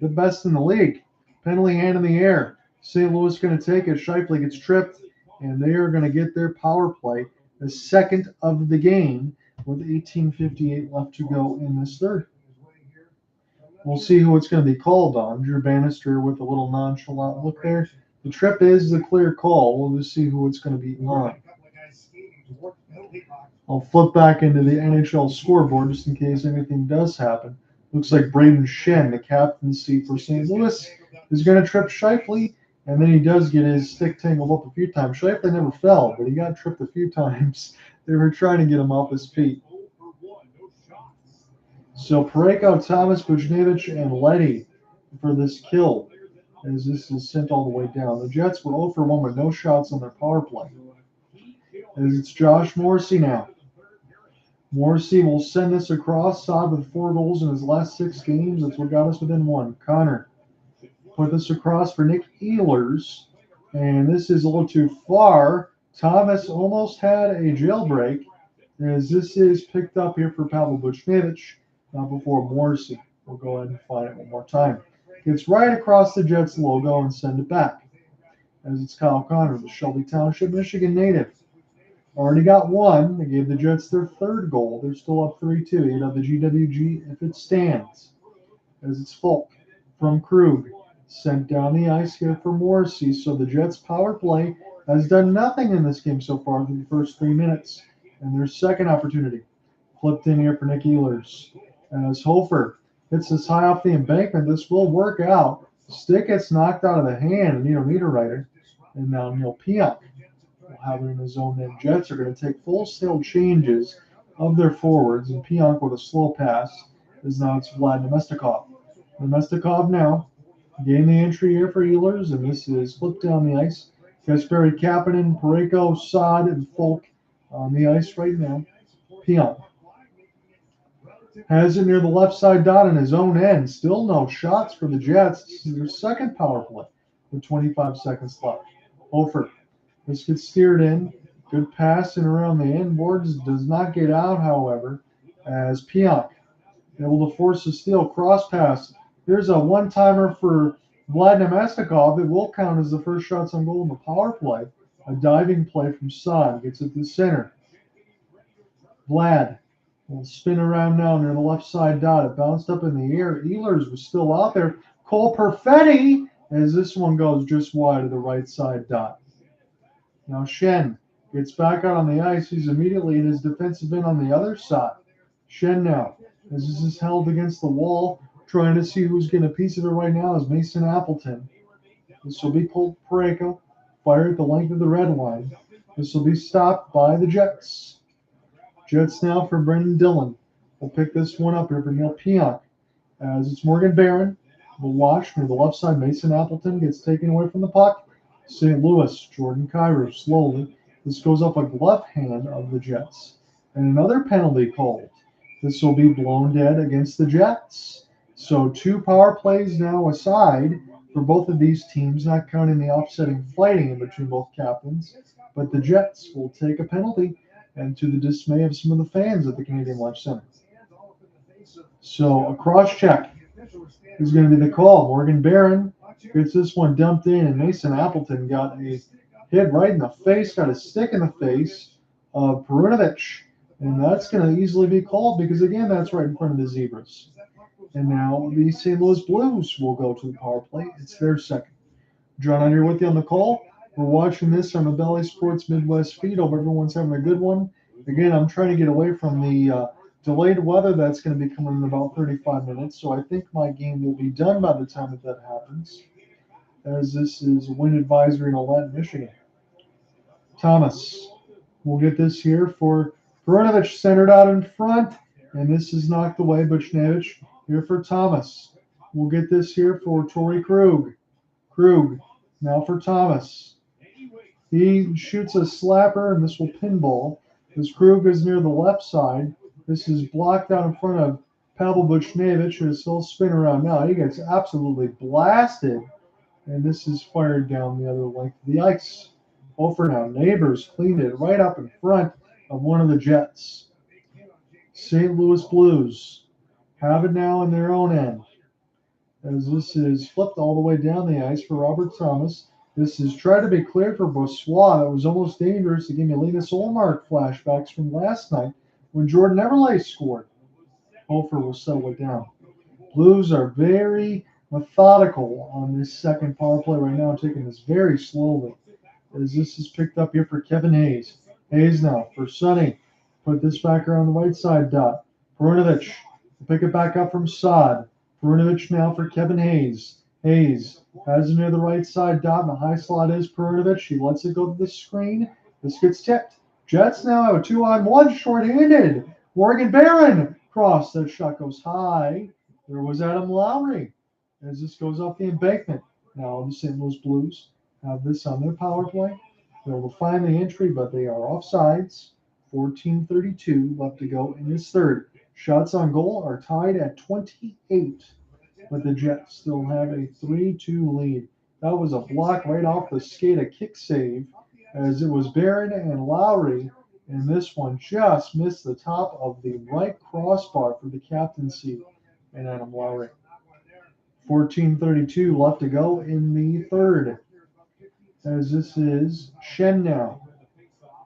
B: the best in the league. Penalty hand in the air. St. Louis going to take it. Scheifele gets tripped, and they are going to get their power play, the second of the game, with 18:58 left to go in this third. We'll see who it's going to be called on. Drew Bannister with a little nonchalant look there. The trip is the clear call. We'll just see who it's going to be on. I'll flip back into the NHL scoreboard just in case anything does happen. Looks like Brayden Schenn, the captaincy for St. Louis, is going to trip Scheifele, and then he does get his stick tangled up a few times. Scheifele never fell, but he got tripped a few times. They were trying to get him off his feet. So Parayko, Thomas, Buchnevich, and Leddy for this kill, as this is sent all the way down. The Jets were 0 for 1 with no shots on their power play. As it's Josh Morrissey now. Morrissey will send this across. Saad with 4 goals in his last 6 games. That's what got us within 1. Connor put this across for Nick Ehlers. And this is a little too far. Thomas almost had a jailbreak, as this is picked up here for Pavel Buchnevich. Not before Morrissey. We'll go ahead and find it one more time. Gets right across the Jets logo and send it back. As it's Kyle Connor, the Shelby Township, Michigan native. Already got 1. They gave the Jets their 3rd goal. They're still up 3-2. You'd have the GWG if it stands. As it's Folk from Krug. Sent down the ice here for Morrissey. So the Jets' power play has done nothing in this game so far through the first 3 minutes. And their second opportunity. Flipped in here for Nick Ehlers. As Hofer hits this high off the embankment, this will work out. Stick gets knocked out of the hand of Niederreiter. And now Neil Pionk will have it in his own end. Jets are going to take full-scale changes of their forwards. And Pionk with a slow pass is now it's Namestnikov. Namestnikov now. Gain the entry here for Ehlers, and this is flipped down the ice. Kasperi Kapanen, Parayko, Saad, and Folk on the ice right now. Pionk has it near the left side dot in his own end. Still no shots for the Jets. This is their second power play with 25 seconds left. Hofer. This gets steered in. Good pass in around the end boards. Does not get out, however, as Pionk able to force a steal. Cross pass. Here's a one-timer for Namestnikov. It will count as the first shots on goal in the power play. A diving play from Saad. Gets it to the center. Vlad will spin around now near the left side dot. It bounced up in the air. Ehlers was still out there. Cole Perfetti as this one goes just wide of the right side dot. Now Schenn gets back out on the ice. He's immediately in his defensive end on the other side. Schenn now, as this is held against the wall, trying to see who's getting a piece of it right now is Mason Appleton. This will be pulled Parayko, fired at the length of the red line. This will be stopped by the Jets. Jets now for Brendan Dillon. We'll pick this one up here for Neil Pionk. As it's Morgan Barron. We'll watch near the left side. Mason Appleton gets taken away from the puck. St. Louis, Jordan Kyrou slowly. This goes up a glove hand of the Jets. And another penalty called. This will be blown dead against the Jets. So 2 power plays now aside for both of these teams, not counting the offsetting fighting in between both captains. But the Jets will take a penalty, and to the dismay of some of the fans at the Canadian Left Center. So a cross check is going to be the call. Morgan Barron gets this one dumped in, and Mason Appleton got a hit right in the face, got a stick in the face of Buchnevich. And that's going to easily be called because, again, that's right in front of the Zebras. And now the St. Louis Blues will go to the power play. It's their second. John, I'm here with you on the call. We're watching this on the Bally Sports Midwest feed. Hope everyone's having a good one. Again, I'm trying to get away from the delayed weather that's going to be coming in about 35 minutes. So I think my game will be done by the time that happens, as this is a wind advisory in Atlantic, Michigan. Thomas will get this here for Buchnevich, centered out in front, and this is knocked away. Buchnevich here for Thomas. We'll get this here for Torey Krug. Krug now for Thomas. He shoots a slapper, and this will pinball. As Krug is near the left side, this is blocked out in front of Pavel Buchnevich, who is still spin around now. He gets absolutely blasted, and this is fired down the other length of the ice. Over now, Neighbours cleaned it right up in front of one of the Jets. St. Louis Blues have it now in their own end, as this is flipped all the way down the ice for Robert Thomas. This is tried to be cleared for Boissois. That was almost dangerous to give me Linus Ullmark flashbacks from last night when Jordan Eberle scored. Hofer will settle it down. Blues are very methodical on this second power play right now, taking this very slowly, as this is picked up here for Kevin Hayes. Hayes now for Sonny. Put this back around the right side dot. Buchnevich will pick it back up from Saad. Buchnevich now for Kevin Hayes. Hayes has it near the right side dot, and the high slot is Buchnevich. He lets it go to the screen. This gets tipped. Jets now have a 2-on-1 shorthanded. Morgan Barron cross. That shot goes high. There was Adam Lowry as this goes off the embankment. Now the St. Louis Blues have this on their power play. They will find the entry, but they are offsides. 14:32 left to go in this third. Shots on goal are tied at 28, but the Jets still have a 3-2 lead. That was a block right off the skate, a kick save, as it was Barron and Lowry, and this one just missed the top of the right crossbar for the captaincy and Adam Lowry. 14:32 left to go in the third, as this is Schenn now.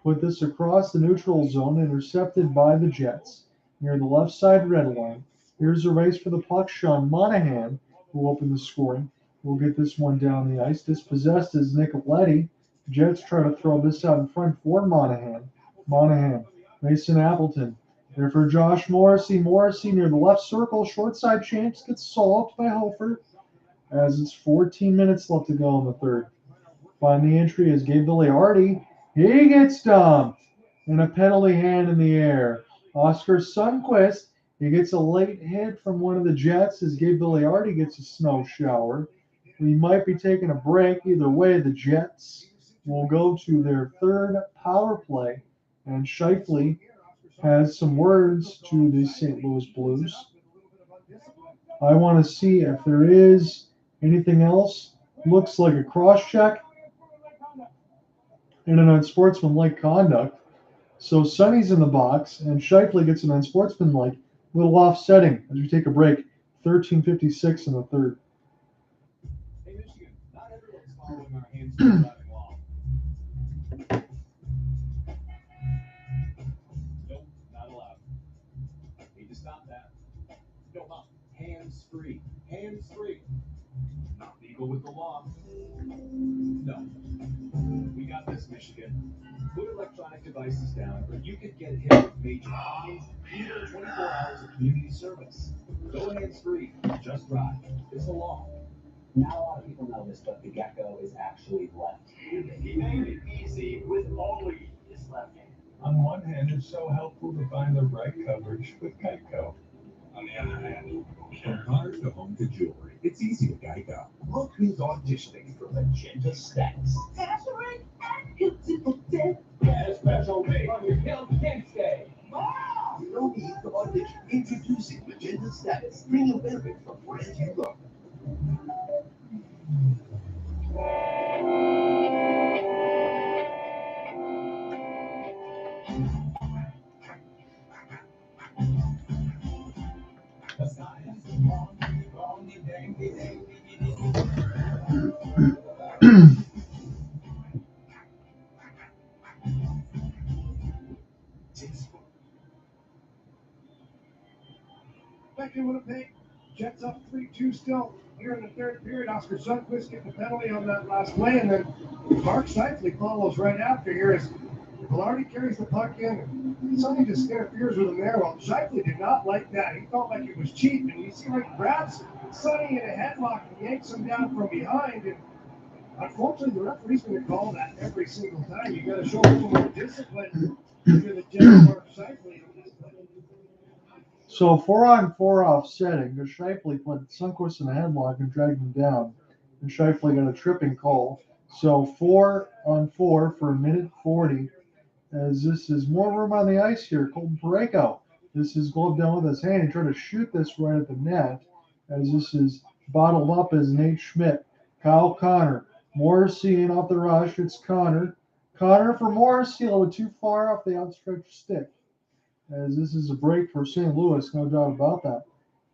B: Put this across the neutral zone, intercepted by the Jets near the left side red line. Here's a race for the puck. Sean Monahan will open the scoring. We'll get this one down the ice. Dispossessed is Leddy. Jets try to throw this out in front for Monahan. Mason Appleton. There for Josh Morrissey. Morrissey near the left circle. Short side chance gets solved by Hofer as it's 14 minutes left to go in the third. Find the entry is Gabriel Vilardi. He gets dumped. And a penalty hand in the air. Oscar Sundqvist. He gets a late hit from one of the Jets as Gabriel Vilardi gets a snow shower. We might be taking a break. Either way, the Jets will go to their third power play. And Scheifele has some words to the St. Louis Blues. I want to see if there is anything else. Looks like a cross-check and an unsportsmanlike conduct. So Sonny's in the box, and Scheifele gets an unsportsmanlike little offsetting as we take a break. 13:56 in the third.
F: Hey, Michigan, not everyone's following our hands driving law. Nope, not allowed. Need to stop that. No, Mom. Hands free. Hands free. Not legal with the law. No. We got this, Michigan. Put electronic devices down, or you could get hit with major fines, even 24 hours of community service. Go hands free. Just drive. It's the law.
K: Not a lot of people know this, but the gecko is actually left.
Q: He made it easy with only his left hand.
M: On one hand, it's so helpful to find the right coverage with Geico.
Q: On the other hand,
F: From cars to home to jewelry, it's easy with Geico.
Q: look who's auditioning for Magenta Status. Yeah, special made on your Hill Kings Day. Wow! No need to audition. Introducing Magenta Status. Premium benefits from brands you love.
J: Back in Winnipeg, Jets up 3-2 still here in the third period. Oscar Sundqvist getting the penalty on that last play, and then Mark Scheifele follows right after here as Vilardi carries the puck in. Sonny just interferes with him there. Well, Scheifele did not like that. He felt like it was cheap, and you see like grabs Sonny in a headlock and yanks him down from behind. And unfortunately, the referee's going to call that every single time. You got to show a little more discipline if you're the Jets or Scheifele.
B: So 4-on-4 offsetting. The Scheifele put Sundqvist in a headlock and dragged him down. And Scheifele got a tripping call. So 4-on-4 for a minute 40. As this is more room on the ice here. Colton Parayko. This is gloved down with his hand. He tried to shoot this right at the net. As this is bottled up as Nate Schmidt. Kyle Connor. Morrissey in off the rush. It's Connor. Connor for Morrissey. A little too far off the outstretched stick. As this is a break for St. Louis, no doubt about that.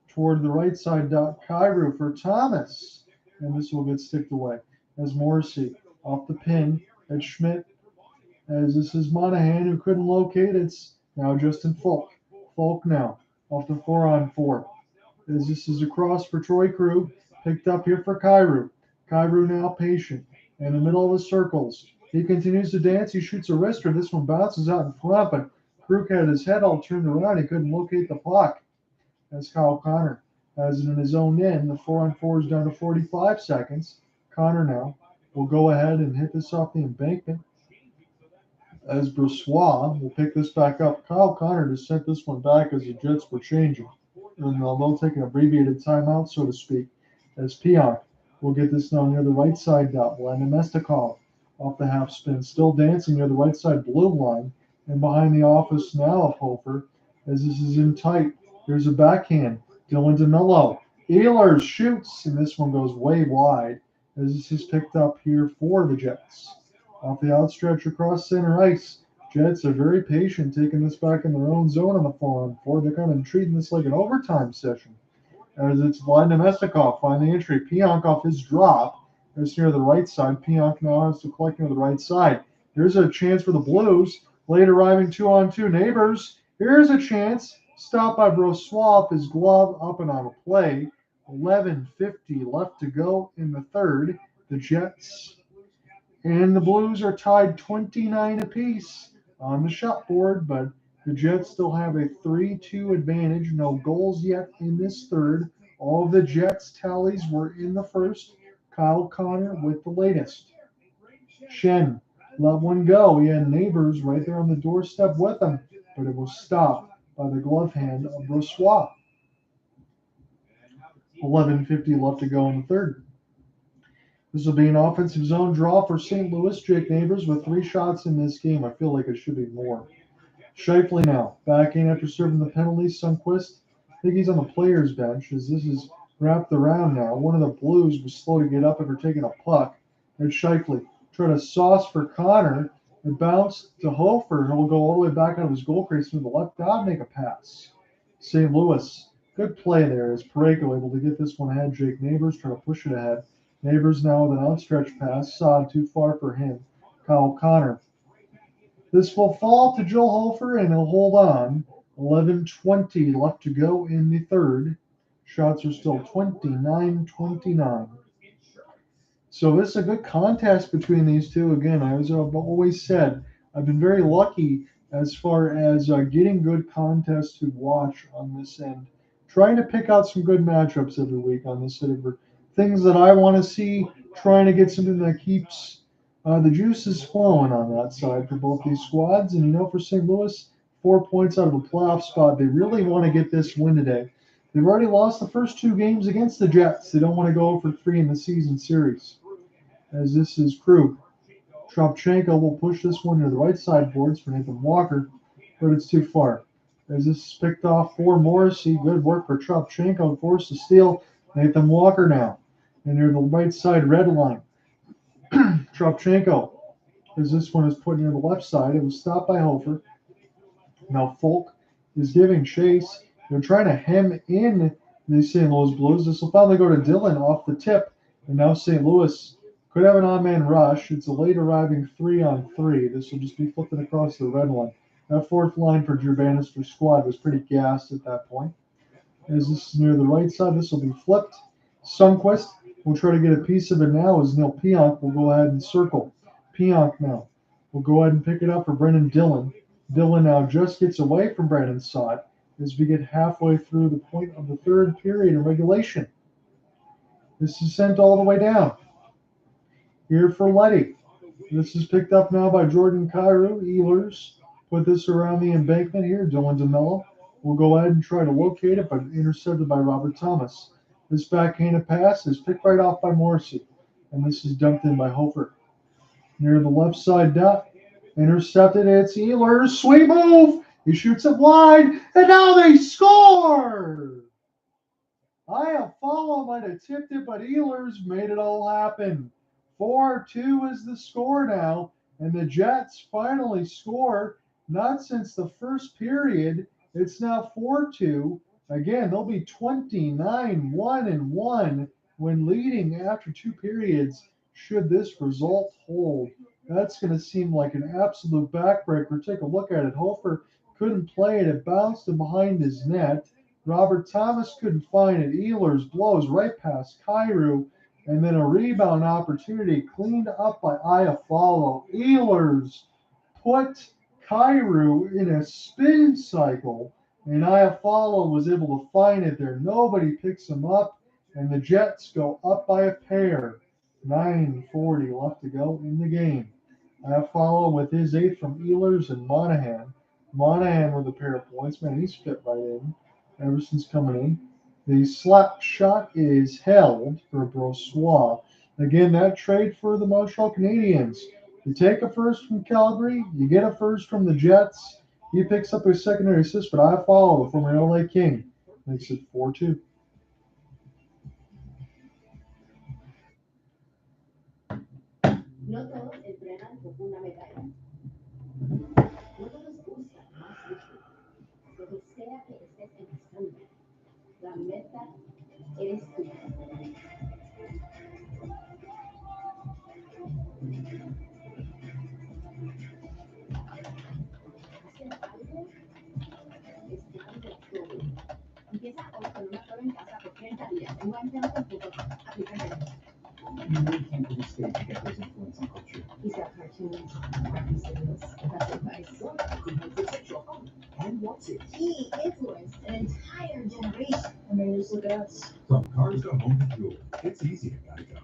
B: Toward the right side, Kyrou for Thomas. And this will get sticked away. As Morrissey off the pin at Schmidt. As this is Monahan who couldn't locate. It's now Justin Falk. Falk now off the 4-on-4. As this is a cross for Torey Krug. Picked up here for Kyrou. Kyrou now patient. In the middle of the circles. He continues to dance. He shoots a wrister. This one bounces out in front, but Krug had his head all turned around. He couldn't locate the puck. As Kyle Connor has it in his own end. The 4-on-4 is down to 45 seconds. Connor now will go ahead and hit this off the embankment. As Brossois will pick this back up. Kyle Connor just sent this one back as the Jets were changing. And they'll take an abbreviated timeout, so to speak. As Pionk will get this now near the right side dot. Namestnikov off the half spin. Still dancing near the right side blue line. And behind the office now of Hofer, as this is in tight, there's a backhand. Dylan DeMello. Ehlers shoots, and this one goes way wide, as this is picked up here for the Jets. Off the outstretch across center ice. Jets are very patient, taking this back in their own zone on the 4-on-4. They're kind of treating this like an overtime session. As it's Vlad Namestnikov find the entry. Pionk off his drop. It's near the right side. Pionk now has to collect near the right side. Here's a chance for the Blues. Late arriving 2-on-2 Neighbours. Here's a chance. Stopped by Brossois. His glove up and on a play. 11:50 left to go in the third. The Jets and the Blues are tied 29 apiece on the shot board, but the Jets still have a 3-2 advantage. No goals yet in this third. All of the Jets' tallies were in the first. Kyle Connor with the latest. Schenn let one go. He had Neighbours right there on the doorstep with him, but it was stopped by the glove hand of Brossois. 11:50 left to go in the third. This will be an offensive zone draw for St. Louis. Jake Neighbours with 3 shots in this game. I feel like it should be more. Scheifele now back in after serving the penalty. Sundqvist, I think he's on the players' bench as this is wrapped around now. One of the Blues was slow to get up after taking a puck. And Scheifele tried a sauce for Connor. It bounced to Hofer. He'll go all the way back out of his goal crease to the left dot, make a pass. St. Louis, good play there as Parayko able to get this one ahead. Jake Neighbours trying to push it ahead. Neighbours now with an outstretched pass. Saad too far for him. Kyle Connor. This will fall to Joel Hofer and he'll hold on. 11:20 left to go in the third. Shots are still 29-29. So this is a good contest between these two. Again, I've always said I've been very lucky as far as getting good contests to watch on this end. Trying to pick out some good matchups every week on this end for things that I want to see. Trying to get something that keeps the juices flowing on that side for both these squads. And for St. Louis, 4 points out of a playoff spot. They really want to get this win today. They've already lost the first 2 games against the Jets. They don't want to go for 3 in the season series. As this is Krug. Tropchenko will push this one to the right side boards for Nathan Walker, but it's too far. As this is picked off for Morrissey. Good work for Tropchenko. Forced to steal. Nathan Walker now. And near the right side red line. Tropchenko. As this one is put near the left side. It was stopped by Hofer. Now Folk is giving chase. They're trying to hem in the St. Louis Blues. This will finally go to Dillon off the tip. And now St. Louis could have an on-man rush. It's a late arriving 3-on-3. This will just be flipping across the red line. That fourth line for Drew Bannister's squad was pretty gassed at that point. As this is near the right side, this will be flipped. Sundqvist will try to get a piece of it now as Neil Pionk will go ahead and circle. Pionk now will go ahead and pick it up for Brendan Dillon. Dillon now just gets away from Brandon Saad as we get halfway through the point of the third period in regulation. This is sent all the way down. Here for Leddy. This is picked up now by Jordan Kyrou. Ehlers put this around the embankment here. Dylan DeMello will go ahead and try to locate it, but intercepted by Robert Thomas. This backhanded pass is picked right off by Morrissey, and this is dumped in by Hofer. Near the left side dot, intercepted. It's Ehlers. Sweet move. He shoots it wide, and now they score. Iafallo might have tipped it, but Ehlers made it all happen. 4-2 is the score now, and the Jets finally score. Not since the first period. It's now 4-2. Again, they'll be 29-1-1 when leading after 2 periods should this result hold. That's going to seem like an absolute backbreaker. Take a look at it. Hofer couldn't play it. It bounced in behind his net. Robert Thomas couldn't find it. Ehlers blows right past Kyrou. And then a rebound opportunity cleaned up by Iafallo. Ehlers put Kyrou in a spin cycle, and Iafallo was able to find it there. Nobody picks him up, and the Jets go up by a pair. 9:40 left to go in the game. Iafallo with his 8th from Ehlers and Monahan. Monahan with a pair of points. Man, he's fit right in ever since coming in. The slap shot is held for Brossois. Again, that trade for the Montreal Canadiens. You take a first from Calgary, you get a first from the Jets. He picks up a secondary assist, but Iafallo, the former LA King, makes it 4-2.
L: No todos entrenan por una medalla. No todos buscan más líquido. Lo que sea que estés empezando, la meta eres tú. Hacer algo es darlo todo. Empieza hoy. con una prueba en casa por 30 días. Encuéntranos.com. Aplican términos.
F: You really can't overstate the gecko's influence on culture.
L: He's got cartoons, record serials, that's advice.
A: He can protect your home and wants it.
L: He influenced an entire generation. I mean, just look at us.
E: From cars to home to fuel, it's easy at Geico.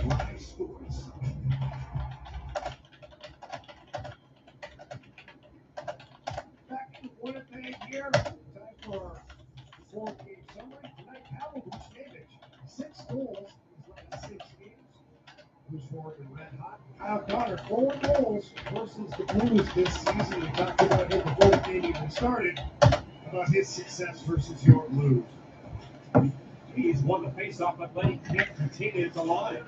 A: Live sports. Back in Winnipeg here. Time for a 4-game summary. Tonight, Pavel Buchnevich, 6 goals. He's led 6 games. Who's more than red hot? Kyle Connor, 4 goals versus the Blues this season. We talked about him before the game even started, about his success versus your Blues.
Q: He's won the faceoff, but Leddy can't continue to line.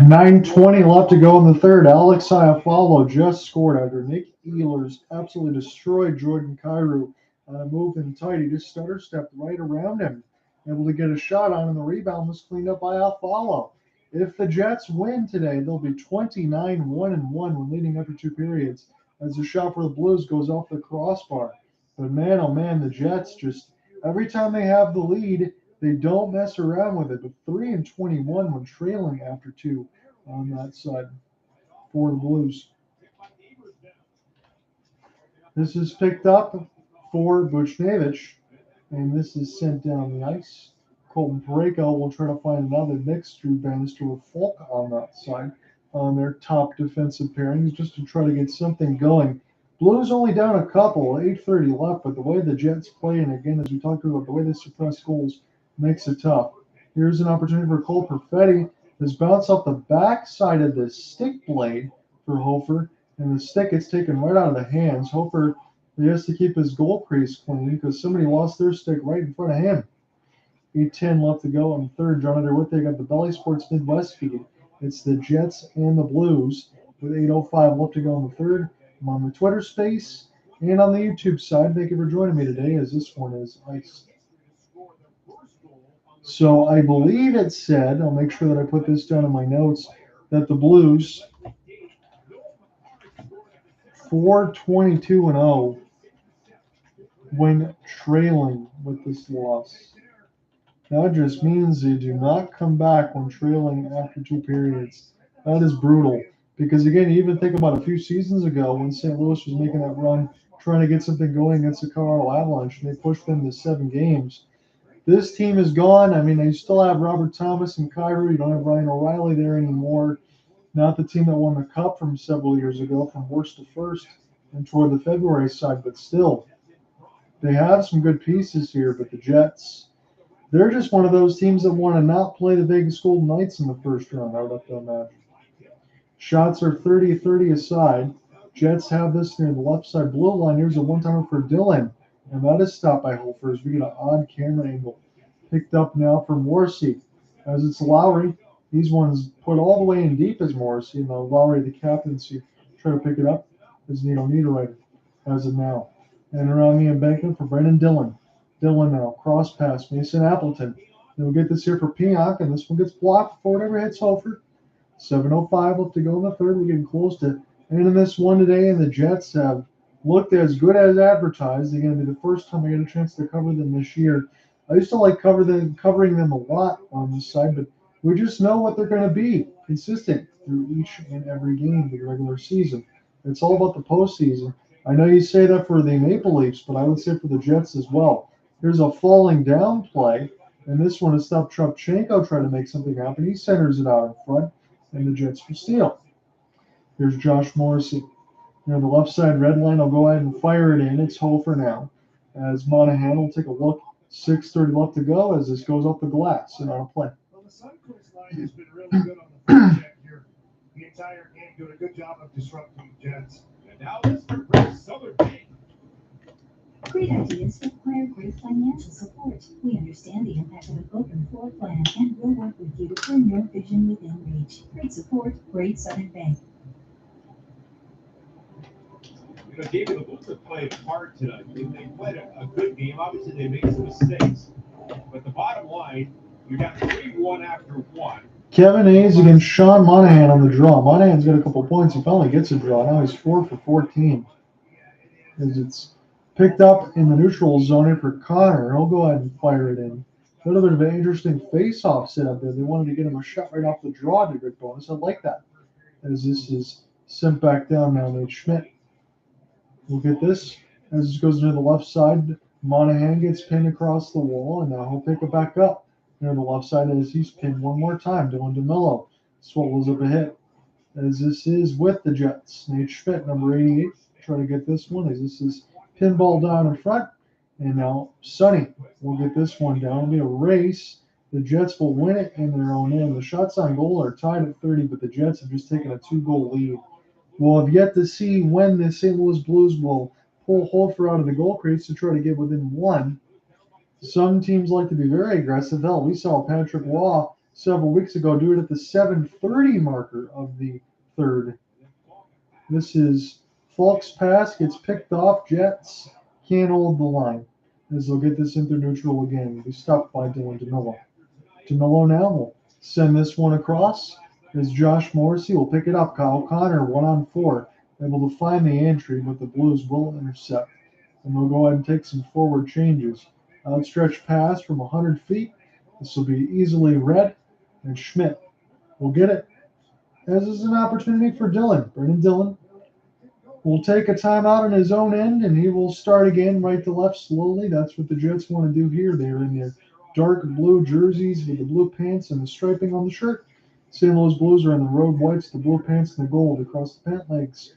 B: 9:20 left to go in the third. Alex Scheifele just scored after Nick Ehlers absolutely destroyed Jordan Kyrou on a move in tight. He just stutter stepped right around him, able to get a shot on, and the rebound was cleaned up by Scheifele. If the Jets win today, they'll be 29-1-1 when leading after 2 periods, as the shot for the Blues goes off the crossbar. But man, oh man, the Jets just every time they have the lead, they don't mess around with it. But 3-21 when trailing after 2 on that side for the Blues. This is picked up for Buchnevich, and this is sent down the ice. Colton Parayko will try to find another mix through Bannister with Falk on that side on their top defensive pairings just to try to get something going. Blues only down a couple, 8:30 left, but the way the Jets play, and again, as we talked about, the way they suppress goals makes it tough. Here's an opportunity for Cole Perfetti. This bounce off the back side of the stick blade for Hofer, and the stick gets taken right out of the hands. Hofer, he has to keep his goal crease clean because somebody lost their stick right in front of him. 8:10 left to go on the third. John underway. They got the Bally Sports Midwest feed. It's the Jets and the Blues with 8:05 left to go on the third. I'm on the Twitter space and on the YouTube side. Thank you for joining me today, as this one is iced. So I believe it said, I'll make sure that I put this down in my notes, that the Blues 4-22-0 when trailing with this loss. That just means they do not come back when trailing after 2 periods. That is brutal. Because again, you even think about a few seasons ago when St. Louis was making that run, trying to get something going against the Colorado Avalanche, and they pushed them to 7 games. This team is gone. I mean, you still have Robert Thomas and Kyrou. You don't have Ryan O'Reilly there anymore. Not the team that won the Cup from several years ago, from worst to first and toward the February side, but still. They have some good pieces here, but the Jets, they're just one of those teams that want to not play the Vegas Golden Knights in the first round, I would have to imagine. Shots are 30-30 aside. Jets have this near the left side blue line. Here's a one-timer for Dylan, and that is stopped by Hofer as we get an odd camera angle. Picked up now for Morrissey, as it's Lowry. These ones put all the way in deep as Morrissey, and Lowry, the captaincy, try to pick it up as Nino Niederreiter has it now. And around the embankment for Brendan Dillon. Dillon now, cross pass, Mason Appleton. Then we'll get this here for Pionk, and this one gets blocked before it ever hits Hofer. 7:05 left to go in the third. We're getting close to ending this one today, and the Jets have looked as good as advertised. Again, it'll be the first time I get a chance to cover them this year. I used to like covering them a lot on this side, but we just know what they're going to be, consistent through each and every game of the regular season. It's all about the postseason. I know you say that for the Maple Leafs, but I would say for the Jets as well. Here's a falling down play, and this one is stopped. Trubchenko trying to make something happen. He centers it out in front, and the Jets for steal. Here's Josh Morrissey. Near the left side red line, I'll go ahead and fire it in. It's Hofer now. As Monahan will take a look, 6:30 left to go as this goes up the glass and on a play.
J: Well, the Suncoast line has been really good on the front check here. The entire game doing a good job of disrupting the Jets.
Q: And now let's bring Southern Bank.
G: Great ideas require great financial support. We understand the impact of an open floor plan and will work with you to bring your vision within reach. Great support, Great Southern Bank.
Q: You know, David, the Bulls have played hard tonight. They played a good game. Obviously, they made some mistakes. But the bottom line, you got 3-1 after one.
B: Kevin Hayes against Sean Monahan on the draw. Monahan's got a couple points. He finally gets a draw. Now he's 4 for 14. As it's picked up in the neutral zone here for Connor. He'll go ahead and fire it in. A little bit of an interesting face-off setup there. They wanted to get him a shot right off the draw to get bonus. I like that. As this is sent back down now to Schmidt. We'll get this as it goes to the left side. Monahan gets pinned across the wall, and now he'll pick it back up. Near the left side as he's pinned one more time. Dylan DeMello swallows up a hit. As this is with the Jets. Nate Schmidt, number 88, try to get this one as this is pinball down in front. And now Sonny will get this one down. It'll be a race. The Jets will win it in their own end. The shots on goal are tied at 30, but the Jets have just taken a 2-goal lead. We'll have yet to see when the St. Louis Blues will pull Hofer out of the goal crates to try to get within one. Some teams like to be very aggressive. Hell, we saw Patrick Waugh several weeks ago do it at the 7:30 marker of the third. This is Falk's pass, gets picked off. Jets can't hold the line as they'll get this into neutral again. Be stopped by Dylan DeMello. DeMello now will send this one across as Josh Morrissey will pick it up. Kyle Connor 1-on-4, able to find the entry, but the Blues will intercept. And they'll go ahead and take some forward changes. Outstretched pass from 100 feet. This will be easily read, and Schmidt will get it. As is an opportunity for Dylan. Brayden Dillon will take a timeout on his own end, and he will start again right to left slowly. That's what the Jets want to do here. They're in their dark blue jerseys with the blue pants and the striping on the shirt. St. Louis Blues are in the road whites, the blue pants, and the gold across the pant legs.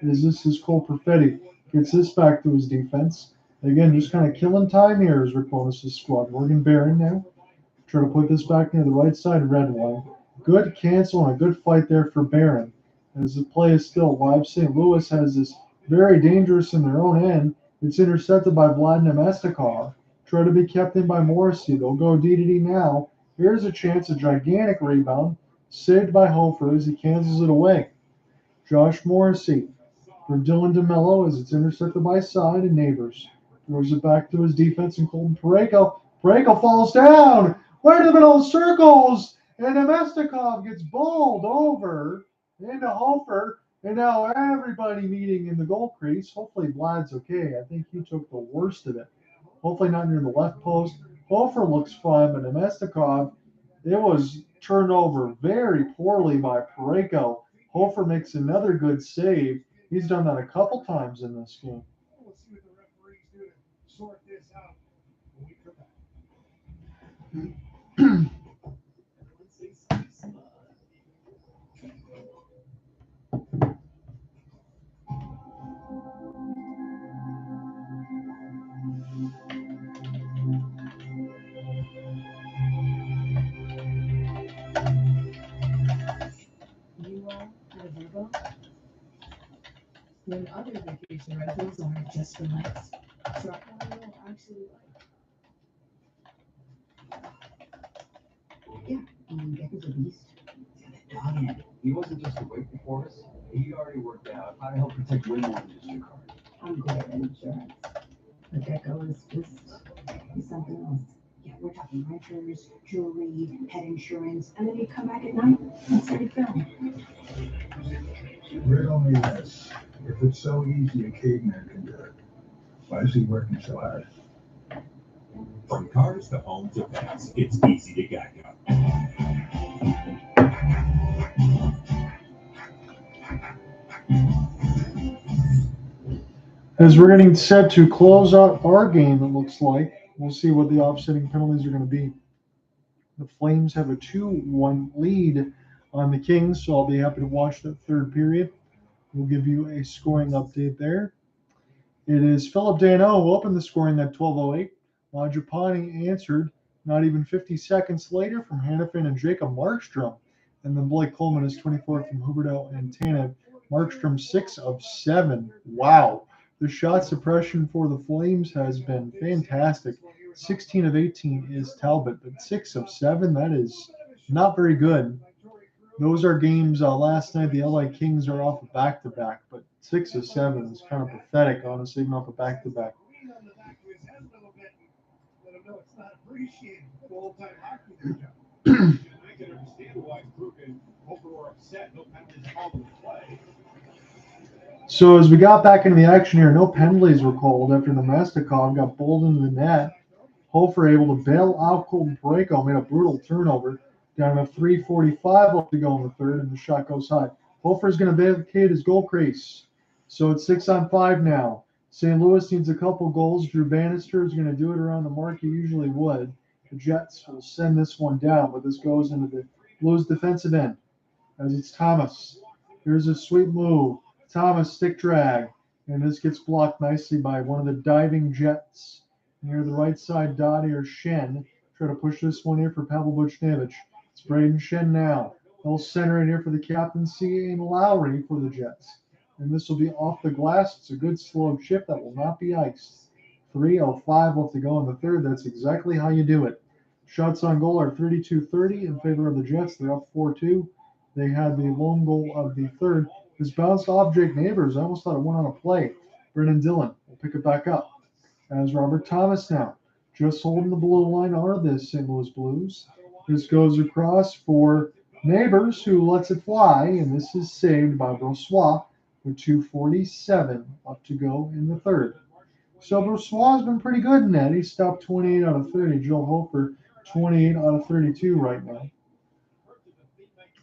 B: As this is Cole Perfetti. Gets this back to his defense. Again, just kind of killing time here as Rick Bowness' squad. Morgan Barron now. Try to put this back near the right side red line. Good cancel and a good fight there for Barron. As the play is still live, St. Louis has this very dangerous in their own end. It's intercepted by Namestnikov. Try to be kept in by Morrissey. They'll go D-to-D now. Here's a chance, a gigantic rebound. Saved by Hofer as he cancels it away. Josh Morrissey for Dylan DeMello as it's intercepted by Saad and Neighbours. Throws it back to his defense and Colton Parayko. Parayko falls down right in the middle of circles. And Namestnikov gets bowled over into Hofer. And now everybody meeting in the goal crease. Hopefully Vlad's okay. I think he took the worst of it. Hopefully not near the left post. Hofer looks fine, but Namestnikov, it was turned over very poorly by Parayko. Hofer makes another good save. He's done that a couple times in this game.
J: We'll see what the referees do to sort this out when we come back.
N: You have a Virgo? When other vacation rentals aren't just for nights, truck will actually
K: Yeah, Gecko's a beast. He's got that dog in him. He wasn't just a wait before us. He already worked out how to help protect way more than just your car.
L: I'm good at insurance. The Gecko is something else. Yeah, we're talking renters, jewelry, pet insurance, and then you come back at night and say film.
M: Riddle me this. If it's so easy a caveman can do it, why is he working so hard?
Q: From cars to home to pets, it's easy to Gecko.
B: As we're getting set to close out our game, it looks like. We'll see what the offsetting penalties are going to be. The Flames have a 2-1 lead on the Kings, so I'll be happy to watch that third period. We'll give you a scoring update there. It is Philip Dano who opened the scoring at 12:08. Lajapani answered not even 50 seconds later from Hannafin and Jacob Markstrom. And then Blake Coleman is 24 from Huberdeau and Tanev. Markstrom 6 of 7. Wow. The shot suppression for the Flames has been fantastic. 16 of 18 is Talbot, but 6 of 7, that is not very good. Those are games last night. The LA Kings are off a back-to-back, but 6 of 7 is kind of pathetic, honestly, even off a back-to-back.
Q: I can understand why Krug and Holker were upset. No penalties called in the play.
B: So as we got back into the action here, no penalties were called after Namestnikov got bowled into the net. Hofer able to bail out Colton Parayko, made a brutal turnover. Down to 3:45 left to go in the third, and the shot goes high. Hofer is going to vacate his goal crease. So it's 6-on-5 now. St. Louis needs a couple goals. Drew Bannister is going to do it around the mark he usually would. The Jets will send this one down, but this goes into the Blues defensive end as it's Thomas. Here's a sweet move. Thomas stick drag, and this gets blocked nicely by one of the diving Jets. Near the right side, Dottie or Schenn try to push this one here for Pavel Buchnevich. It's Brayden Schenn now. They'll center it here for the captaincy and Lowry for the Jets. And this will be off the glass. It's a good slow chip that will not be iced. 3:05 left to go in the third. That's exactly how you do it. Shots on goal are 32-30 in favor of the Jets. They're up 4-2. They had the lone goal of the third. This bounced off Jake Neighbours. I almost thought it went on a play. Brendan Dillon will pick it back up. As Robert Thomas now. Just holding the blue line are the St. Louis Blues. This goes across for Neighbours, who lets it fly, and this is saved by Brossois with 2:47 left to go in the third. So Brossois has been pretty good in that. He stopped 28 out of 30. Joe Hofer, 28 out of 32 right now.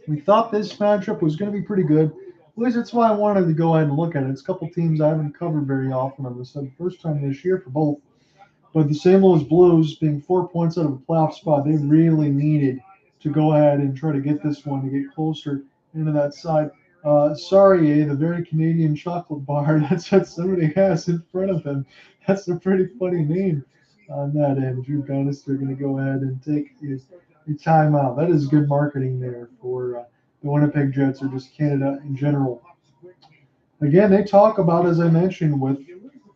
B: We thought this matchup was going to be pretty good. At least that's why I wanted to go ahead and look at it. It's a couple teams I haven't covered very often. On this first time this year for both. But the St. Louis Blues, being 4 points out of a playoff spot, they really needed to go ahead and try to get this one to get closer into that side. Sorry, the very Canadian chocolate bar. That's what somebody has in front of him. That's a pretty funny name on that end. Drew Bannister going to go ahead and take his timeout. That is good marketing there for the Winnipeg Jets or just Canada in general. Again, they talk about, as I mentioned, with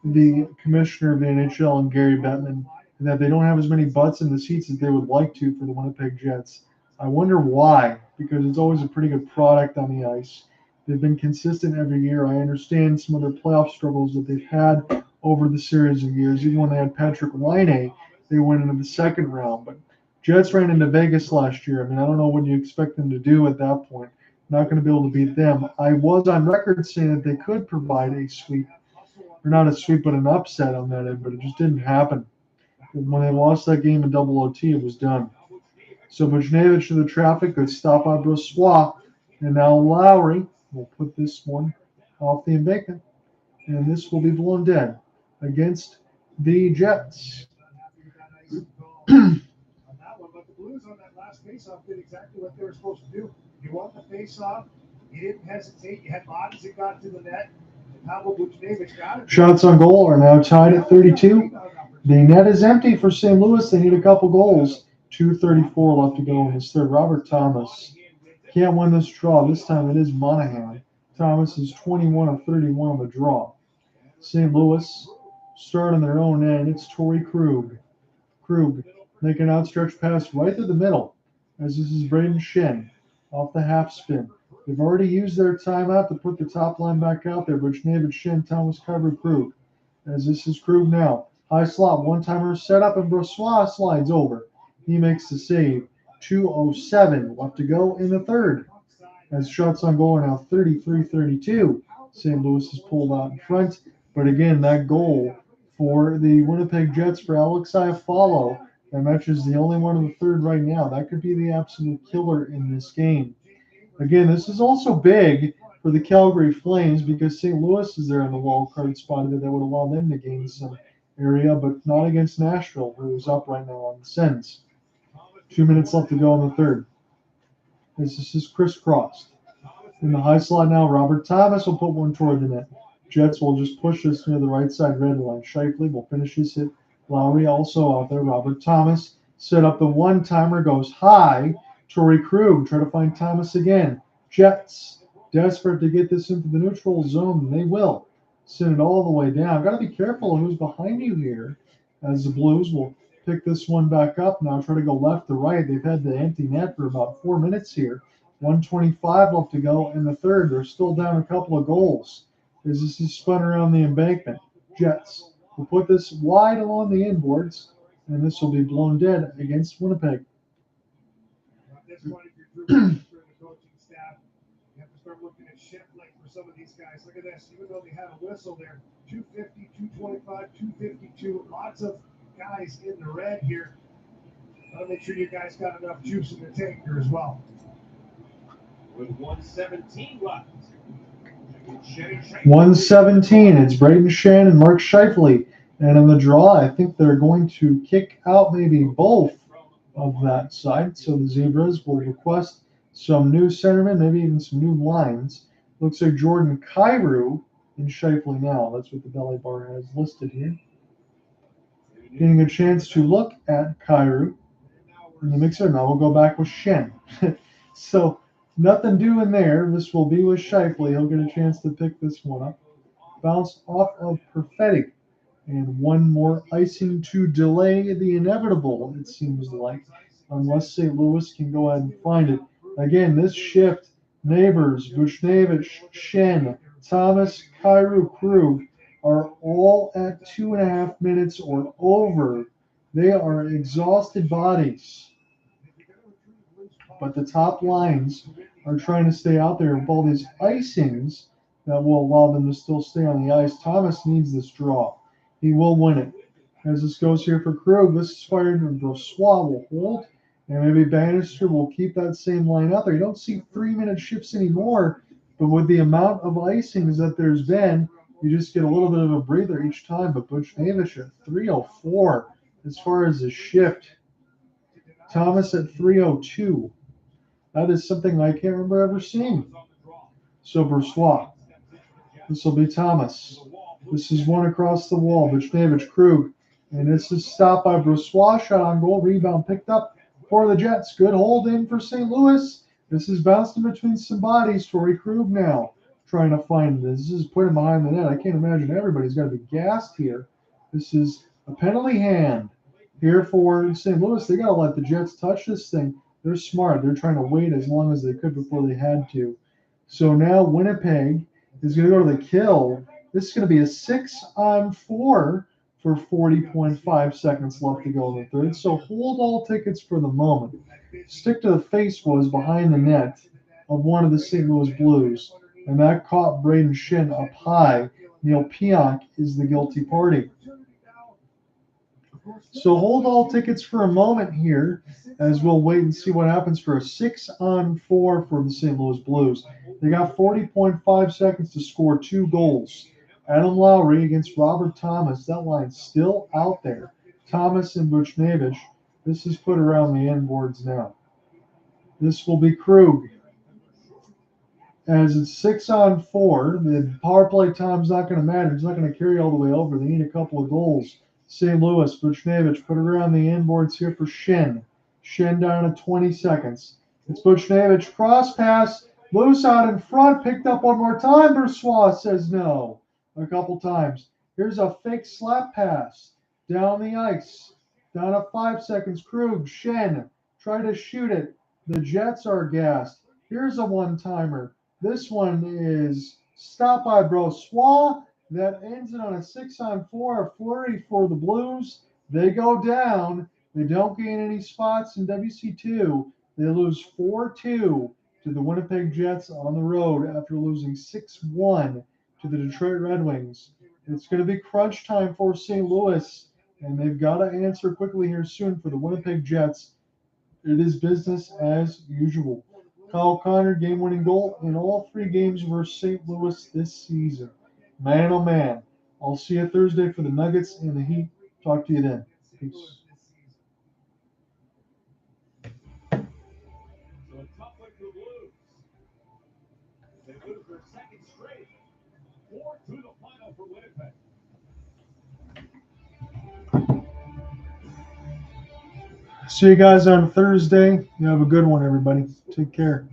B: the commissioner of the NHL and Gary Bettman, that they don't have as many butts in the seats as they would like to for the Winnipeg Jets. I wonder why, because it's always a pretty good product on the ice. They've been consistent every year. I understand some of their playoff struggles that they've had over the series of years. Even when they had Patrick Laine, they went into the second round. But Jets ran into Vegas last year. I mean, I don't know what you expect them to do at that point. Not going to be able to beat them. I was on record saying that they could provide a sweep, or not a sweep, but an upset on that end, but it just didn't happen. When they lost that game in double OT, it was done. So Buchnevich to the traffic, good stop by Brossois, and now Lowry will put this one off the embankment, and this will be blown dead against the Jets.
J: But the Blues on that last faceoff did exactly what they were supposed to do. You won the faceoff, you didn't hesitate, you had bodies that got to the net, and Pavel Buchnevich got it.
B: Shots on goal are now tied at 32. The net is empty for St. Louis. They need a couple goals. 2:34 left to go in this third. Robert Thomas can't win this draw. This time it is Monahan. Thomas is 21 of 31 on the draw. St. Louis starting their own end. It's Torey Krug. Krug making an outstretched pass right through the middle, as this is Brayden Schenn off the half spin. They've already used their timeout to put the top line back out there. Buchnevich, Schenn, Thomas, Kyrou, Krug. As this is Krug now. High slot, one-timer set up, and Brossois slides over. He makes the save. 2:07 left to go in the third. As shots on goal are now 33-32. St. Louis is pulled out in front. But again, that goal for the Winnipeg Jets for Alexei Follow, that match is the only one in the third right now. That could be the absolute killer in this game. Again, this is also big for the Calgary Flames because St. Louis is there in the wild card spot that would allow them to gain some area, but not against Nashville, who is up right now on the Sens. 2 minutes left to go in the third. This is crisscrossed. In the high slot now, Robert Thomas will put one toward the net. Jets will just push this near the right side red line. Scheifele will finish his hit Lowry also out there. Robert Thomas set up the one-timer, goes high. Torey Krug try to find Thomas again. Jets desperate to get this into the neutral zone. They will send it all the way down. Got to be careful of who's behind you here, as the Blues will pick this one back up now. Try to go left to right. They've had the empty net for about 4 minutes here. 1:25 left to go in the third. They're still down a couple of goals as this is spun around the embankment. Jets will put this wide along the inboards, and this will be blown dead against Winnipeg.
J: At this point, if you're through the coaching staff, you have to start looking at shift length for some of these guys. Look at this. Even though they had a whistle there, 250, 225, 252. Lots of guys in the red here. Gotta make sure you guys got enough juice in the tank here as well.
Q: With 1:17 left.
B: 1:17. It's Brayden, Schenn, and Mark Scheifele. And in the draw, I think they're going to kick out maybe both of that side. So the Zebras will request some new centermen, maybe even some new lines. Looks like Jordan Kyrou and Scheifele now. That's what the belly bar has listed here. Getting a chance to look at Kyrou in the mixer. Now we'll go back with Schenn. So nothing doing there. This will be with Scheifele. He'll get a chance to pick this one up. Bounced off of Perfetti. And one more icing to delay the inevitable, it seems like, unless St. Louis can go ahead and find it. Again, this shift, Neighbours, Buchnevich, Schenn, Thomas, Kyrou, Krug, are all at 2.5 minutes or over. They are exhausted bodies. But the top lines are trying to stay out there with all these icings that will allow them to still stay on the ice. Thomas needs this draw. He will win it. As this goes here for Krug, this is fired, and Brossois will hold, and maybe Bannister will keep that same line out there. You don't see 3-minute shifts anymore, but with the amount of icings that there's been, you just get a little bit of a breather each time. But Buchnevich at 3:04 as far as the shift. Thomas at 3:02. That is something I can't remember ever seeing. So Brossois. This will be Thomas. This is one across the wall. Buchnevich, Krug. And this is stopped by Brossois. Shot on goal. Rebound picked up for the Jets. Good hold in for St. Louis. This is bounced in between some bodies. Torey Krug now trying to find this. This is put him behind the net. I can't imagine everybody's got to be gassed here. This is a penalty hand here for St. Louis. They got to let the Jets touch this thing. They're smart. They're trying to wait as long as they could before they had to. So now Winnipeg is going to go to the kill. This is going to be a 6-on-4 for 40.5 seconds left to go in the third. So hold all tickets for the moment. Stick to the face was behind the net of one of the St. Louis Blues, and that caught Brayden Schenn up high. Neil Pionk is the guilty party. So hold all tickets for a moment here as we'll wait and see what happens for a 6-on-4 for the St. Louis Blues. They got 40.5 seconds to score 2 goals. Adam Lowry against Robert Thomas. That line's still out there. Thomas and Buchnevich. This is put around the end boards now. This will be Krug. As it's 6-on-4, the power play time's not going to matter. It's not going to carry all the way over. They need a couple of goals. St. Louis, Buchnevich put it around the end boards here for Schenn. Schenn down to 20 seconds. It's Buchnevich. Cross pass. Loose out in front. Picked up one more time. Brossois says no a couple times. Here's a fake slap pass down the ice. Down to 5 seconds. Krug, Schenn, try to shoot it. The Jets are gassed. Here's a one-timer. This one is stopped by Brossois. That ends it on a 6-on-4, a flurry for the Blues. They go down. They don't gain any spots in WC2. They lose 4-2 to the Winnipeg Jets on the road after losing 6-1 to the Detroit Red Wings. It's going to be crunch time for St. Louis, and they've got to answer quickly here soon for the Winnipeg Jets. It is business as usual. Kyle Connor, game-winning goal in all 3 games versus St. Louis this season. Man, oh man. I'll see you Thursday for the Nuggets and the Heat. Talk to you then. Peace.
Q: So a tough one for the Blues. They lose their second straight. 4 to the final for Winnipeg.
B: See you guys on Thursday. You have a good one, everybody. Take care.